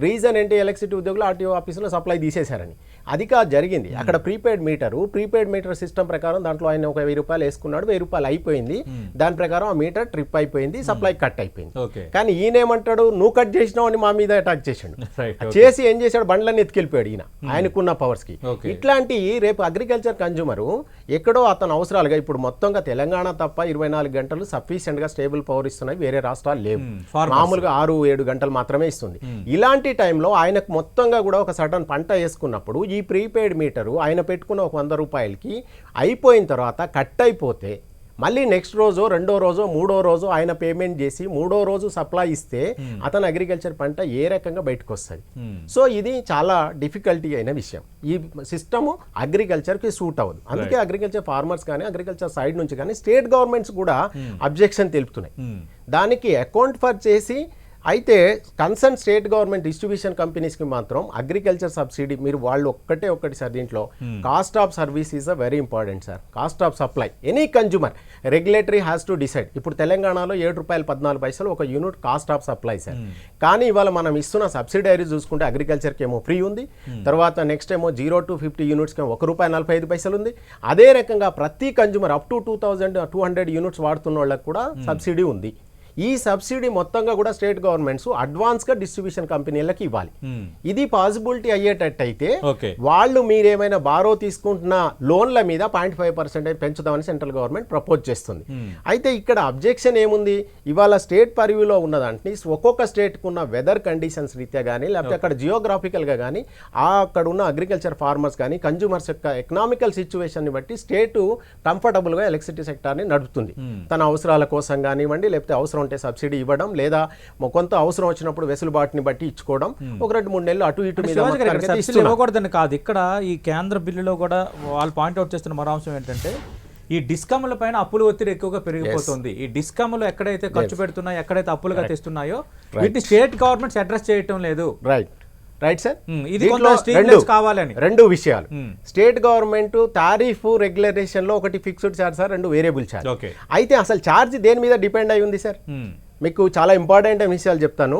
రీజన్ ఏంటి, ఎలక్ట్రిసిటీ ఉద్యోగులు ఆర్టీఓ ఆఫీసులో సప్లై తీసేశారని. అది కాదు జరిగింది. అక్కడ ప్రీపెయిడ్ మీటర్ సిస్టమ్ ప్రకారం దాంట్లో ఆయన ఒక 1000 రూపాయలు వేసుకున్నాడు, 1000 రూపాయలు అయిపోయింది. దాని ప్రకారం ఆ మీటర్ ట్రిప్ అయిపోయింది, సప్లై కట్ అయిపోయింది. కానీ ఈయన ఏమంటాడు, నువ్వు కట్ చేసినావు అని మా మీద అటాక్ చేశాడు. చేసి ఏం చేశాడు, బండ్లన్నీ ఎత్తుకెళ్ళిపోయాడు ఈయన ఆయనకున్న పవర్స్ కి. ఇట్లాంటి రేపు అగ్రికల్చర్ కన్జ్యూమరు ఎక్కడో అతను అవసరాలుగా ఇప్పుడు మొత్తంగా తెలంగాణ తప్ప 24 గంటలు సఫిషియెంట్ గా స్టేబుల్ పవర్ ఇస్తున్నాయి, వేరే రాష్ట్రాలు లేవు. మామూలుగా 6-7 గంటలు మాత్రమే ఇస్తుంది. ఇలాంటి టైంలో ఆయనకు మొత్తంగా కూడా ఒక సడన్ పంట వేసుకున్నప్పుడు ఈ ప్రీపెయిడ్ మీటరు ఆయన పెట్టుకున్న ఒక 100 రూపాయలకి అయిపోయిన తర్వాత కట్ అయిపోతే మళ్ళీ నెక్స్ట్ రోజు, రెండో రోజు, మూడో రోజు ఆయన పేమెంట్ చేసి మూడో రోజు సప్లై ఇస్తే అతను అగ్రికల్చర్ పంట ఏ రకంగా బయటకు వస్తుంది. సో ఇది చాలా డిఫికల్టీ అయిన విషయం. ఈ సిస్టమ్ అగ్రికల్చర్కి సూట్ అవ్వదు. అందుకే అగ్రికల్చర్ ఫార్మర్స్ కానీ అగ్రికల్చర్ సైడ్ నుంచి కానీ స్టేట్ గవర్నమెంట్స్ కూడా అబ్జెక్షన్ తెలుపుతున్నాయి. దానికి అకౌంట్ ఫర్ చేసి అయితే కన్సర్న్ స్టేట్ గవర్నమెంట్ డిస్ట్రిబ్యూషన్ కంపెనీస్కి మాత్రం అగ్రికల్చర్ సబ్సిడీ మీరు వాళ్ళు ఒక్కటి సార్, దీంట్లో cost of service is a very important sir. Cost of supply any consumer regulatory has to decide. ఇప్పుడు తెలంగాణలో ₹7.14 ఒక unit cost of supply sir. కానీ ఇవాళ మనం ఇస్తున్న సబ్సిడరీ చూసుకుంటే అగ్రికల్చర్కి ఏమో ఫ్రీ ఉంది, తర్వాత నెక్స్ట్ ఏమో 0 to 50 యూనిట్స్కి ₹1.45 ఉంది. అదే రకంగా ప్రతి కన్జ్యూమర్ అప్ టు 2200 యూనిట్స్ వాడుతున్న వాళ్ళకి కూడా సబ్సిడీ ఉంది. ఈ సబ్సిడీ మొత్తంగా కూడా స్టేట్ గవర్నమెంట్స్ అడ్వాన్స్గా డిస్ట్రిబ్యూషన్ కంపెనీలకు ఇవ్వాలి. ఇది పాసిబిలిటీ అయ్యేటట్టయితే ఓకే. వాళ్ళు మీరేమైనా బారో తీసుకుంటున్న లోన్ల మీద 0.5% పెంచుదామని సెంట్రల్ గవర్నమెంట్ ప్రపోజ్ చేస్తుంది. అయితే ఇక్కడ అబ్జెక్షన్ ఏముంది, ఇవాళ స్టేట్ పరివ్యూలో ఉన్నదాంట్లో ఒక్కొక్క స్టేట్కు ఉన్న వెదర్ కండిషన్స్ రీత్యా కానీ లేకపోతే అక్కడ జియోగ్రాఫికల్గా కానీ అక్కడ ఉన్న అగ్రికల్చర్ ఫార్మర్స్ కానీ కన్జ్యూమర్స్ యొక్క ఎకనామికల్ సిచ్యువేషన్ని బట్టి స్టేటు కంఫర్టబుల్గా ఎలక్ట్రిసిటీ సెక్టార్ని నడుపుతుంది. తన అవసరాల కోసం కానివ్వండి, లేకపోతే అవసరం ఉంటే సబ్సిడీ ఇవ్వడం, లేదా కొంత అవసరం వచ్చినప్పుడు వెసులుబాటుని బట్టి ఇచ్చుకోవడం, ఒక 2-3 నెలలు అటు ఇటు మీద సబ్సిడీ ఇవ్వకూడదని కాదు. ఇక్కడ ఈ కేంద్ర బిల్లులో కూడా వాళ్ళు పాయింట్అవుట్ చేస్తున్న మరో అంశం ఏంటంటే ఈ డిస్కమ్ల పైన అప్పుల ఒత్తిడి ఎక్కువగా పెరిగిపోతుంది. ఈ డిస్కమ్లు ఎక్కడైతే ఖర్చు పెడుతున్నాయో, ఎక్కడైతే అప్పులుగా తెస్తున్నాయో వీటిని స్టేట్ గవర్నమెంట్స్ అడ్రస్ చేయటం లేదు. Right sir. ఇది కొంత స్ట్రీమ్లైన్స్ కావాలని 2 విషయాలు. స్టేట్ గవర్నమెంట్ టారిఫ్ రెగ్యులేషన్ లో ఒకటి fixed charge sir, 2 variable charge. అయితే అసలు ఛార్జ్ దేని మీద డిపెండ్ అయి ఉంది సార్? మీకు చాలా ఇంపార్టెంట్ విషయాలు చెప్తాను.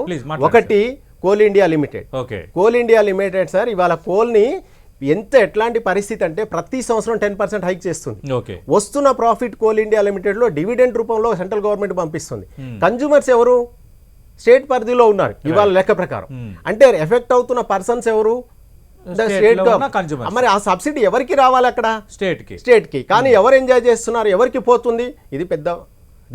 ఒకటి coal India limited. Coal India limited sir ఇవాళ కోల్ని ఎట్లాంటి పరిస్థితి అంటే ప్రతి సంవత్సరం 10% హైక్ చేస్తుంది. వస్తున్న ప్రాఫిట్ కోల్ ఇండియా లిమిటెడ్ లో డివిడెండ్ రూపంలో సెంట్రల్ గవర్నమెంట్ పంపిస్తుంది. కన్జ్యూమర్స్ ఎవరు? స్టేట్ పరిధిలో ఉన్నారు ఇవాళ లెక్క ప్రకారం. అంటే ఎఫెక్ట్ అవుతున్న పర్సన్స్ ఎవరు? స్టేట్. మరి ఆ సబ్సిడీ ఎవరికి రావాలి? అక్కడ స్టేట్ కి. కానీ ఎవరు ఎంజాయ్ చేస్తున్నారు, ఎవరికి పోతుంది? ఇది పెద్ద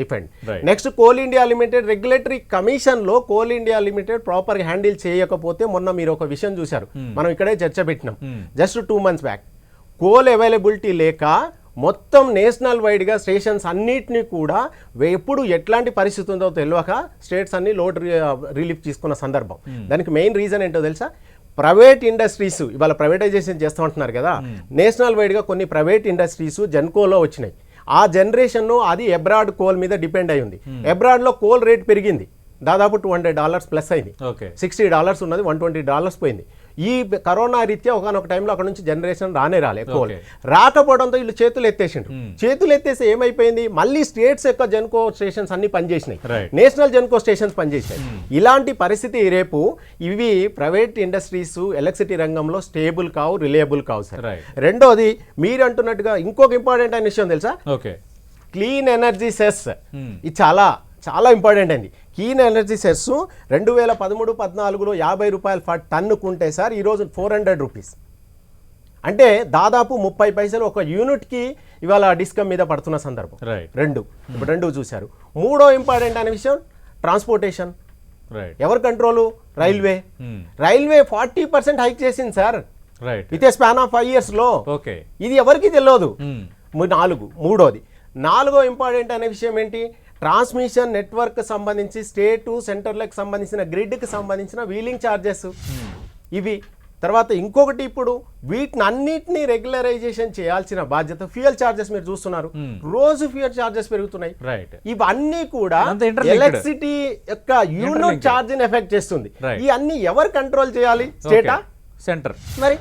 depend. Next coal India limited regulatory commission లో coal India limited proper handle చేయకపోతే మొన్న మీరు ఒక విషయం చూశారు, మనం ఇక్కడే చర్చ పెట్టినాం just 2 months back. Coal availability లేక మొత్తం నేషనల్ వైడ్గా స్టేషన్స్ అన్నిటినీ కూడా ఎప్పుడు ఎట్లాంటి పరిస్థితి ఉందో తెలియక స్టేట్స్ అన్ని లోడ్ రిలీఫ్ తీసుకున్న సందర్భం. దానికి మెయిన్ రీజన్ ఏంటో తెలుసా? ప్రైవేట్ ఇండస్ట్రీస్ ఇవాళ ప్రైవేటైజేషన్ చేస్తూ ఉంటున్నారు కదా, నేషనల్ వైడ్గా కొన్ని ప్రైవేట్ ఇండస్ట్రీస్ జెన్కోలో వచ్చినాయి. ఆ జనరేషన్ అది అబ్రాడ్ కోల్ మీద డిపెండ్ అయి ఉంది. అబ్రాడ్ లో కోల్ రేట్ పెరిగింది, దాదాపు $200 ప్లస్ అయింది. $60 ఉన్నది $120 పోయింది. ఈ కరోనా రీత్యా ఒకనొక టైంలో అక్కడ నుంచి జనరేషన్ రాలే కోల్. రాకపోవడంతో వీళ్ళు చేతులు ఎత్తేసిండ్రు. చేతులు ఎత్తేసి ఏమైపోయింది, మళ్ళీ స్టేట్స్ యొక్క జెన్కో స్టేషన్స్ అన్ని పనిచేసినాయి, నేషనల్ జెన్కో స్టేషన్స్ పనిచేసినాయి. ఇలాంటి పరిస్థితి రేపు ఇవి ప్రైవేట్ ఇండస్ట్రీస్ ఎలక్ట్రిసిటీ రంగంలో స్టేబుల్ కావు, రిలయబుల్ కావు సార్. రెండోది మీరు అంటున్నట్టుగా ఇంకొక ఇంపార్టెంట్ అయిన విషయం తెలుసా? Clean energy cess. ఇది చాలా చాలా ఇంపార్టెంట్ అండి. క్లీన్ ఎనర్జీ సెస్ 2013-14లో ₹50 ఫర్ టన్నుకుంటే సార్ ఈరోజు ₹400. అంటే దాదాపు 30 పైసలు ఒక యూనిట్కి ఇవాళ డిస్కమ్ మీద పడుతున్న సందర్భం. ఇప్పుడు 2 చూశారు. మూడో ఇంపార్టెంట్ అనే విషయం ట్రాన్స్పోర్టేషన్. ఎవరి కంట్రోలు? రైల్వే. రైల్వే 40% హైక్ చేసింది sir with a span of 5 years లో. ఇది ఎవరికి తెలియదు. మూడోది. 4వ ఇంపార్టెంట్ అనే విషయం ఏంటి? ట్రాన్స్మిషన్ నెట్వర్క్ సంబంధించి స్టేటు సెంటర్లకు సంబంధించిన గ్రిడ్కి సంబంధించిన వీలింగ్ ఛార్జెస్ ఇవి. తర్వాత ఇంకొకటి, ఇప్పుడు వీటిని అన్నిటినీ రెగ్యులరైజేషన్ చేయాల్సిన బాధ్యత ఫ్యూయల్ ఛార్జెస్. మీరు చూస్తున్నారు రోజు ఫ్యూయల్ ఛార్జెస్ పెరుగుతున్నాయి. ఇవన్నీ కూడా ఎలక్ట్రిసిటీ యొక్క యూనిట్ ఛార్జ్ ని ఎఫెక్ట్ చేస్తుంది. ఈ అన్ని ఎవరు కంట్రోల్ చేయాలి? స్టేటా, సెంటర్? మరి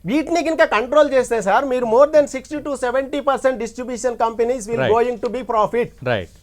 వీటిని కనుక కంట్రోల్ చేస్తే సార్ మీరు more than 60 to 70% distribution companies will going to be profit.